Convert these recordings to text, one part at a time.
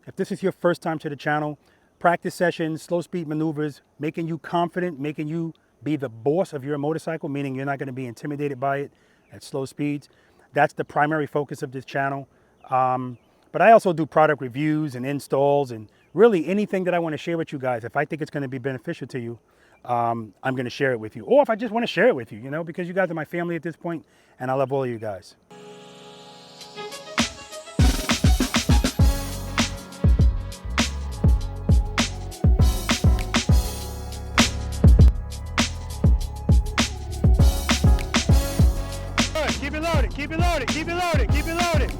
If this is your first time to the channel, practice sessions, slow speed maneuvers, making you confident, making you be the boss of your motorcycle, meaning you're not going to be intimidated by it at slow speeds. That's the primary focus of this channel. But I also do product reviews and installs and really anything that I want to share with you guys. If I think it's going to be beneficial to you, I'm going to share it with you. Or if I just want to share it with you, you know, because you guys are my family at this point and I love all of you guys. Keep it loaded, keep it loaded, keep it loaded, keep it loaded.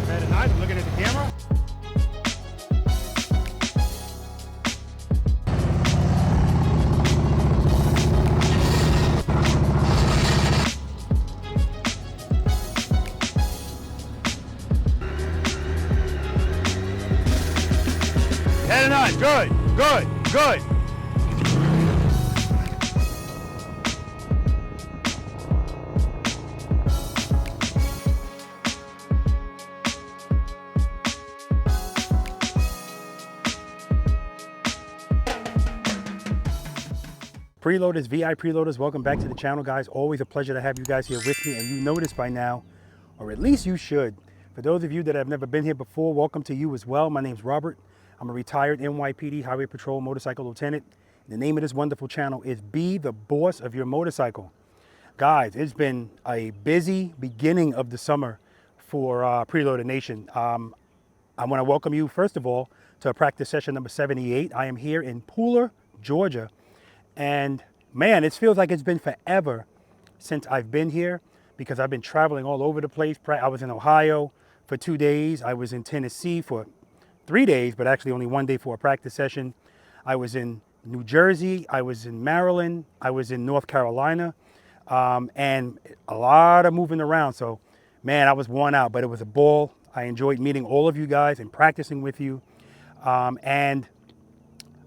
Very nice, I'm looking at the camera. Very nice, good, good, good. Preloaders, V.I.Preloaders, welcome back to the channel, guys. Always a pleasure to have you guys here with me, and you know this by now, or at least you should. For those of you that have never been here before, welcome to you as well. My name's Robert. I'm a retired NYPD Highway Patrol Motorcycle Lieutenant. The name of this wonderful channel is Be the Boss of Your Motorcycle. Guys, it's been a busy beginning of the summer for Preloader Nation. I want to welcome you, first of all, to practice session number 78. I am here in Pooler, Georgia. And man, it feels like it's been forever since I've been here because I've been traveling all over the place. I was in Ohio for 2 days. I was in Tennessee for 3 days, but actually only 1 day for a practice session. I was in New Jersey. I was in Maryland. I was in North Carolina, and a lot of moving around. So man, I was worn out, but it was a ball. I enjoyed meeting all of you guys and practicing with you. And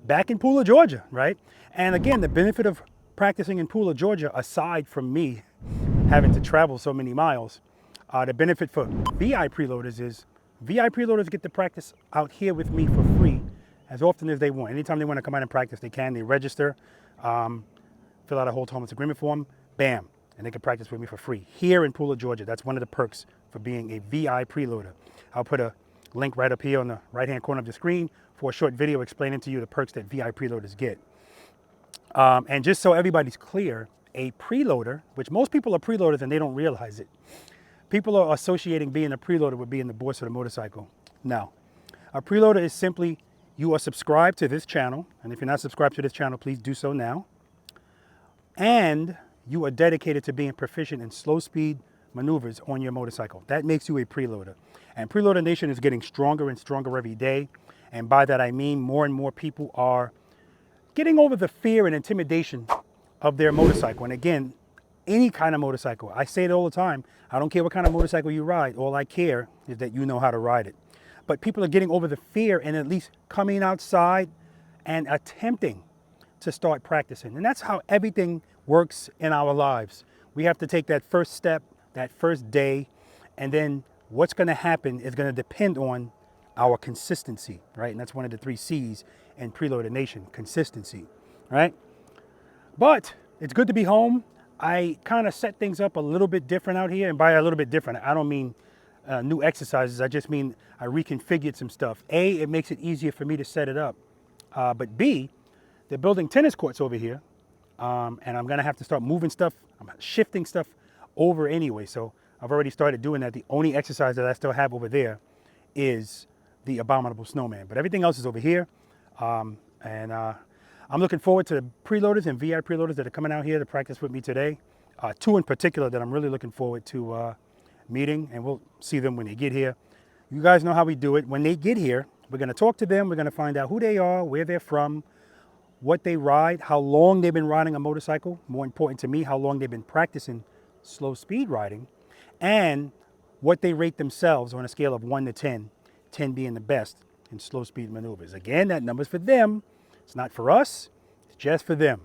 back in Pooler, Georgia, right? And again, the benefit of practicing in Pooler, Georgia, aside from me having to travel so many miles, the benefit for V.I.Preloaders is V.I.Preloaders get to practice out here with me for free as often as they want. Anytime they want to come out and practice, they can. They register, fill out a hold harmless agreement form, bam, and they can practice with me for free here in Pooler, Georgia. That's one of the perks for being a V.I.Preloader. I'll put a link right up here on the right-hand corner of the screen for a short video explaining to you the perks that V.I.Preloaders get. And just so everybody's clear, a preloader, which most people are preloaders and they don't realize it. People are associating being a preloader with being the boss of the motorcycle. No. A preloader is simply you are subscribed to this channel, and if you're not subscribed to this channel, please do so now. And you are dedicated to being proficient in slow speed maneuvers on your motorcycle. That makes you a preloader. And Preloader Nation is getting stronger and stronger every day. And by that I mean more and more people are getting over the fear and intimidation of their motorcycle. And again, any kind of motorcycle. I say it all the time. I don't care what kind of motorcycle you ride. All I care is that you know how to ride it. But people are getting over the fear and at least coming outside and attempting to start practicing. And that's how everything works in our lives. We have to take that first step, that first day, and then what's going to happen is going to depend on our consistency, right? And that's one of the 3 C's in Preloader Nation, consistency, right? But it's good to be home. I kind of set things up a little bit different out here. And by a little bit different, I don't mean new exercises. I just mean I reconfigured some stuff. A, it makes it easier for me to set it up. But B, they're building tennis courts over here. And I'm going to have to start moving stuff. I'm shifting stuff over anyway. So I've already started doing that. The only exercise that I still have over there is the Abominable Snowman. But everything else is over here. I'm looking forward to the preloaders and V.I.Preloaders that are coming out here to practice with me today. 2 in particular that I'm really looking forward to meeting, and we'll see them when they get here. You guys know how we do it. When they get here, we're going to talk to them. We're going to find out who they are, where they're from, what they ride, how long they've been riding a motorcycle. More important to me, how long they've been practicing slow speed riding, and what they rate themselves on a scale of 1 to 10, 10 being the best in slow speed maneuvers. Again, that number's for them. It's not for us. It's just for them.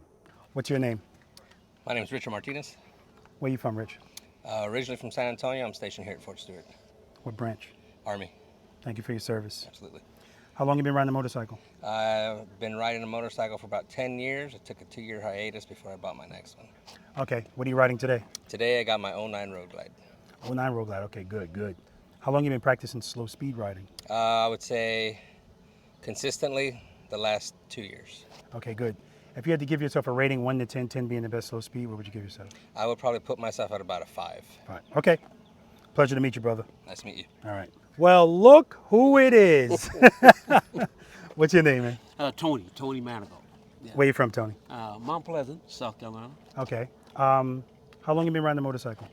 What's your name? My name is Richard Martinez. Where you from, Rich? Originally from San Antonio, I'm stationed here at Fort Stewart. What branch? Army. Thank you for your service. Absolutely. How long you been riding a motorcycle? I've been riding a motorcycle for about 10 years. I took a 2-year hiatus before I bought my next one. Okay, what are you riding today? Today I got my 09 Road Glide. 09 Road Glide, okay, good, good. How long you been practicing slow speed riding? I would say consistently the last 2 years. Okay, good. If you had to give yourself a rating 1 to 10, 10 being the best slow speed, what would you give yourself? I would probably put myself at about a 5. 5. Okay. Pleasure to meet you, brother. Nice to meet you. All right. Well, look who it is. What's your name, man? Tony Manigault. Yeah. Where you from, Tony? Mount Pleasant, South Carolina. Okay. How long you been riding a motorcycle?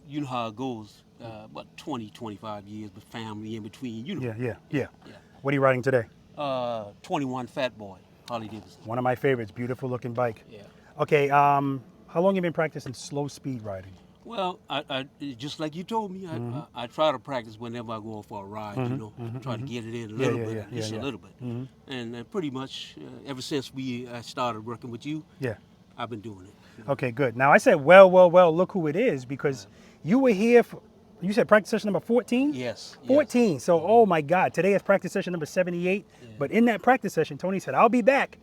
You know how it goes. About 20, 25 years with family in between. You know. Yeah. What are you riding today? 21 Fat Boy, Harley Davidson. One of my favorites. Beautiful looking bike. Yeah. Okay. How long you been practicing slow speed riding? Well, I just like you told me, I try to practice whenever I go for a ride, you know, try to get it in a little bit, just a little bit. And pretty much ever since I started working with you, I've been doing it. Okay, good. Now I said, well, look who it is, because you were here for, you said practice session number 14? Yes. 14. Yes. So, oh my God, today is practice session number 78. But in that practice session, Tony said, I'll be back.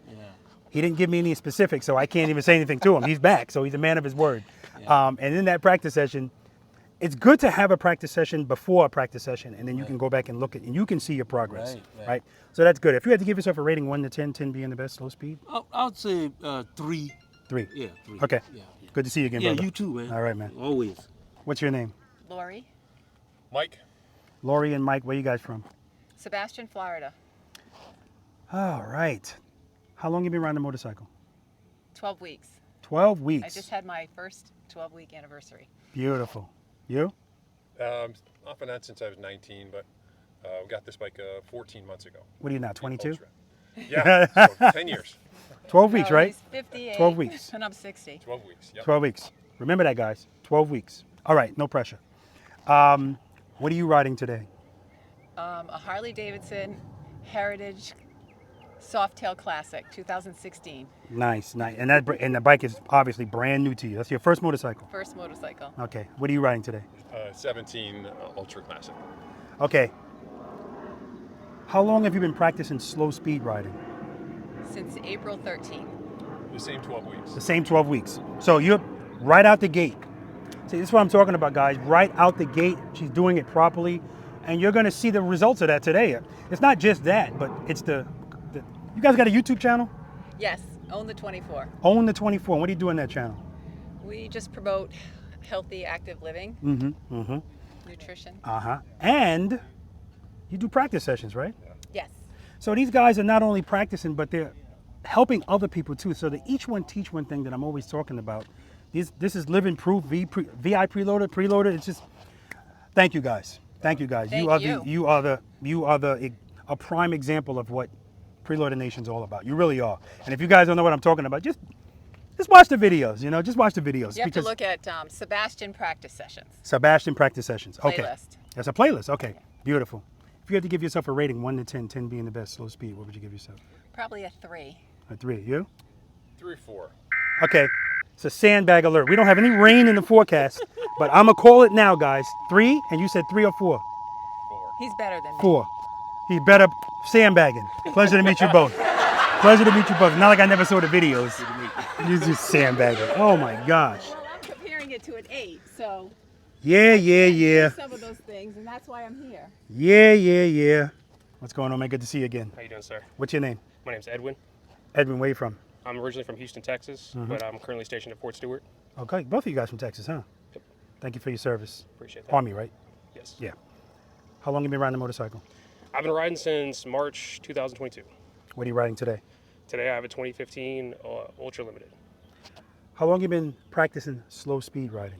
He didn't give me any specifics, so I can't even say anything to him. He's back, so he's a man of his word. And in that practice session, it's good to have a practice session before a practice session, and then you can go back and look at, and you can see your progress, right? So that's good. If you had to give yourself a rating 1 to 10, 10 being the best slow speed? I would say 3. 3? Yeah, 3. Okay. Yeah. Good to see you again, brother. Yeah, you too, man. All right, man. Always. What's your name? Lori. Mike. Lori and Mike, where you guys from? Sebastian, Florida. All right. How long you been riding a motorcycle? 12 weeks. 12 weeks. I just had my first 12-week anniversary. Beautiful. You? Off and on since I was 19, but got this bike 14 months ago. What are you now, 22? Yeah, so 10 years. 12 weeks, No, right? He's 58. 12 weeks. And I'm 60. 12 weeks, yep. 12 weeks. Remember that, guys. 12 weeks. All right, no pressure. What are you riding today? A Harley Davidson Heritage Softail Classic, 2016. Nice. And the bike is obviously brand new to you. That's your first motorcycle. First motorcycle. Okay. What are you riding today? 17 Ultra Classic. Okay. How long have you been practicing slow speed riding? Since April 13th. The same 12 weeks. The same 12 weeks. So you're right out the gate. See, this is what I'm talking about, guys. Right out the gate, she's doing it properly, and you're going to see the results of that today. It's not just that, but it's the you guys got a YouTube channel? Yes, Own the 24. Own the 24. What do you do on that channel? We just promote healthy, active living, nutrition. And you do practice sessions, right? Yes. So these guys are not only practicing, but they're helping other people too. So they each one teach one thing that I'm always talking about. This is living proof. V.I.Preloader, Preloader. It's just, thank you guys. Thank you guys. Thank You are a prime example of what Preloader Nation's all about. You really are. And if you guys don't know what I'm talking about, just watch the videos. You know, just watch the videos. You have to look at Sebastian practice sessions. Sebastian practice sessions. Okay. Playlist. That's a playlist. Okay. Beautiful. If you had to give yourself a rating 1 to 10, 10 being the best slow speed, what would you give yourself? Probably a 3. A 3. You? 3 or 4. Okay. It's a sandbag alert. We don't have any rain in the forecast, but I'm going to call it now, guys. 3, and you said 3 or 4? 4. He's better than me. 4. He's better sandbagging. Pleasure to meet you both. Pleasure to meet you both. Not like I never saw the videos. You're just sandbagging. Oh my gosh. Well, I'm comparing it to an 8, so. Yeah. Some of those things, and that's why I'm here. Yeah. What's going on, man? Good to see you again. How you doing, sir? What's your name? My name's Edwin. Edwin, where you from? I'm originally from Houston, Texas, but I'm currently stationed at Fort Stewart. Okay, both of you guys from Texas, huh? Yep. Thank you for your service. Appreciate that. Army, right? Yes. Yeah. How long have you been riding a motorcycle? I've been riding since March 2022. What are you riding today? Today I have a 2015 Ultra Limited. How long have you been practicing slow speed riding?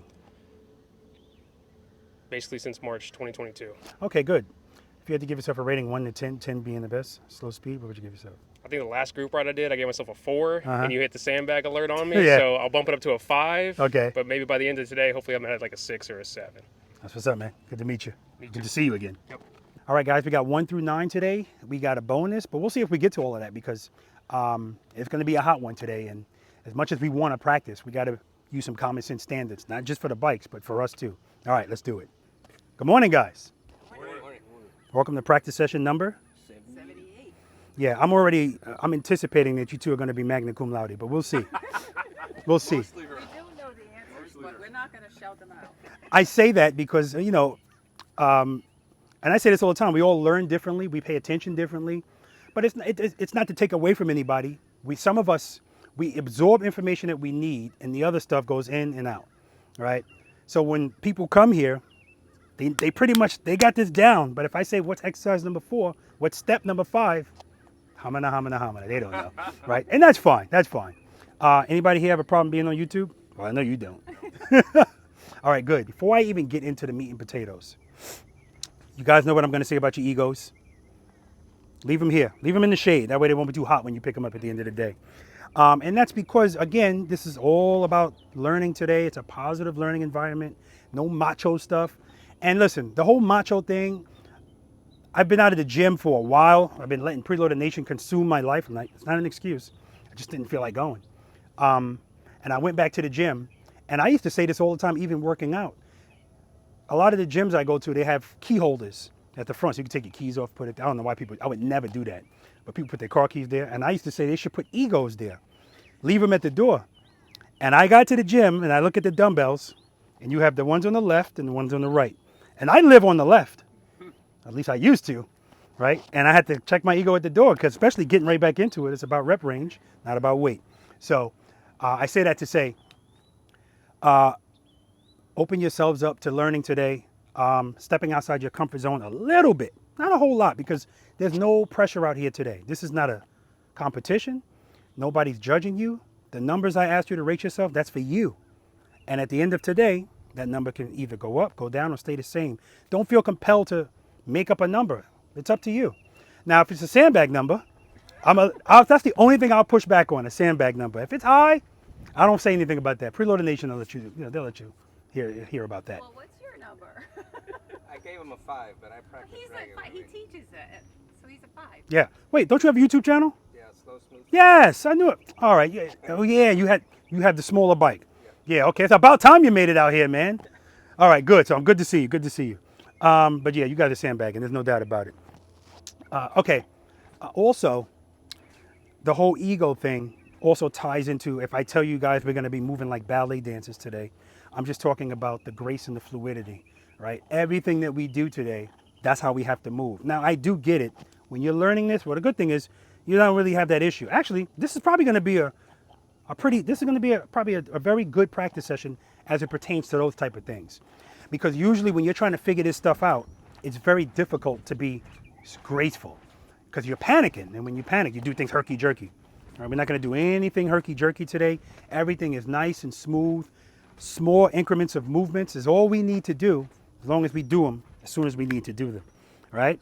Basically since March 2022. Okay, good. If you had to give yourself a rating 1 to 10, 10 being the best slow speed, what would you give yourself? I think the last group ride I did, I gave myself a 4, and you hit the sandbag alert on me, Yeah. so I'll bump it up to a 5. Okay. But maybe by the end of today, hopefully I'm at like a 6 or a 7. That's what's up, man. Good to meet you. Me Good too. to see you again. Yep. All right, guys, we got 1 through 9 today. We got a bonus, but we'll see if we get to all of that because it's going to be a hot one today. And as much as we want to practice, we got to use some common sense standards, not just for the bikes, but for us too. All right, let's do it. Good morning, guys. Welcome to practice session number 78. Yeah, I'm anticipating that you two are going to be magna cum laude, but we'll see. We'll see. We do know the answers, but we're not going to shout them out. I say that because, you know, and I say this all the time, we all learn differently, we pay attention differently, but it's not to take away from anybody. Some of us, we absorb information that we need, and the other stuff goes in and out, right? So when people come here, they pretty much, they got this down, but if I say what's exercise number 4, what's step number 5, hamana, they don't know, right? And that's fine, that's fine. Anybody here have a problem being on YouTube? Well, I know you don't. All right, good. Before I even get into the meat and potatoes, you guys know what I'm going to say about your egos? Leave them here. Leave them in the shade. That way they won't be too hot when you pick them up at the end of the day. And that's because, again, this is all about learning today. It's a positive learning environment. No macho stuff. And listen, the whole macho thing, I've been out of the gym for a while. I've been letting Preloader Nation consume my life. It's not an excuse. I just didn't feel like going. And I went back to the gym. And I used to say this all the time, even working out. A lot of the gyms I go to, they have key holders at the front. So you can take your keys off, put it, I don't know why people, I would never do that. But people put their car keys there. And I used to say they should put egos there. Leave them at the door. And I got to the gym and I look at the dumbbells. And you have the ones on the left and the ones on the right. And I live on the left. At least I used to, right? And I had to check my ego at the door because especially getting right back into it, it's about rep range, not about weight. So I say that to say, open yourselves up to learning today, stepping outside your comfort zone a little bit, not a whole lot, because there's no pressure out here today. This is not a competition. Nobody's judging you. The numbers I asked you to rate yourself, that's for you. And at the end of today, that number can either go up, go down, or stay the same. Don't feel compelled to make up a number. It's up to you. Now, if it's a sandbag number, that's the only thing I'll push back on, a sandbag number. If it's high, I don't say anything about that. Preloader Nation will let you, they'll let you hear about that. Well, what's your number? I gave him a 5, but I practice He's a 5. regularly. He teaches it, so he's a 5. Yeah. Wait, don't you have a YouTube channel? Yeah, slow, smooth. Yes, I knew it. All right. Yeah. Oh, yeah. You had the smaller bike. Yeah. Okay. It's about time you made it out here, man. All right. Good. So I'm good to see you. Good to see you. But yeah, you got a sandbag, and there's no doubt about it. Okay. Also, the whole ego thing also ties into, if I tell you guys we're going to be moving like ballet dancers today, I'm just talking about the grace and the fluidity, right? Everything that we do today, that's how we have to move. Now, I do get it. When you're learning this, well, the good thing is you don't really have that issue. Actually, this is probably going to be probably a very good practice session as it pertains to those type of things. Because usually when you're trying to figure this stuff out, it's very difficult to be graceful because you're panicking. And when you panic, you do things herky-jerky. All right, we're not going to do anything herky-jerky today. Everything is nice and smooth. Small increments of movements is all we need to do, as long as we do them as soon as we need to do them. All right?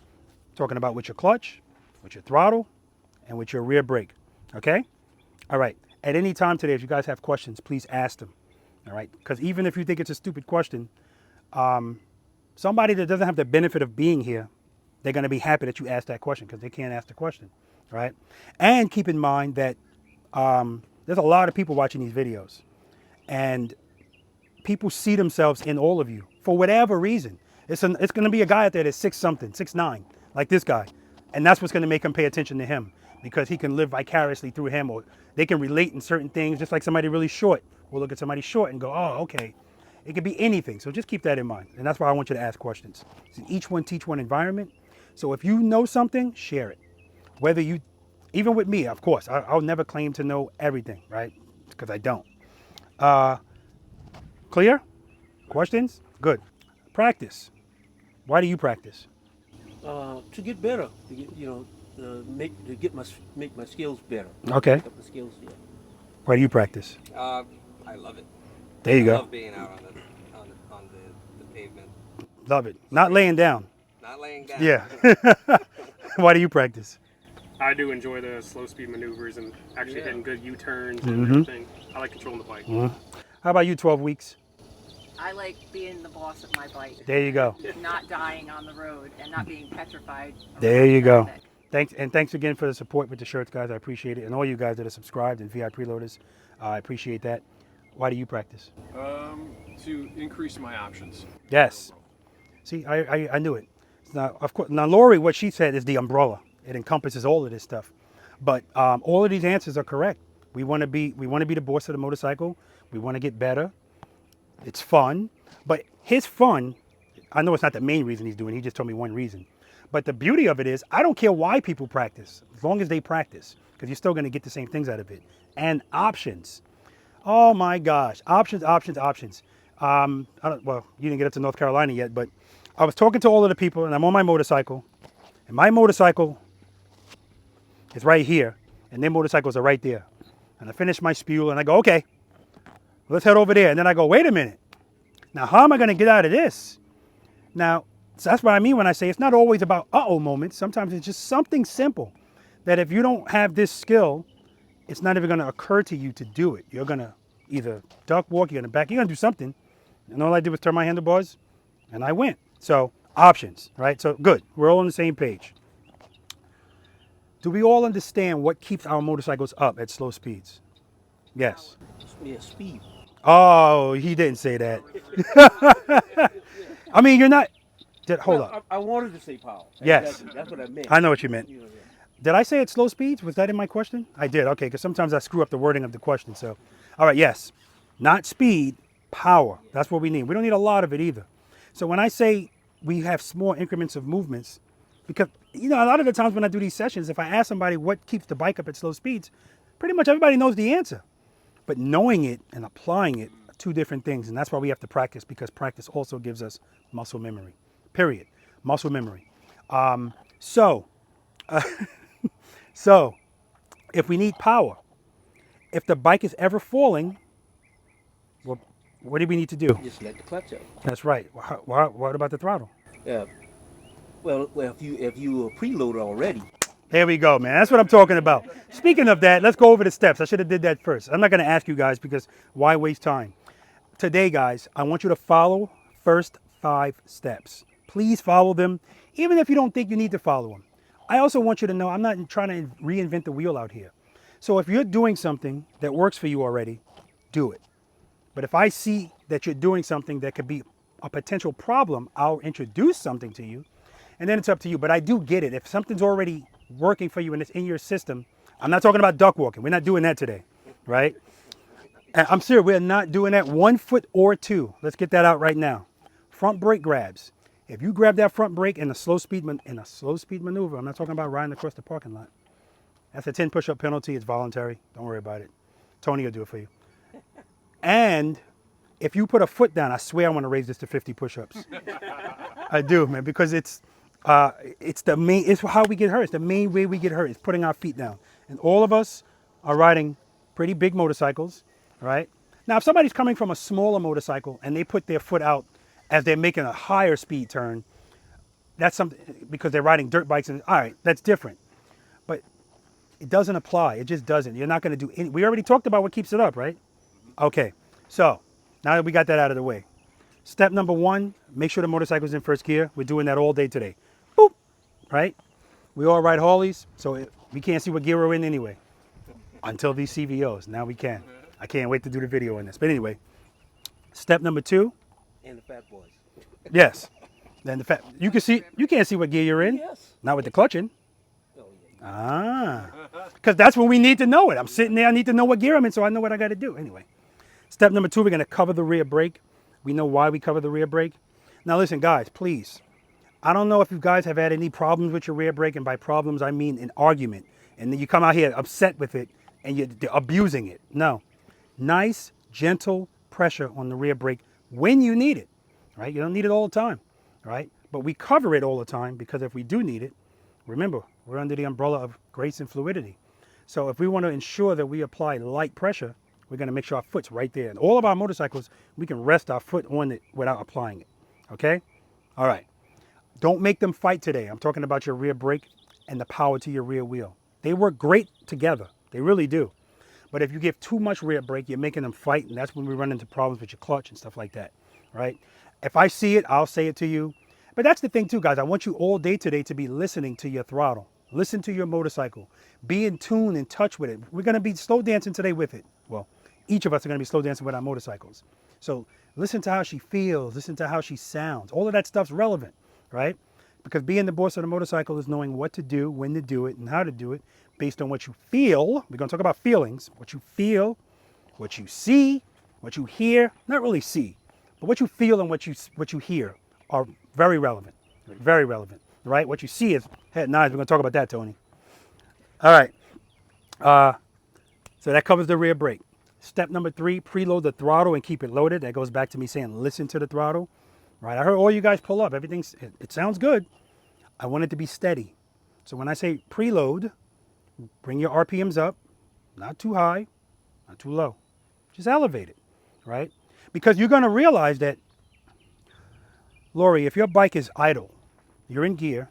Talking about with your clutch, with your throttle, and with your rear brake. Okay? All right. At any time today, if you guys have questions, please ask them. All right? Because even if you think it's a stupid question, somebody that doesn't have the benefit of being here, they're going to be happy that you asked that question because they can't ask the question. Right? And keep in mind that there's a lot of people watching these videos. And people see themselves in all of you for whatever reason. It's going to be a guy out there that's 6'something", 6'9", like this guy. And that's what's going to make them pay attention to him because he can live vicariously through him, or they can relate in certain things, just like somebody really short will look at somebody short and go, oh, okay. It could be anything. So just keep that in mind. And that's why I want you to ask questions. It's an each one teach one environment. So if you know something, share it. Whether you, even with me, of course, I'll never claim to know everything, right? Because I don't. Clear? Questions? Good. Practice. Why do you practice? To get better, to get, make my skills better. Okay. Up the skills, yeah. Why do you practice? I love it. There you I go. love being out on the pavement. Love it. Not laying down. Not laying down. Yeah. Why do you practice? I do enjoy the slow speed maneuvers and actually hitting good U-turns and Mm-hmm. everything. I like controlling the bike. How about you, 12 weeks? I like being the boss of my bike. There you go. Not dying on the road and not being petrified. There you go. traffic. Thanks again for the support with the shirts, guys. I appreciate it. And all you guys that are subscribed and V.I.Preloaders, I appreciate that. Why do you practice? To increase my options. Yes. See, I knew it. Now, of course, now Lori, what she said is the umbrella. It encompasses all of this stuff. But all of these answers are correct. We want to be the boss of the motorcycle. We want to get better. It's fun. But his fun, I know it's not the main reason he's doing it. He just told me one reason. But the beauty of it is, I don't care why people practice, as long as they practice, because you're still going to get the same things out of it. And options. Oh my gosh, options, options, options. Well, you didn't get up to North Carolina yet, but I was talking to all of the people, and I'm on my motorcycle, and my motorcycle is right here, and their motorcycles are right there. And I finish my spiel, and I go, okay, let's head over there. And then I go, wait a minute. Now, how am I going to get out of this? Now, so that's what I mean when I say it's not always about uh-oh moments. Sometimes it's just something simple that if you don't have this skill, it's not even going to occur to you to do it. You're going to either duck walk, you're going to back, you're going to do something. And all I did was turn my handlebars, and I went. So, options, right? So, good. We're all on the same page. Do we all understand what keeps our motorcycles up at slow speeds? Yes. Yeah, speed. Oh, he didn't say that. I mean, you're not. Hold up. I wanted to say power. Yes. That's what I meant. I know what you meant. Did I say at slow speeds? Was that in my question? I did. Okay, because sometimes I screw up the wording of the question. So, all right, yes. Not speed, power. That's what we need. We don't need a lot of it either. So when I say we have small increments of movements, because, you know, a lot of the times when I do these sessions, if I ask somebody what keeps the bike up at slow speeds, pretty much everybody knows the answer. But knowing it and applying it are two different things. And that's why we have to practice, because practice also gives us muscle memory. Period. Muscle memory. So if we need power, if the bike is ever falling, well, what do we need to do? Just let the clutch up. That's right. What about the throttle? Yeah. Well, if you a preloader already. There we go, man. That's what I'm talking about. Speaking of that, let's go over the steps. I should have did that first. I'm not going to ask you guys because why waste time? Today, guys, I want you to follow first 5 steps. Please follow them, even if you don't think you need to follow them. I also want you to know I'm not trying to reinvent the wheel out here. So if you're doing something that works for you already, do it. But if I see that you're doing something that could be a potential problem, I'll introduce something to you, and then it's up to you. But I do get it. If something's already working for you and it's in your system, I'm not talking about duck walking. We're not doing that today, right? And I'm serious, we're not doing that 1 foot or 2. Let's get that out right now. Front brake grabs. If you grab that front brake in a slow speed maneuver, I'm not talking about riding across the parking lot. That's a 10 push-up penalty. It's voluntary. Don't worry about it. Tony will do it for you. And if you put a foot down, I swear I want to raise this to 50 push-ups. I do, man, because it's how we get hurt. It's the main way we get hurt. It's putting our feet down. And all of us are riding pretty big motorcycles, right? Now, if somebody's coming from a smaller motorcycle and they put their foot out as they're making a higher speed turn, that's something, because they're riding dirt bikes, and all right, that's different. But it doesn't apply. It just doesn't. You're not going to do any. We already talked about what keeps it up, right? Okay, so now that we got that out of the way, step number 1, make sure the motorcycle's in first gear. We're doing that all day today. Boop, right? We all ride Harleys, so we can't see what gear we're in anyway until these CVOs. Now we can. I can't wait to do the video on this. But anyway, step number 2. And the fat boys. Yes. Then you can't see what gear you're in. Yes. Not with the clutch in. Oh, yeah. Because that's when we need to know it. I'm sitting there, I need to know what gear I'm in so I know what I got to do. Anyway, step number 2, we're going to cover the rear brake. We know why we cover the rear brake. Now listen, guys, please. I don't know if you guys have had any problems with your rear brake, and by problems I mean an argument. And then you come out here upset with it and you're abusing it. No. Nice, gentle pressure on the rear brake when you need it, right? You don't need it all the time, right? But we cover it all the time because if we do need it, remember, we're under the umbrella of grace and fluidity. So if we want to ensure that we apply light pressure, we're going to make sure our foot's right there. And all of our motorcycles, we can rest our foot on it without applying it, okay? All right. Don't make them fight today. I'm talking about your rear brake and the power to your rear wheel. They work great together. They really do. But if you give too much rear brake, you're making them fight, and that's when we run into problems with your clutch and stuff like that, right? If I see it, I'll say it to you. But that's the thing too, guys. I want you all day today to be listening to your throttle. Listen to your motorcycle. Be in tune, in touch with it. We're going to be slow dancing today with it. Well, each of us are going to be slow dancing with our motorcycles. So listen to how she feels, listen to how she sounds. All of that stuff's relevant, right? Because being the boss of the motorcycle is knowing what to do, when to do it, and how to do it based on what you feel. We're going to talk about feelings. What you feel, what you see, what you hear. Not really see, but what you feel and what you hear are very relevant. Very relevant, right? What you see is head and eyes. We're going to talk about that, Tony. All right. So that covers the rear brake. Step number 3, preload the throttle and keep it loaded. That goes back to me saying listen to the throttle. Right? I heard all you guys pull up. It sounds good. I want it to be steady. So when I say preload, bring your RPMs up. Not too high, not too low. Just elevate it, right? Because you're going to realize that, Lori, if your bike is idle, you're in gear,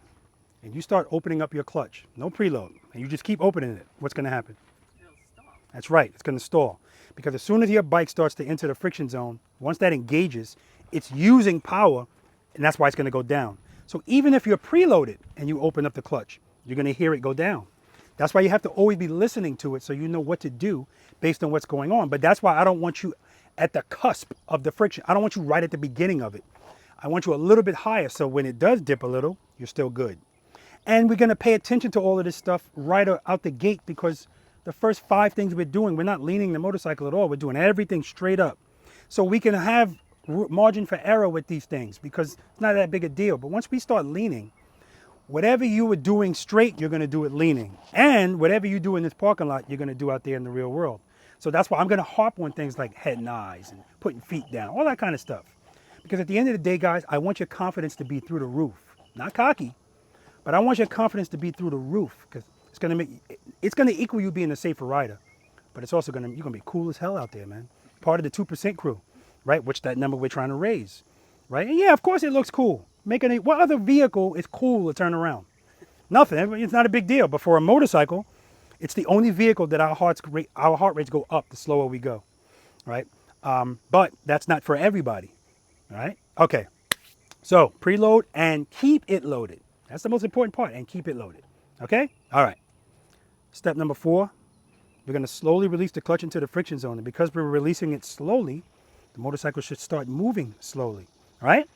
and you start opening up your clutch, no preload, and you just keep opening it, what's going to happen? It'll stop. That's right, it's going to stall. Because as soon as your bike starts to enter the friction zone, once that engages, it's using power, and that's why it's going to go down. So even if you're preloaded and you open up the clutch, you're going to hear it go down. That's why you have to always be listening to it so you know what to do based on what's going on. But that's why I don't want you at the cusp of the friction. I don't want you right at the beginning of it. I want you a little bit higher so when it does dip a little, you're still good. And we're going to pay attention to all of this stuff right out the gate because the first 5 things we're doing, we're not leaning the motorcycle at all. We're doing everything straight up. So we can have margin for error with these things because it's not that big a deal. But once we start leaning, whatever you were doing straight, you're going to do it leaning. And whatever you do in this parking lot, you're going to do out there in the real world. So that's why I'm going to harp on things like head and eyes and putting feet down, all that kind of stuff. Because at the end of the day, guys, I want your confidence to be through the roof. Not cocky, but I want your confidence to be through the roof because it's going to equal you being a safer rider. But it's also you're going to be cool as hell out there, man. Part of the 2% crew, right? Which that number we're trying to raise, right? And yeah, of course it looks cool. What other vehicle is cool to turn around? Nothing. It's not a big deal. But for a motorcycle, it's the only vehicle that our heart rates go up the slower we go, right? But that's not for everybody, right? Okay. So preload and keep it loaded. That's the most important part, and keep it loaded. Okay? All right. Step number 4, we're going to slowly release the clutch into the friction zone. And because we're releasing it slowly, the motorcycle should start moving slowly. All right?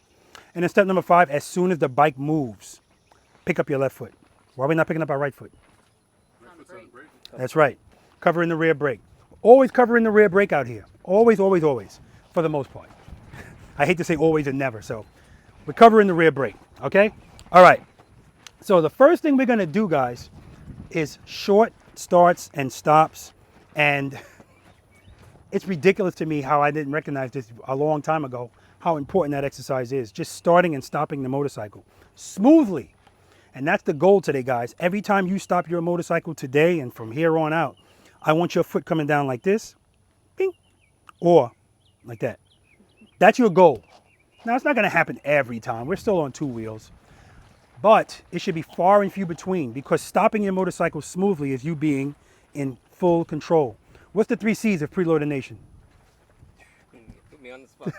And then step number 5, as soon as the bike moves, pick up your left foot. Why are we not picking up our right foot? That's right. Covering the rear brake. Always covering the rear brake out here. Always, always, always. For the most part. I hate to say always and never. So we're covering the rear brake. Okay? All right. So the first thing we're going to do, guys, is short starts and stops. And it's ridiculous to me how I didn't recognize this a long time ago, how important that exercise is. Just starting and stopping the motorcycle smoothly. And that's the goal today, guys. Every time you stop your motorcycle today and from here on out, I want your foot coming down like this, bing, or like that. That's your goal. Now, it's not going to happen every time. We're still on 2 wheels. But it should be far and few between because stopping your motorcycle smoothly is you being in full control. What's the 3 C's of Preloader Nation? Put me on the spot.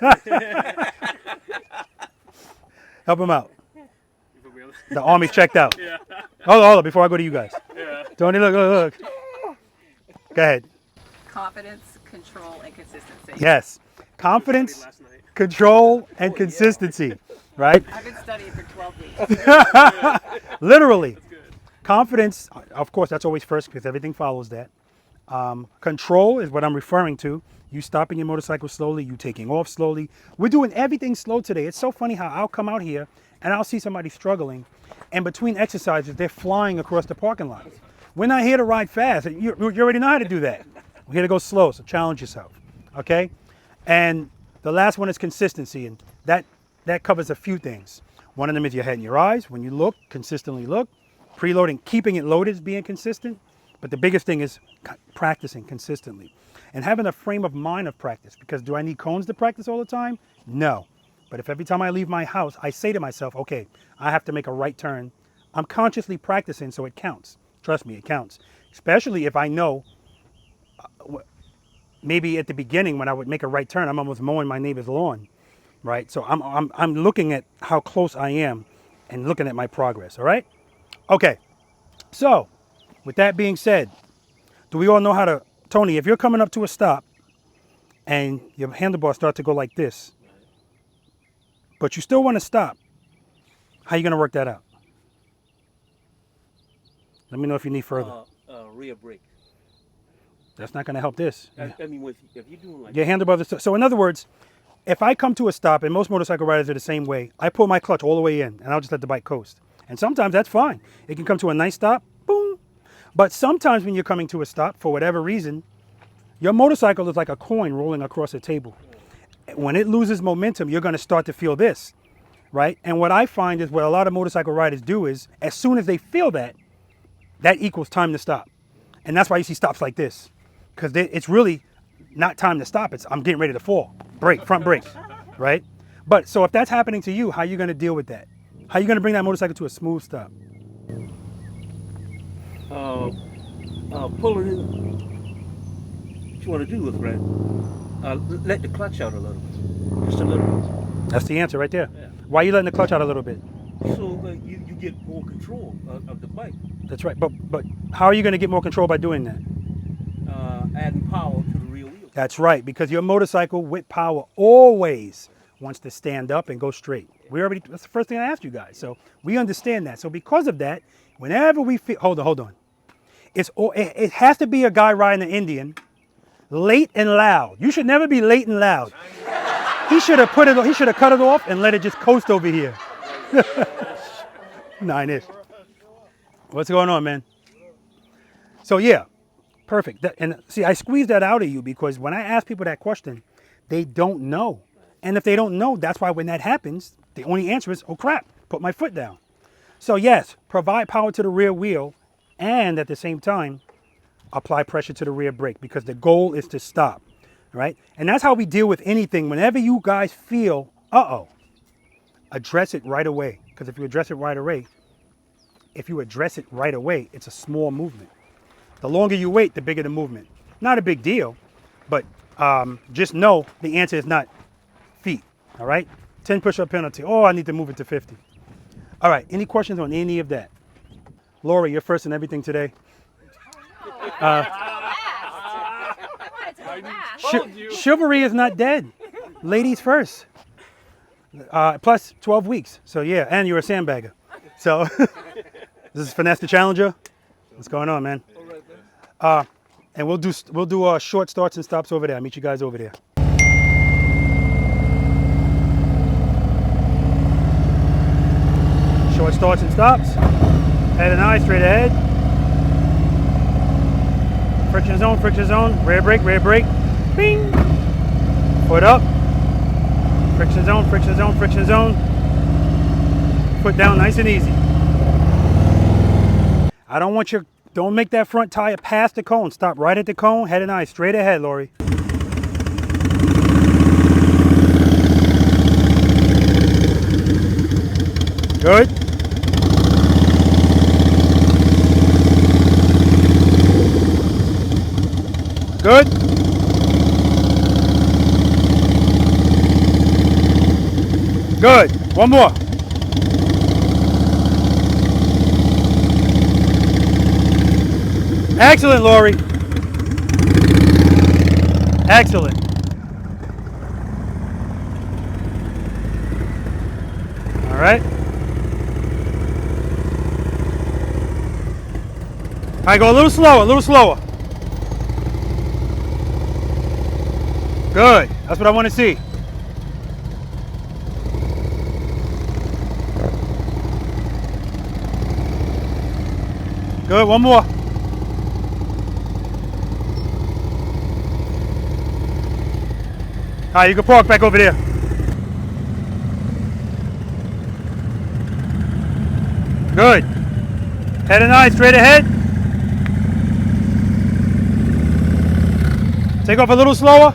Help him out. You put me on The Army's checked out. Yeah. Hold on, before I go to you guys. Yeah. Tony, look. Go ahead. Confidence, control, and consistency. Yes. Confidence, Last night. control, and consistency. Right? I've been studying for 12 weeks. Literally. That's good. Confidence, of course, that's always first because everything follows that. Control is what I'm referring to. You stopping your motorcycle slowly, you taking off slowly. We're doing everything slow today. It's so funny how I'll come out here and I'll see somebody struggling, and between exercises, they're flying across the parking lot. We're not here to ride fast. You already know how to do that. We're here to go slow, so challenge yourself, okay? And the last one is consistency, and that covers a few things. One of them is your head and your eyes. When you look, consistently look. Preloading, keeping it loaded is being consistent. But the biggest thing is practicing consistently and having a frame of mind of practice. Because do I need cones to practice all the time? No. But if every time I leave my house, I say to myself, okay, I have to make a right turn, I'm consciously practicing so it counts. Trust me, it counts. Especially if I know, maybe at the beginning when I would make a right turn, I'm almost mowing my neighbor's lawn. Right? So I'm looking at how close I am and looking at my progress, all right? Okay, so with that being said, do we all know how to, Tony, if you're coming up to a stop and your handlebars start to go like this, but you still want to stop, how you going to work that out? Let me know if you need further. Rear brake. That's not going to help this. I mean, if you're doing like Your handlebars are so in other words, if I come to a stop, and most motorcycle riders are the same way, I pull my clutch all the way in, and I'll just let the bike coast. And sometimes that's fine. It can come to a nice stop, boom. But sometimes when you're coming to a stop, for whatever reason, your motorcycle is like a coin rolling across a table. When it loses momentum, you're going to start to feel this, right? And what I find is what a lot of motorcycle riders do is, as soon as they feel that, that equals time to stop. And that's why you see stops like this, because it's really not time to stop. It's I'm getting ready to fall. Brake, front brake, right? But so if that's happening to you, how are you going to deal with that? How are you going to bring that motorcycle to a smooth stop? pull it in. What you want to do with right? Let the clutch out a little bit, just a little bit. That's the answer right there. Yeah. Why are you letting the clutch out a little bit? So you get more control of the bike. That's right. But how are you going to get more control by doing that? Adding power to the rear wheel. That's right, because your motorcycle with power always wants to stand up and go straight. That's the first thing I asked you guys. So we understand that. So because of that, whenever we feel, hold on. It has to be a guy riding an Indian, late and loud. You should never be late and loud. He should have cut it off and let it just coast over here. 9-ish. What's going on, man? So yeah, perfect. And see, I squeezed that out of you because when I ask people that question, they don't know. And if they don't know, that's why when that happens, the only answer is, oh crap, put my foot down. So yes, provide power to the rear wheel and at the same time, apply pressure to the rear brake because the goal is to stop, right? And that's how we deal with anything. Whenever you guys feel, address it right away. Because if you address it right away, it's a small movement. The longer you wait, the bigger the movement. Not a big deal, but just know the answer is not feet, all right? 10 push-up penalty. Oh, I need to move it to 50. All right, any questions on any of that? Lori, you're first in everything today. Chivalry is not dead. Ladies first. Plus 12 weeks. So yeah, and you're a sandbagger. So this is Finesse the Challenger. What's going on, man? And we'll do short starts and stops over there. I'll meet you guys over there. Short starts and stops. Head and eye, straight ahead. Friction zone, rear brake, bing. Foot up. Friction zone. Foot down, nice and easy. Don't make that front tire past the cone. Stop right at the cone, head and eye, straight ahead, Lori. Good. Good. Good. One more. Excellent, Lori. Excellent. All right. All right, go a little slower. Good. That's what I want to see. Good. One more. All right, you can park back over there. Good. Head and eye, straight ahead. Take off a little slower.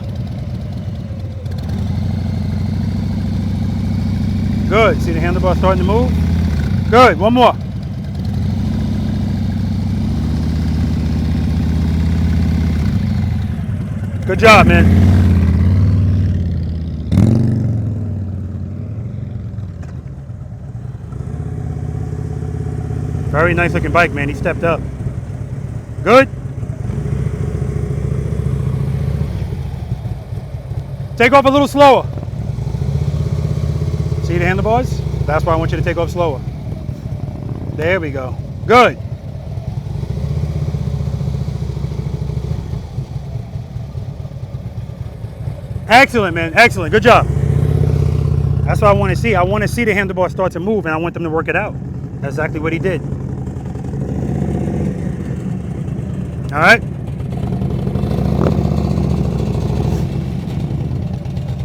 Good. See the handlebar starting to move? Good. One more. Good job, man. Very nice looking bike, man. He stepped up. Good. Take off a little slower. See the handlebars? That's why I want you to take off slower. There we go. Good. Excellent, man. Excellent. Good job. That's what I want to see. I want to see the handlebars start to move, and I want them to work it out. That's exactly what he did. All right.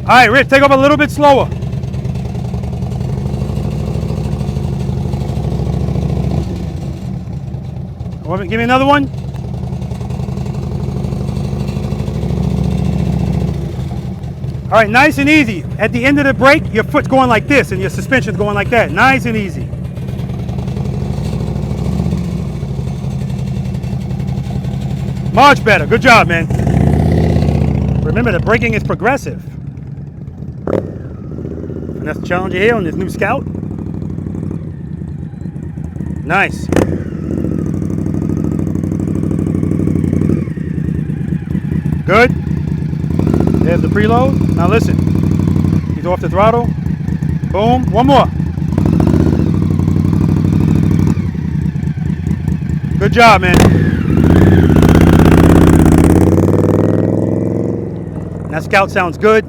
All right, Rich, take off a little bit slower. Give me another one. All right, nice and easy. At the end of the brake, your foot's going like this and your suspension's going like that. Nice and easy. Much better. Good job, man. Remember, the braking is progressive. And that's the challenge here on this new Scout. Nice. Good. There's the preload. Now listen. He's off the throttle. Boom. One more. Good job, man. And that Scout sounds good.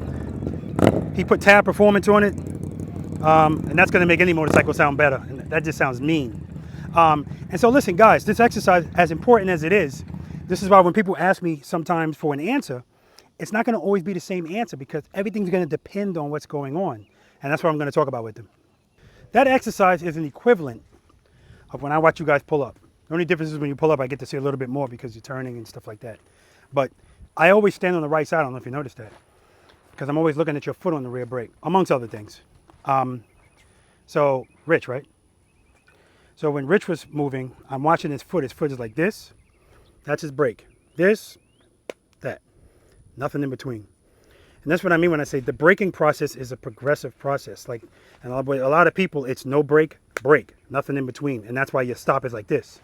He put tire performance on it. And that's going to make any motorcycle sound better. And that just sounds mean. And so listen, guys, this exercise, as important as it is, this is why when people ask me sometimes for an answer, it's not going to always be the same answer because everything's going to depend on what's going on. And that's what I'm going to talk about with them. That exercise is an equivalent of when I watch you guys pull up. The only difference is when you pull up, I get to see a little bit more because you're turning and stuff like that. But I always stand on the right side. I don't know if you noticed that. Because I'm always looking at your foot on the rear brake, amongst other things. So Rich, right? So when Rich was moving, I'm watching his foot. His foot is like this. That's his brake. This, that. Nothing in between. And that's what I mean when I say the braking process is a progressive process. Like, and a lot of people, it's no brake, brake, nothing in between. And that's why your stop is like this.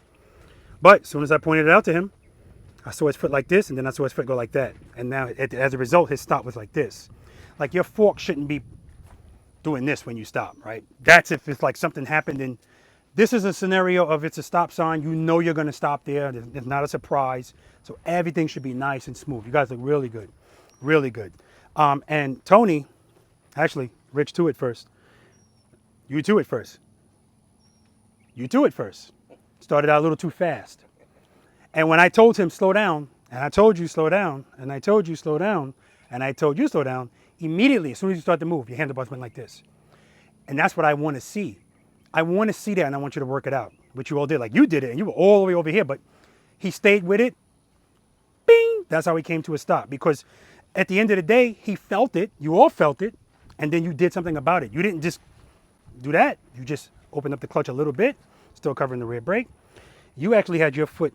But as soon as I pointed it out to him, I saw his foot like this, and then I saw his foot go like that. And now, as a result, his stop was like this. Like, your fork shouldn't be doing this when you stop, right? That's if it's like something happened and this is a scenario of it's a stop sign. You know you're going to stop there. It's not a surprise. So everything should be nice and smooth. You guys look really good. Really good. And Tony, actually, Rich, to it first. You to it first. You to it first. Started out a little too fast. And when I told him slow down, and I told you slow down, and I told you slow down, and I told you slow down, immediately, as soon as you start to move, your handlebars went like this. And that's what I want to see. I want to see that, and I want you to work it out, which you all did. Like you did it, and you were all the way over here, but he stayed with it. Bing! That's how he came to a stop. Because at the end of the day, he felt it. You all felt it, and then you did something about it. You didn't just do that. You just opened up the clutch a little bit, still covering the rear brake. You actually had your foot.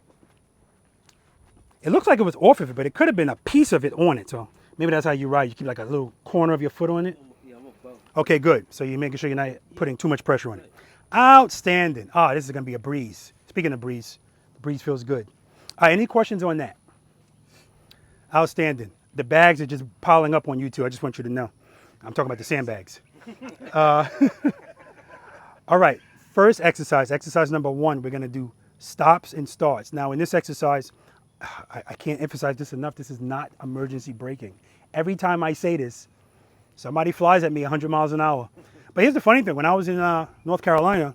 It looks like it was off of it, but it could have been a piece of it on it. So maybe that's how you ride. You keep like a little corner of your foot on it. Okay, good. So you're making sure you're not putting too much pressure on it. Outstanding. Ah, this is going to be a breeze. Speaking of breeze, the breeze feels good. All right, any questions on that? Outstanding. The bags are just piling up on you two. I just want you to know. I'm talking about the sandbags. All right, first exercise, exercise number 1, we're going to do stops and starts. Now, in this exercise, I can't emphasize this enough. This is not emergency braking. Every time I say this, somebody flies at me 100 miles an hour. But here's the funny thing. When I was in North Carolina,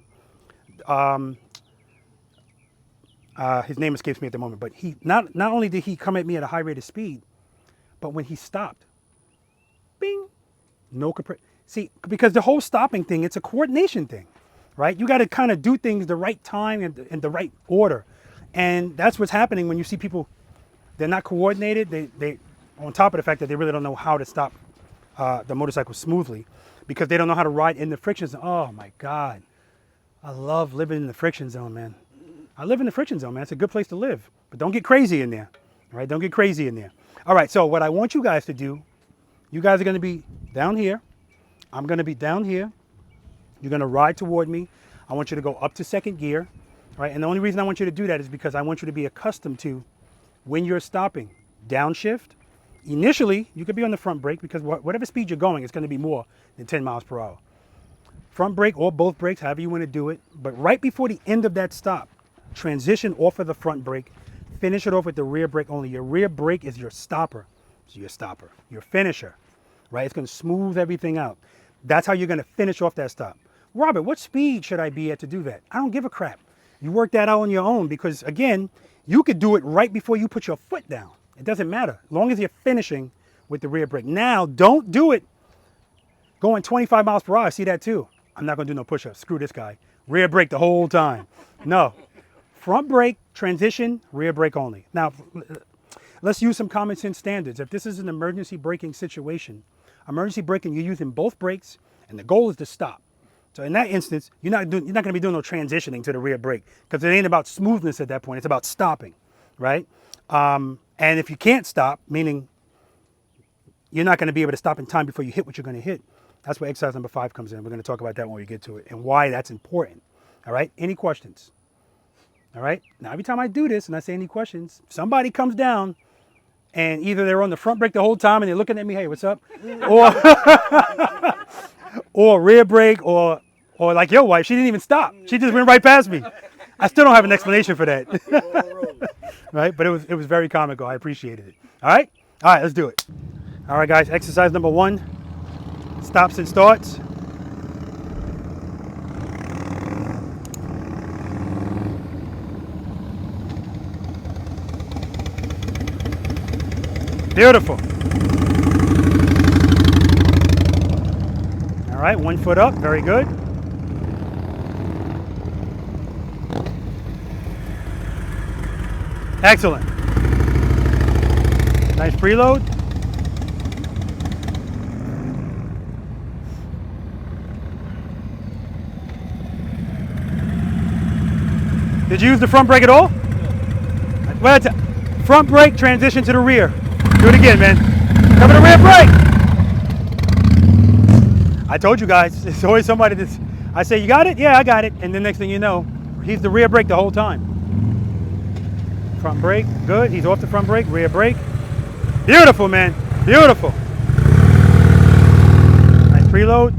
his name escapes me at the moment, but he not only did he come at me at a high rate of speed, but when he stopped, bing, no compression. See, because the whole stopping thing, it's a coordination thing, right? You got to kind of do things the right time and in the right order. And that's what's happening when you see people, they're not coordinated. They on top of the fact that they really don't know how to stop the motorcycle smoothly because they don't know how to ride in the friction zone. Oh my God. I love living in the friction zone, man. I live in the friction zone, man. It's a good place to live, but don't get crazy in there, all right? Don't get crazy in there. All right, so what I want you guys to do, you guys are gonna be down here. I'm gonna be down here. You're gonna ride toward me. I want you to go up to second gear, right? And the only reason I want you to do that is because I want you to be accustomed to when you're stopping, downshift, initially, you could be on the front brake because whatever speed you're going, it's going to be more than 10 miles per hour. Front brake or both brakes, however you want to do it. But right before the end of that stop, transition off of the front brake, finish it off with the rear brake only. Your rear brake is your stopper. It's your stopper, your finisher, right? It's going to smooth everything out. That's how you're going to finish off that stop. Robert, what speed should I be at to do that? I don't give a crap. You work that out on your own because, again, you could do it right before you put your foot down. It doesn't matter, as long as you're finishing with the rear brake. Now, don't do it going 25 miles per hour. I see that too. I'm not going to do no push-ups. Screw this guy. Rear brake the whole time. No. Front brake, transition, rear brake only. Now, let's use some common sense standards. If this is an emergency braking situation, emergency braking, you're using both brakes, and the goal is to stop. So in that instance, you're not going to be doing no transitioning to the rear brake because it ain't about smoothness at that point. It's about stopping, right? And if you can't stop, meaning you're not going to be able to stop in time before you hit what you're going to hit, that's where exercise number 5 comes in. We're going to talk about that when we get to it and why that's important. All right? Any questions? All right? Now, every time I do this and I say any questions, somebody comes down and either they're on the front brake the whole time and they're looking at me, hey, what's up? Or rear brake or like your wife, she didn't even stop. She just went right past me. I still don't have an explanation for that. Right? But it was very comical. I appreciated it. All right? All right, let's do it. All right, guys, exercise number 1, stops and starts. Beautiful. All right, 1 foot up, very good. Excellent. Nice preload. Did you use the front brake at all? Well, front brake, transition to the rear. Do it again, man. Cover the rear brake. I told you guys, it's always somebody that's, I say, you got it? Yeah, I got it. And the next thing you know, he's the rear brake the whole time. Front brake, good. He's off the front brake, rear brake. Beautiful, man. Beautiful. Nice preload.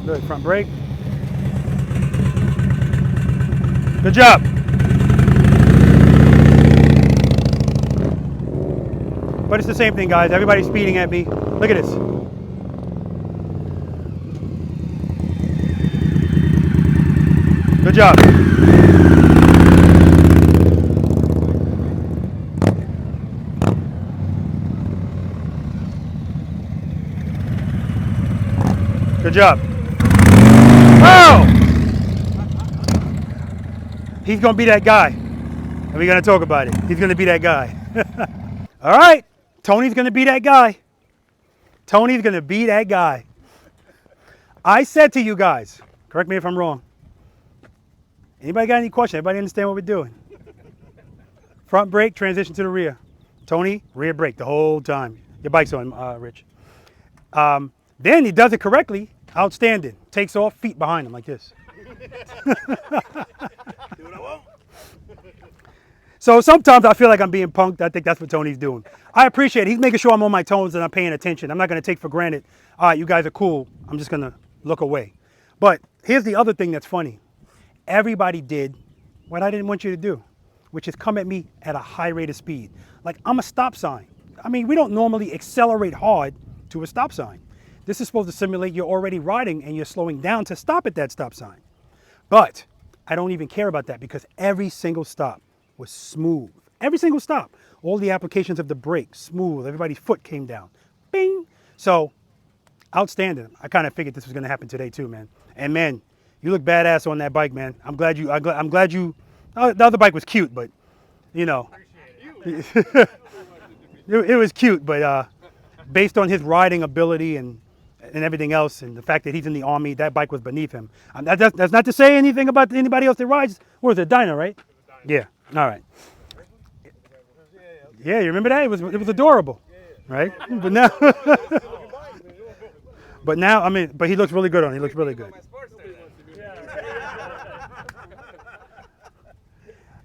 Good, front brake. Good job. But it's the same thing, guys. Everybody's speeding at me. Look at this. Good job. Good job. Oh! He's going to be that guy. And we're going to talk about it. He's going to be that guy. All right. Tony's going to be that guy. Tony's going to be that guy. I said to you guys, correct me if I'm wrong. Anybody got any questions? Everybody understand what we're doing? Front brake, transition to the rear. Tony, rear brake the whole time. Your bike's on, Rich. Then he does it correctly. Outstanding. Takes off, feet behind him like this. So sometimes I feel like I'm being punked. I think that's what Tony's doing. I appreciate it. He's making sure I'm on my toes and I'm paying attention. I'm not going to take for granted, all right, you guys are cool. I'm just going to look away. But here's the other thing that's funny. Everybody did what I didn't want you to do, which is come at me at a high rate of speed. Like I'm a stop sign. I mean, we don't normally accelerate hard to a stop sign. This is supposed to simulate you're already riding and you're slowing down to stop at that stop sign. But I don't even care about that because every single stop was smooth. Every single stop. All the applications of the brake, smooth. Everybody's foot came down. Bing! So, outstanding. I kind of figured this was going to happen today too, man. And man, you look badass on that bike, man. I'm glad you, the other bike was cute, but, you know. it was cute, but based on his riding ability and everything else, and the fact that he's in the Army, that bike was beneath him. That's not to say anything about anybody else that rides. What was it, Dyna, right? Yeah. All right. Yeah, you remember that? It was adorable, right? But now, I mean, but he looks really good on it. He looks really good.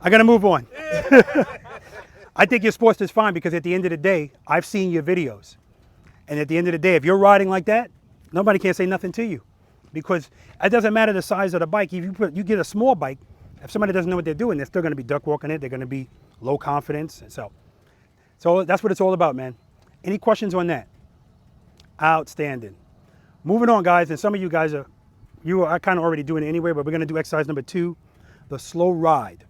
I got to move on. I think your sports is fine because at the end of the day, I've seen your videos. And at the end of the day, if you're riding like that, nobody can say nothing to you. Because it doesn't matter the size of the bike. If you get a small bike, if somebody doesn't know what they're doing, they're still going to be duck walking it. They're going to be low confidence. So that's what it's all about, man. Any questions on that? Outstanding. Moving on, guys. And some of you guys are kind of already doing it anyway, but we're going to do exercise number 2, the slow ride,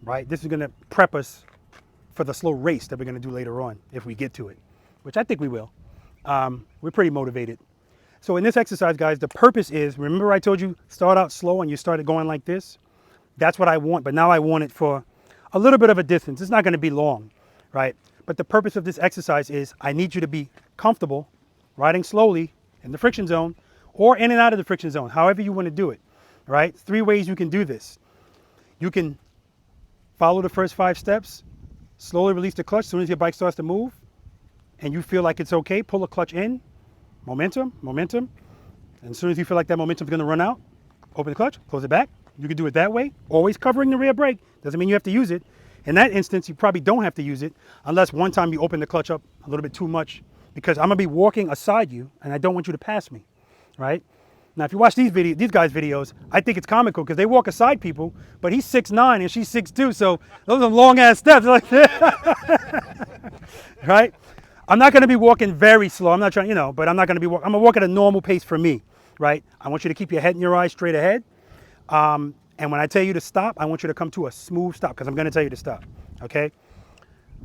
right? This is going to prep us for the slow race that we're going to do later on if we get to it, which I think we will. We're pretty motivated. So in this exercise, guys, the purpose is, remember I told you start out slow and you started going like this? That's what I want, but now I want it for a little bit of a distance. It's not going to be long, right? But the purpose of this exercise is I need you to be comfortable riding slowly in the friction zone or in and out of the friction zone, however you want to do it, right? 3 ways you can do this. You can follow the first 5 steps, slowly release the clutch as soon as your bike starts to move, and you feel like it's okay, pull the clutch in, momentum, and as soon as you feel like that momentum is going to run out, open the clutch, close it back. You can do it that way, always covering the rear brake. Doesn't mean you have to use it. In that instance, you probably don't have to use it unless one time you open the clutch up a little bit too much, because I'm going to be walking aside you and I don't want you to pass me, right? Now, if you watch these guys' videos, I think it's comical because they walk aside people, but he's 6'9" and she's 6'2", so those are long-ass steps like that, right? I'm not going to be walking very slow. I'm not trying, but I'm not going to be I'm going to walk at a normal pace for me, right? I want you to keep your head and your eyes straight ahead. And when I tell you to stop, I want you to come to a smooth stop because I'm going to tell you to stop, okay?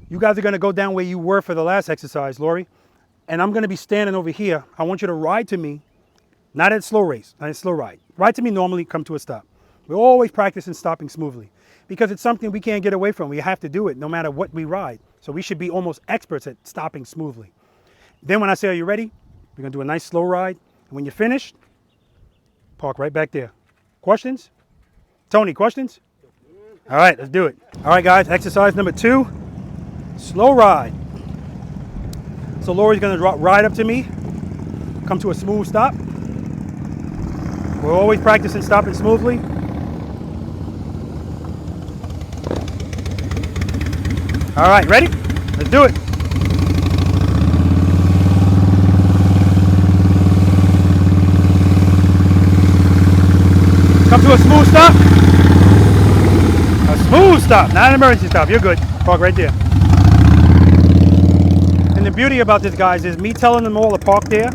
You guys are going to go down where you were for the last exercise, Lori, and I'm going to be standing over here. I want you to ride to me, not at slow race, not at slow ride. Ride to me normally, come to a stop. We're always practicing stopping smoothly because it's something we can't get away from. We have to do it no matter what we ride. So we should be almost experts at stopping smoothly. Then when I say, are you ready? We're going to do a nice slow ride. And when you're finished, park right back there. Questions? Tony, questions? All right, let's do it. All right, guys, exercise number 2, slow ride. So Lori's going to ride up to me, come to a smooth stop. We're always practicing stopping smoothly. All right, ready? Let's do it. Come to a smooth stop. A smooth stop, not an emergency stop. You're good. Park right there. And the beauty about this, guys, is me telling them all to park there.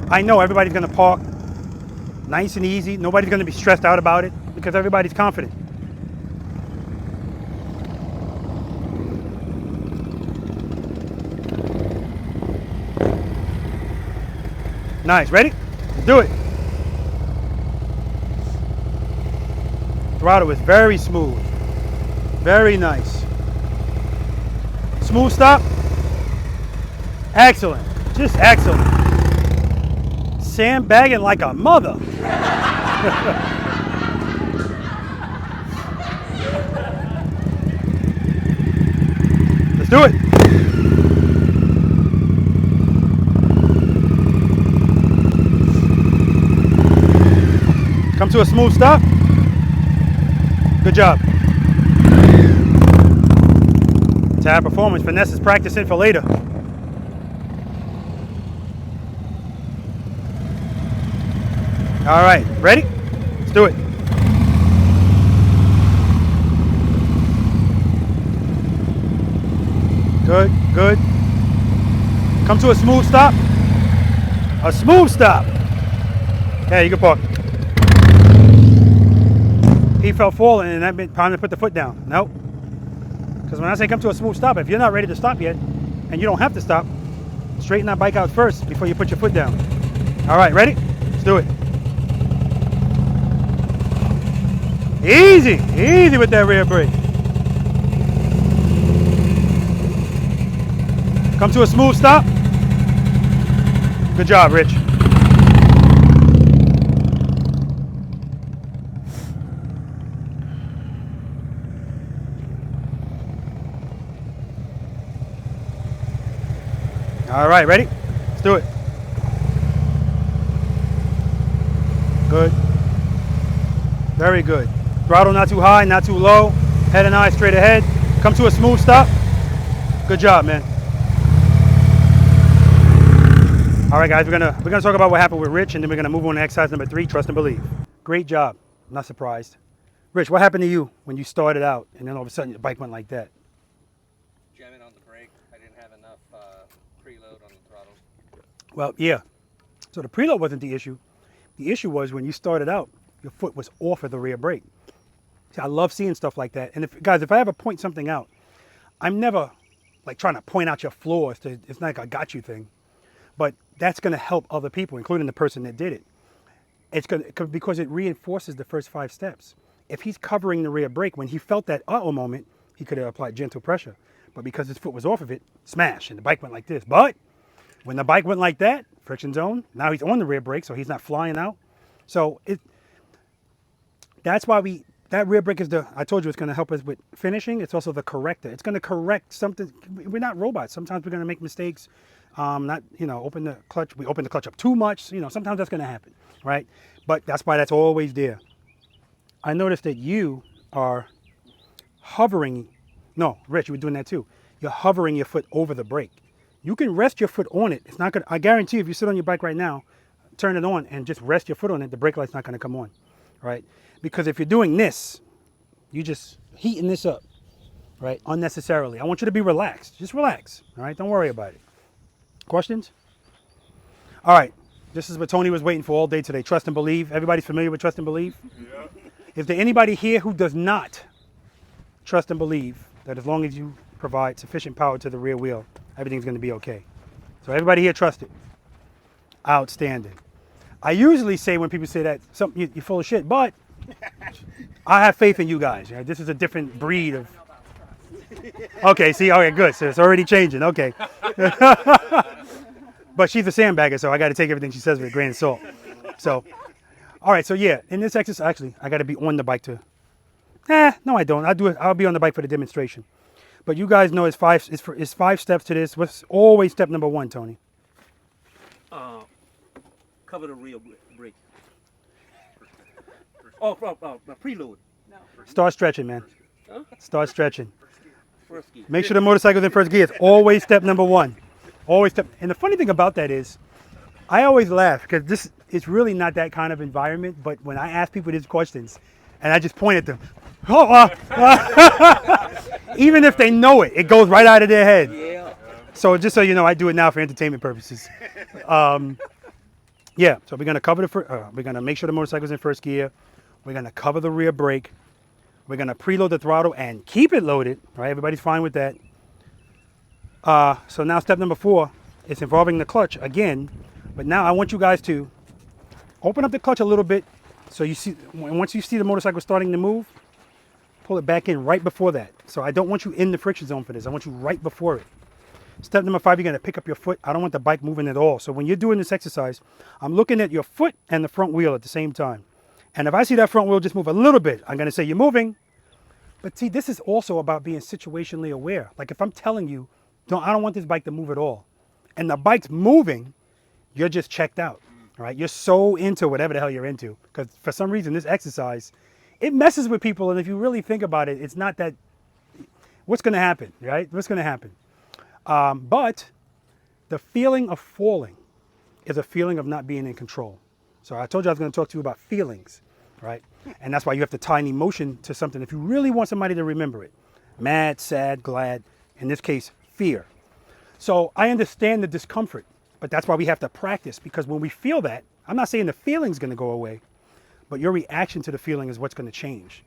I know everybody's going to park nice and easy. Nobody's going to be stressed out about it because everybody's confident. Nice, ready? Let's do it. Throttle is very smooth. Very nice. Smooth stop. Excellent. Just excellent. Sandbagging like a mother. Let's do it. Come to a smooth stop. Good job. Tab performance. Finesse is practicing for later. All right, ready? Let's do it. Good, good. Come to a smooth stop. A smooth stop. Yeah, you can park. He felt falling and that meant time to put the foot down. Nope. Because when I say come to a smooth stop, if you're not ready to stop yet, and you don't have to stop, straighten that bike out first before you put your foot down. All right, ready? Let's do it. Easy, easy with that rear brake. Come to a smooth stop. Good job, Rich. All right, ready? Let's do it. Good. Very good. Throttle not too high, not too low. Head and eye straight ahead. Come to a smooth stop. Good job, man. All right, guys, we're gonna talk about what happened with Rich, and then we're gonna move on to exercise number 3, trust and believe. Great job. I'm not surprised. Rich, what happened to you when you started out, and then all of a sudden your bike went like that? Jamming on the brake. I didn't have enough preload on the throttle. Well, yeah. So the preload wasn't the issue. The issue was when you started out, your foot was off of the rear brake. See, I love seeing stuff like that. And if I ever point something out, I'm never like trying to point out your flaws. It's not like a got you thing. But that's going to help other people, including the person that did it. It's because it reinforces the first 5 steps. If he's covering the rear brake, when he felt that uh-oh moment, he could have applied gentle pressure. But because his foot was off of it, smash, and the bike went like this. But when the bike went like that, friction zone, now he's on the rear brake, so he's not flying out. So that's why that rear brake is I told you it's going to help us with finishing. It's also the corrector. It's going to correct something. We're not robots. Sometimes we're going to make mistakes. Open the clutch. We open the clutch up too much. Sometimes that's going to happen, right? But that's why that's always there. I noticed that you are hovering. No, Rich, you were doing that too. You're hovering your foot over the brake. You can rest your foot on it. It's not gonna. I guarantee if you sit on your bike right now, turn it on and just rest your foot on it, the brake light's not going to come on, right? Because if you're doing this, you're just heating this up, right? Unnecessarily. I want you to be relaxed. Just relax, all right? Don't worry about it. Questions? All right. This is what Tony was waiting for all day today. Trust and believe. Everybody's familiar with trust and believe? Yeah. Is there anybody here who does not trust and believe that as long as you provide sufficient power to the rear wheel, everything's going to be okay? So everybody here trust it. Outstanding. I usually say when people say that, you're full of shit, but I have faith in you guys. Right? This is a different breed of... Okay, see, okay, good. So it's already changing. Okay. But she's a sandbagger, so I got to take everything she says with a grain of salt. So, all right, so yeah, in this exercise, actually, I got to be on the bike to... No, I don't. I'll be on the bike for the demonstration. But you guys know it's 5 steps to this. What's always step number 1, Tony? Cover the rear brake. Oh, preload. No. Start stretching, man. Huh? Start stretching. First gear. Make sure the motorcycle's in first gear. It's always step number 1. Always step. And the funny thing about that is, I always laugh because it's really not that kind of environment. But when I ask people these questions, and I just point at them, even if they know it, it goes right out of their head. Yeah. So just so you know, I do it now for entertainment purposes. Yeah, so we're gonna cover we're gonna make sure the motorcycle's in first gear. We're gonna cover the rear brake. We're gonna preload the throttle and keep it loaded. Right, everybody's fine with that. So now step number 4 is involving the clutch again, but now I want you guys to open up the clutch a little bit. So you see, once you see the motorcycle starting to move, pull it back in right before that. So I don't want you in the friction zone for this. I want you right before it. Step number 5, you're gonna pick up your foot. I don't want the bike moving at all. So when you're doing this exercise, I'm looking at your foot and the front wheel at the same time. And if I see that front wheel just move a little bit, I'm gonna say you're moving. But see, this is also about being situationally aware. Like if I'm telling you, I don't want this bike to move at all, and the bike's moving, you're just checked out, right? You're so into whatever the hell you're into. Because for some reason, this exercise, it messes with people. And if you really think about it, it's not that, what's gonna happen, right? What's gonna happen? But the feeling of falling is a feeling of not being in control. So I told you I was going to talk to you about feelings, right? And that's why you have to tie an emotion to something if you really want somebody to remember it. Mad, sad, glad, in this case, fear. So I understand the discomfort, but that's why we have to practice, because when we feel that, I'm not saying the feeling's going to go away, but your reaction to the feeling is what's going to change.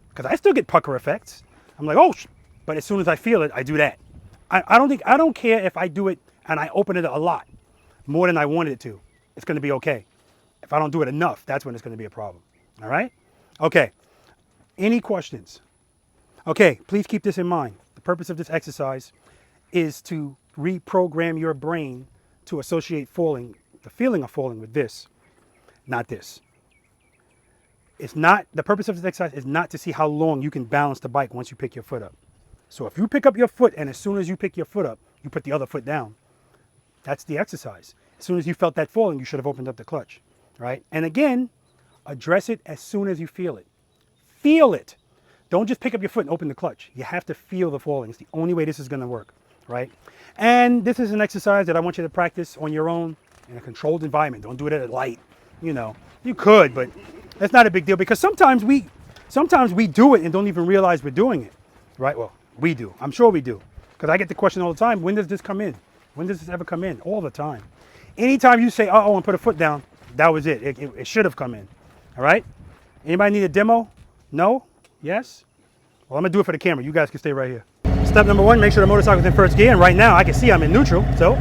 Because I still get pucker effects. I'm like, oh, but as soon as I feel it, I do that. I don't care if I do it and I open it a lot, more than I wanted it to. It's going to be okay. If I don't do it enough, that's when it's going to be a problem. All right? Okay. Any questions? Okay, please keep this in mind. The purpose of this exercise is to reprogram your brain to associate falling, the feeling of falling, with this, not this. It's not, the purpose of this exercise is not to see how long you can balance the bike once you pick your foot up. So if you pick up your foot and as soon as you pick your foot up, you put the other foot down, that's the exercise. As soon as you felt that falling, you should have opened up the clutch, right? And again, address it as soon as you feel it. Feel it. don't just pick up your foot and open the clutch. You have to feel the falling. It's the only way this is going to work, right? And this is an exercise that I want you to practice on your own in a controlled environment. Don't do it at light. You know, you could, but that's not a big deal because sometimes we do it and don't even realize we're doing it, right? Well, we do. I'm sure we do, because I get the question all the time, when does this come in? When does this ever come in? All the time. Anytime you say, uh-oh, and put a foot down, that was it. It should have come in, all right? Anybody need a demo? No? Yes? Well, I'm going to do it for the camera. You guys can stay right here. Step number one, make sure the motorcycle's in first gear. And right now, I can see I'm in neutral. So,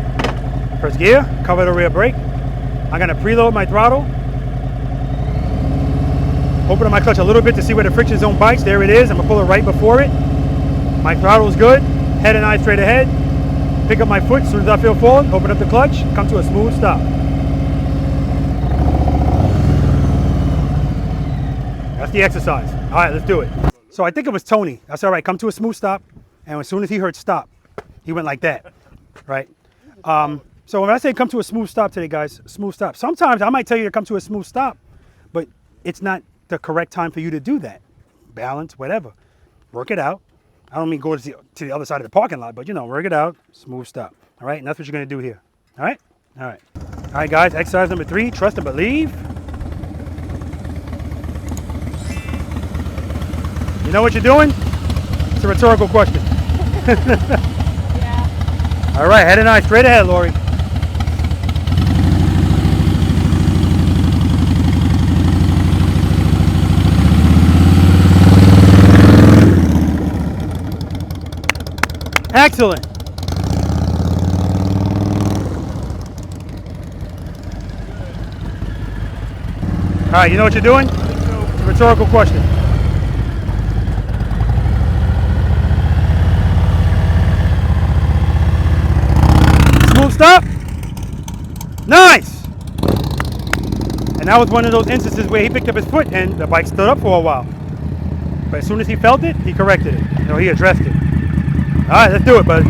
first gear, cover the rear brake. I'm going to preload my throttle. Open up my clutch a little bit to see where the friction zone bites. There it is. I'm going to pull it right before it. My throttle's good. Head and eye straight ahead. Pick up my foot as soon as I feel falling. Open up the clutch. Come to a smooth stop. That's the exercise. All right, let's do it. So I think it was Tony. That's all right. Come to a smooth stop. And as soon as he heard stop, he went like that, right? So when I say come to a smooth stop today, guys, smooth stop. Sometimes I might tell you to come to a smooth stop, but it's not the correct time for you to do that. Balance, whatever. Work it out. I don't mean go to the other side of the parking lot, but you know, work it out, smooth stop. All right, and that's what you're gonna do here. All right? All right. All right, guys, exercise number 3, trust and believe. You know what you're doing? It's a rhetorical question. Yeah. All right, head and eye straight ahead, Lori. Excellent. All right, you know what you're doing? It's a rhetorical question. Smooth stop. Nice. And that was one of those instances where he picked up his foot and the bike stood up for a while. But as soon as he felt it, he corrected it. You know, he addressed it. All right, let's do it, bud.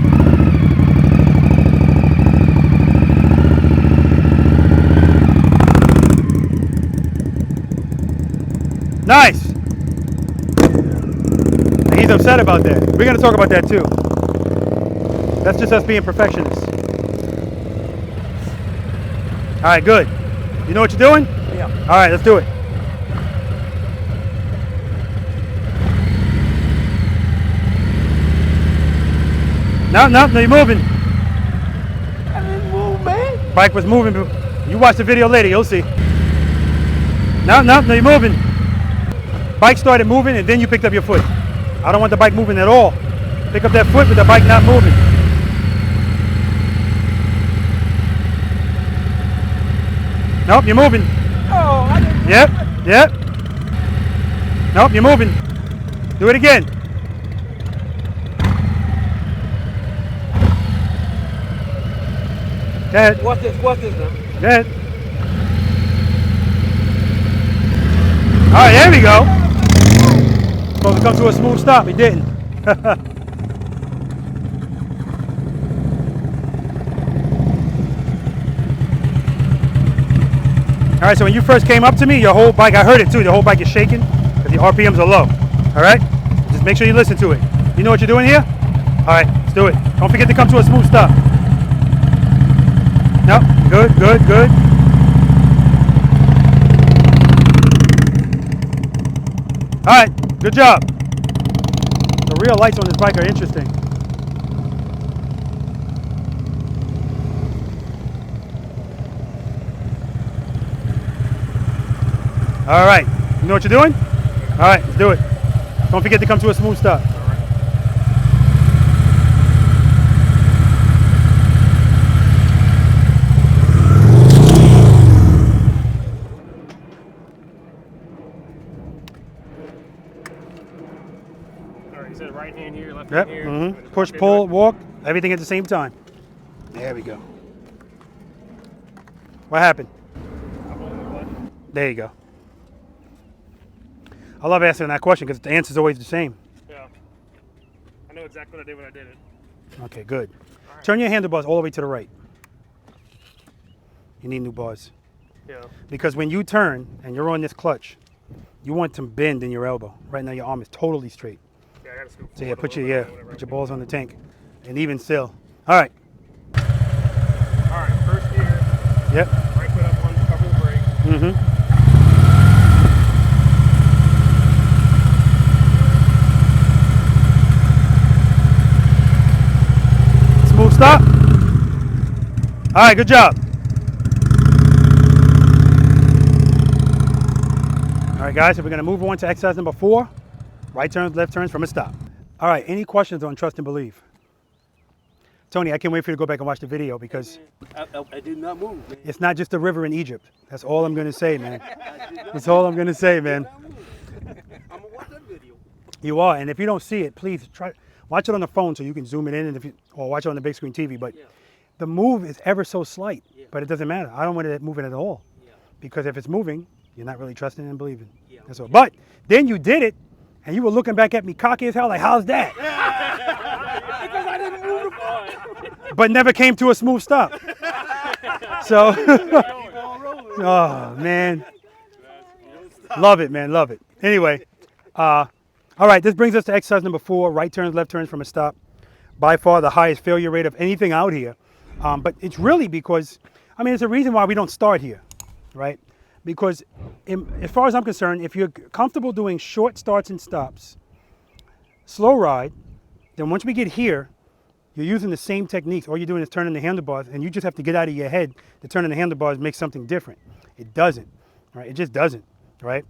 Nice. And he's upset about that. We're going to talk about that too. That's just us being perfectionists. All right, good. You know what you're doing? Yeah. All right, let's do it. No, you're moving. I didn't move, man. Bike was moving. You watch the video later, you'll see. No, you're moving. Bike started moving and then you picked up your foot. I don't want the bike moving at all. Pick up that foot with the bike not moving. Nope, you're moving. Oh, I didn't move. Yep. Nope, you're moving. Do it again. Go ahead. What's this now? Go ahead. All right, there we go. Supposed to come to a smooth stop. He didn't. All right, so when you first came up to me, your whole bike, I heard it too, the whole bike is shaking because the RPMs are low. All right? Just make sure you listen to it. You know what you're doing here? All right, let's do it. Don't forget to come to a smooth stop. No, good. All right, good job. The real lights on this bike are interesting. All right, you know what you're doing? All right, let's do it. Don't forget to come to a smooth stop. All right, you said right hand here, left Yep. hand here. Mm-hmm. Push, pull, walk, everything at the same time. There we go. What happened? There you go. I love answering that question because the answer is always the same. Yeah. I know exactly what I did when I did it. Okay, good. Turn your handlebars all the way to the right. You need new bars. Yeah. Because when you turn and you're on this clutch, You want some bend in your elbow. Right now your arm is totally straight. Yeah, I gotta scoop So yeah, forward a little bit, put your balls on the tank. And even still. All right. All right, first gear. Yep. Right foot up on, cover the brake. Mm-hmm. Smooth stop. All right, good job. All right, guys, so we're gonna move on to exercise number 4. Right turns, left turns from a stop. All right, any questions on trust and believe? Tony, I can't wait for you to go back and watch the video because I did not move, man. it's not just a river in Egypt. That's all I'm gonna say, man. That's all I'm gonna say, man. I'm gonna watch that video. You are, and if you don't see it, please try watch it on the phone so you can zoom it in, and or watch it on the big screen TV. But the move is ever so slight, but it doesn't matter. I don't want it moving at all, because if it's moving, you're not really trusting and believing. That's all. But then you did it, and you were looking back at me cocky as hell, like, how's that? Because I didn't move the car. But never came to a smooth stop. So, oh man, love it, man, love it. Anyway, all right, this brings us to exercise number 4, right turns, left turns from a stop. By far the highest failure rate of anything out here. But it's really because, I mean, it's a reason why we don't start here, right? Because as far as I'm concerned, if you're comfortable doing short starts and stops, slow ride, then once we get here, you're using the same techniques. All you're doing is turning the handlebars, and you just have to get out of your head that turning the handlebars makes something different. It doesn't, right? It just doesn't, right?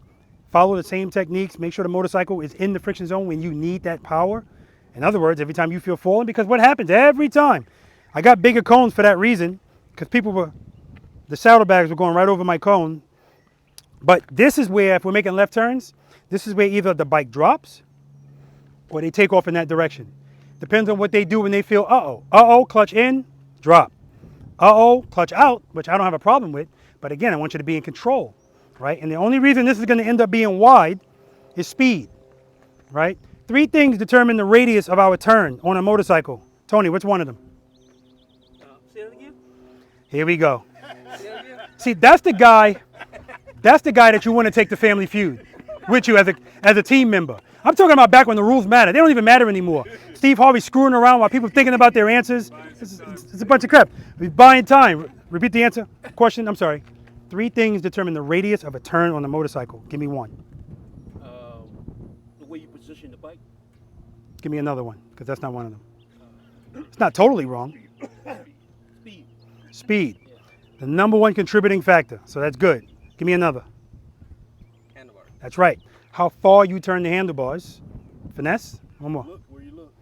Follow the same techniques. Make sure the motorcycle is in the friction zone when you need that power. In other words, every time you feel falling, because what happens every time? I got bigger cones for that reason, because the saddlebags were going right over my cone. But this is where, if we're making left turns, this is where either the bike drops or they take off in that direction. Depends on what they do when they feel, uh-oh, clutch in, drop. Uh-oh, clutch out, which I don't have a problem with. But again, I want you to be in control, right? And the only reason this is going to end up being wide is speed, right? 3 things determine the radius of our turn on a motorcycle. Tony, what's one of them? Say it again. Here we go. See, that's the guy that you want to take the Family Feud with you as a team member. I'm talking about back when the rules matter. They don't even matter anymore. Steve Harvey screwing around while people thinking about their answers. It's a bunch of crap. We're buying time. Repeat the answer. Question, I'm sorry. 3 things determine the radius of a turn on a motorcycle. Give me one. The way you position the bike. Give me another one, because that's not one of them. It's not totally wrong. Speed. Speed. The number 1 contributing factor. So that's good. Give me another. Handlebar. That's right. How far you turn the handlebars. Finesse. One more. Look where you look.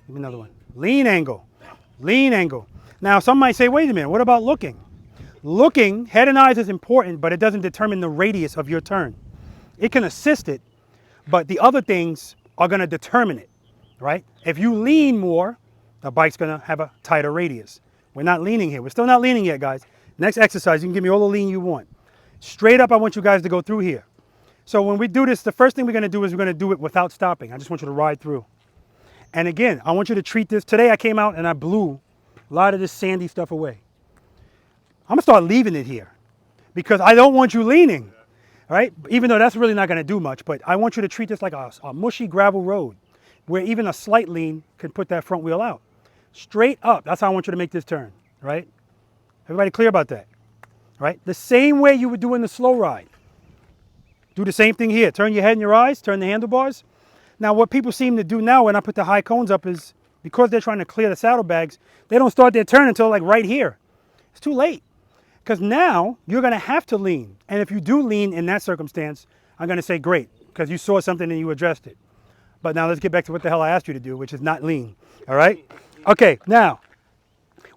Give me another one. Lean angle. Lean angle. Now, some might say, wait a minute, what about looking? Looking, head and eyes is important, but it doesn't determine the radius of your turn. It can assist it, but the other things are going to determine it, right? If you lean more, the bike's going to have a tighter radius. We're not leaning here. We're still not leaning yet, guys. Next exercise, you can give me all the lean you want. Straight up, I want you guys to go through here. So when we do this, the first thing we're going to do is we're going to do it without stopping. I just want you to ride through. And again, I want you to treat this. Today I came out and I blew a lot of this sandy stuff away. I'm going to start leaving it here because I don't want you leaning, right? Even though that's really not going to do much, but I want you to treat this like a mushy gravel road where even a slight lean can put that front wheel out. Straight up, that's how I want you to make this turn, right? Everybody clear about that, right? The same way you would do in the slow ride. Do the same thing here. Turn your head and your eyes, turn the handlebars. Now, what people seem to do now when I put the high cones up is because they're trying to clear the saddlebags, they don't start their turn until like right here. It's too late because now you're going to have to lean. And if you do lean in that circumstance, I'm going to say great because you saw something and you addressed it. But now let's get back to what the hell I asked you to do, which is not lean. All right? Okay, now,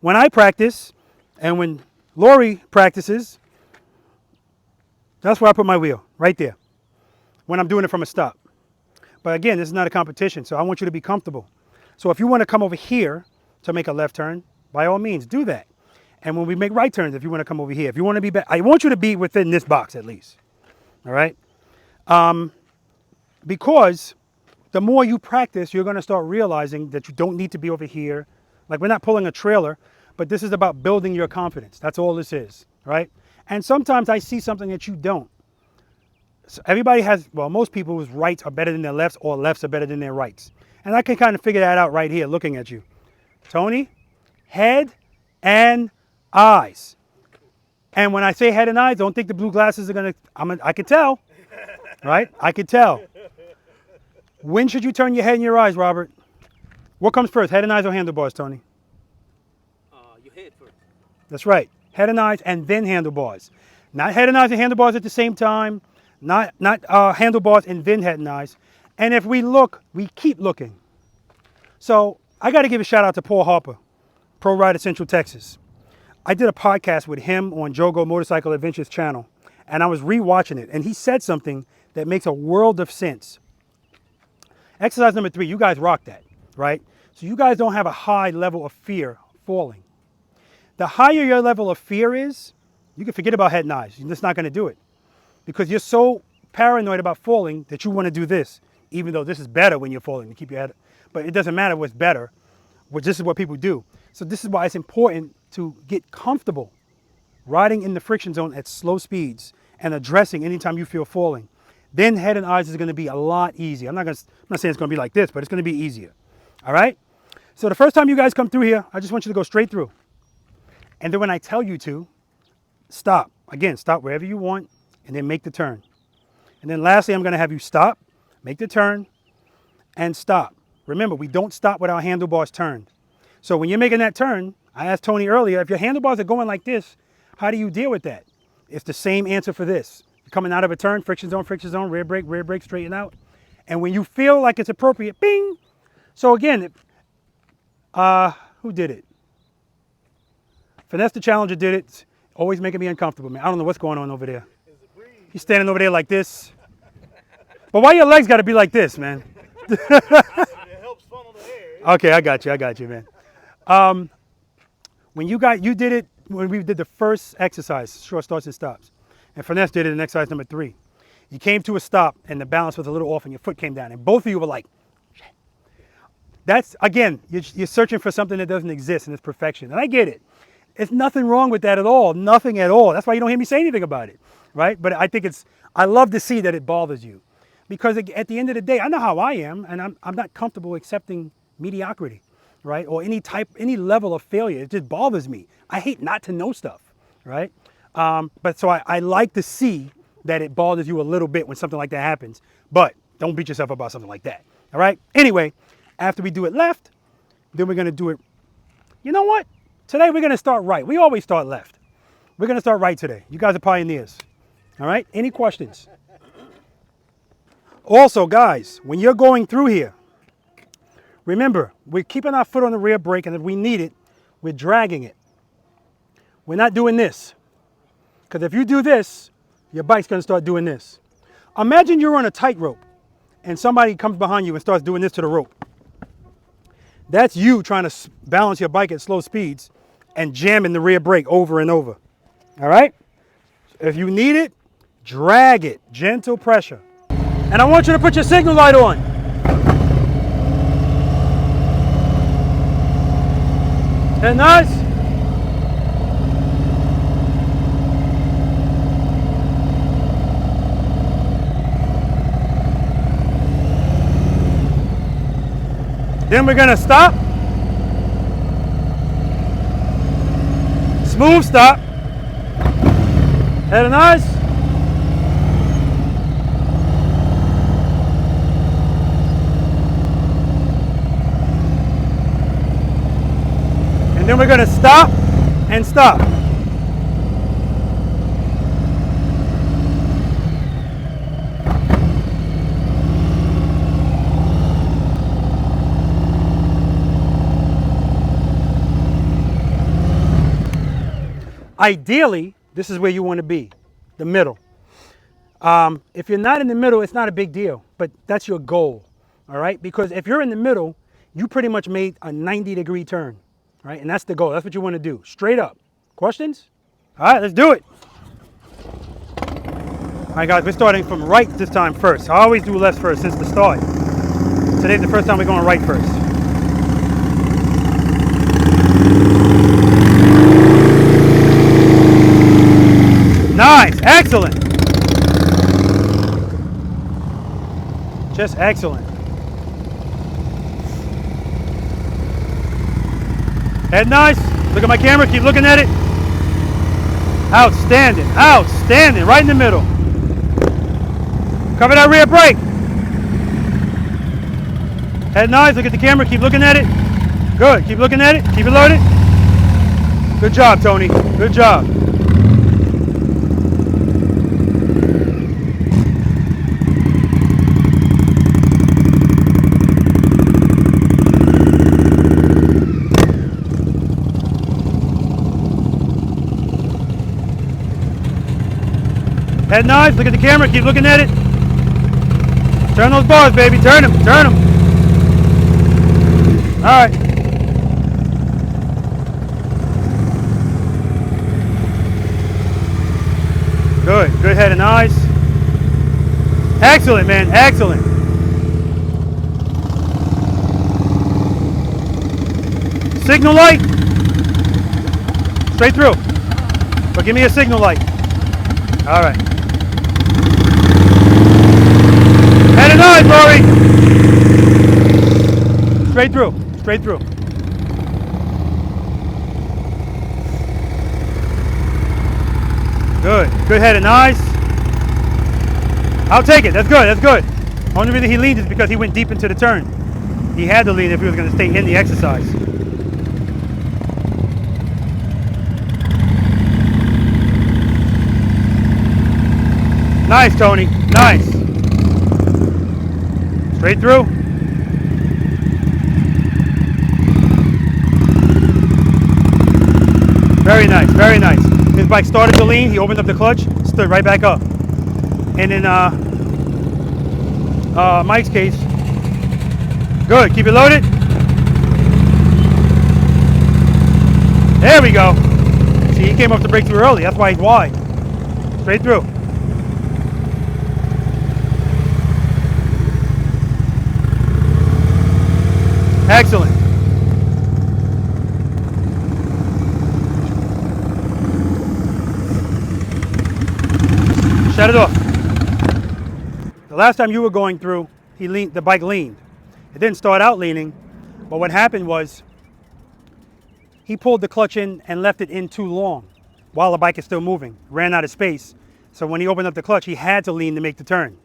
when I practice and when Lori practices, that's where I put my wheel, right there, when I'm doing it from a stop. But again, this is not a competition, so I want you to be comfortable. So if you want to come over here to make a left turn, by all means, do that. And when we make right turns, if you want to come over here, if you want to be back, I want you to be within this box at least, all right? Because the more you practice, you're going to start realizing that you don't need to be over here. Like, we're not pulling a trailer, but this is about building your confidence. That's all this is, right? And sometimes I see something that you don't. So everybody has, well, most people's rights are better than their lefts or lefts are better than their rights. And I can kind of figure that out right here looking at you. Tony, head and eyes. And when I say head and eyes, don't think the blue glasses are going to, I could tell, right? I could tell. When should you turn your head and your eyes, Robert? What comes first, head and eyes or handlebars, Tony? Your head first. That's right. Head and eyes and then handlebars. Not head and eyes and handlebars at the same time. Not handlebars and then head and eyes. And if we look, we keep looking. So I got to give a shout out to Paul Harper, Pro Rider Central Texas. I did a podcast with him on Jogo Motorcycle Adventures channel, and I was rewatching it, and he said something that makes a world of sense. Exercise number 3, you guys rock that, right? So you guys don't have a high level of fear falling. The higher your level of fear is, you can forget about head and eyes. You're just not going to do it because you're so paranoid about falling that you want to do this, even though this is better when you're falling to keep your head. But it doesn't matter what's better. This is what people do. So this is why it's important to get comfortable riding in the friction zone at slow speeds and addressing anytime you feel falling. Then head and eyes is going to be a lot easier. I'm not saying it's going to be like this, but it's going to be easier. All right? So the first time you guys come through here, I just want you to go straight through. And then when I tell you to, stop. Again, stop wherever you want and then make the turn. And then lastly, I'm going to have you stop, make the turn, and stop. Remember, we don't stop with our handlebars turned. So when you're making that turn, I asked Tony earlier, if your handlebars are going like this, how do you deal with that? It's the same answer for this. You're coming out of a turn, friction zone, rear brake, straighten out. And when you feel like it's appropriate, bing. So again, who did it? Finesse the Challenger did it. It's always making me uncomfortable, man. I don't know what's going on over there. He's standing over there like this. But why your legs got to be like this, man? It helps funnel the air. Okay, I got you, man. When you did it, when we did the first exercise, short starts and stops, and Finesse did it in exercise number 3. You came to a stop and the balance was a little off and your foot came down and both of you were like, shit. That's, again, you're searching for something that doesn't exist and it's perfection. And I get it. There's nothing wrong with that at all, nothing at all. That's why you don't hear me say anything about it, right? But I think I love to see that it bothers you. Because at the end of the day, I know how I am, and I'm not comfortable accepting mediocrity, right? Or any level of failure. It just bothers me. I hate not to know stuff, right? But so I like to see that it bothers you a little bit when something like that happens. But don't beat yourself up about something like that, all right? Anyway, after we do it left, then we're going to do it. You know what? Today we're going to start right. We always start left. We're going to start right today. You guys are pioneers, all right? Any questions? Also, guys, when you're going through here, remember, we're keeping our foot on the rear brake, and if we need it, we're dragging it. We're not doing this. Because if you do this, your bike's going to start doing this. Imagine you're on a tightrope, and somebody comes behind you and starts doing this to the rope. That's you trying to balance your bike at slow speeds and jamming the rear brake over and over. All right? If you need it, drag it. Gentle pressure. And I want you to put your signal light on. That nice? Then we're going to stop. Smooth stop. Head and eyes. And then we're going to stop and stop. Ideally, this is where you want to be, the middle. If you're not in the middle, it's not a big deal, but that's your goal, all right? Because if you're in the middle, you pretty much made a 90-degree turn, right? And that's the goal. That's what you want to do, straight up. Questions? All right, let's do it. All right, guys, we're starting from right this time first. I always do left first since the start. Today's the first time we're going right first. Nice, excellent. this. Excellent. Head nice. Look at my camera. Keep looking at it. Outstanding. Outstanding. Right in the middle. Cover that rear brake. Head nice. Look at the camera. Keep looking at it. Good. Keep looking at it. Keep it loaded. Good job, Tony. Good job. Head nice, look at the camera, keep looking at it. Turn those bars, baby, turn them, turn them. All right. Good, good head and eyes. Excellent, man, excellent. Signal light. Straight through. But give me a signal light. All right. Head and eyes, Rory. Straight through, straight through. Good, good head and eyes. I'll take it, that's good, that's good. Only reason he leaned is because he went deep into the turn. He had to lean if he was going to stay in the exercise. Nice, Tony, nice. Straight through. Very nice, very nice. His bike started to lean, he opened up the clutch, stood right back up. And in Mike's case, good, keep it loaded. There we go. See, he came off the brake too early, that's why he's wide. Straight through. Excellent. Shut it off. The last time you were going through, the bike leaned. It didn't start out leaning, but what happened was he pulled the clutch in and left it in too long while the bike is still moving. Ran out of space. So when he opened up the clutch, he had to lean to make the turn.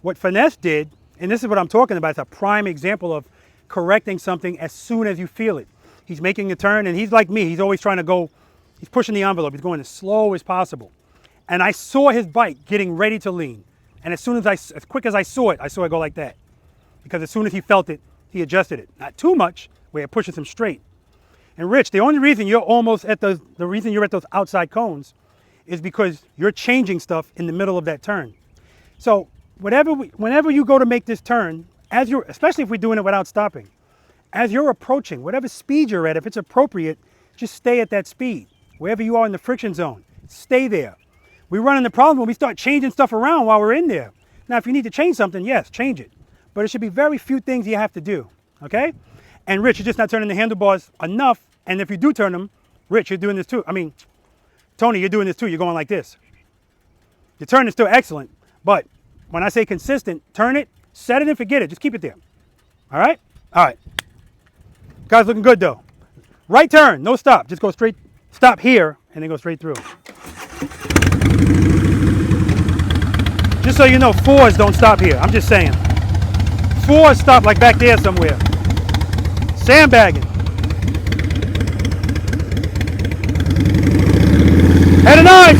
What Finesse did, and this is what I'm talking about, it's a prime example of correcting something as soon as you feel it. He's making a turn, and he's like me. He's always trying to go, he's pushing the envelope. He's going as slow as possible. And I saw his bike getting ready to lean. And as quick as I saw it go like that. Because as soon as he felt it, he adjusted it. Not too much, where it pushes him straight. And Rich, the only reason you're almost at the reason you're at those outside cones is because you're changing stuff in the middle of that turn. So whenever you go to make this turn, especially if we're doing it without stopping, as you're approaching, whatever speed you're at, if it's appropriate, just stay at that speed. Wherever you are in the friction zone, stay there. We run into the problem when we start changing stuff around while we're in there. Now, if you need to change something, yes, change it. But it should be very few things you have to do, okay? And Rich, you're just not turning the handlebars enough. And if you do turn them, Rich, you're doing this too. I mean, Tony, you're doing this too. You're going like this. Your turn is still excellent, but when I say consistent, turn it, set it and forget it. Just keep it there. All right? All right. Guys, looking good though. Right turn, no stop. Just go straight, stop here, and then go straight through. Just so you know, fours don't stop here. I'm just saying. Fours stop like back there somewhere. Sandbagging. Head and eyes.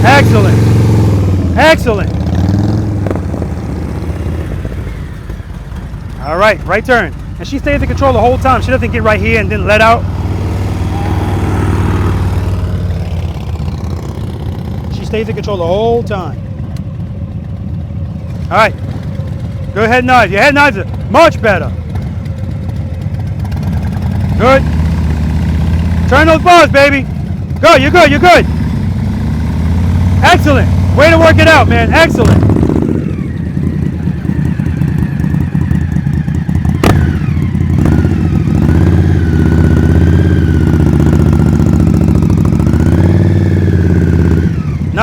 Excellent. Excellent. All right, right turn. And she stays in control the whole time. She doesn't get right here and then let out. She stays in control the whole time. All right. Good head and eyes. Your head and eyes are much better. Good. Turn those bars, baby. Good, you're good, you're good. Excellent. Way to work it out, man. Excellent.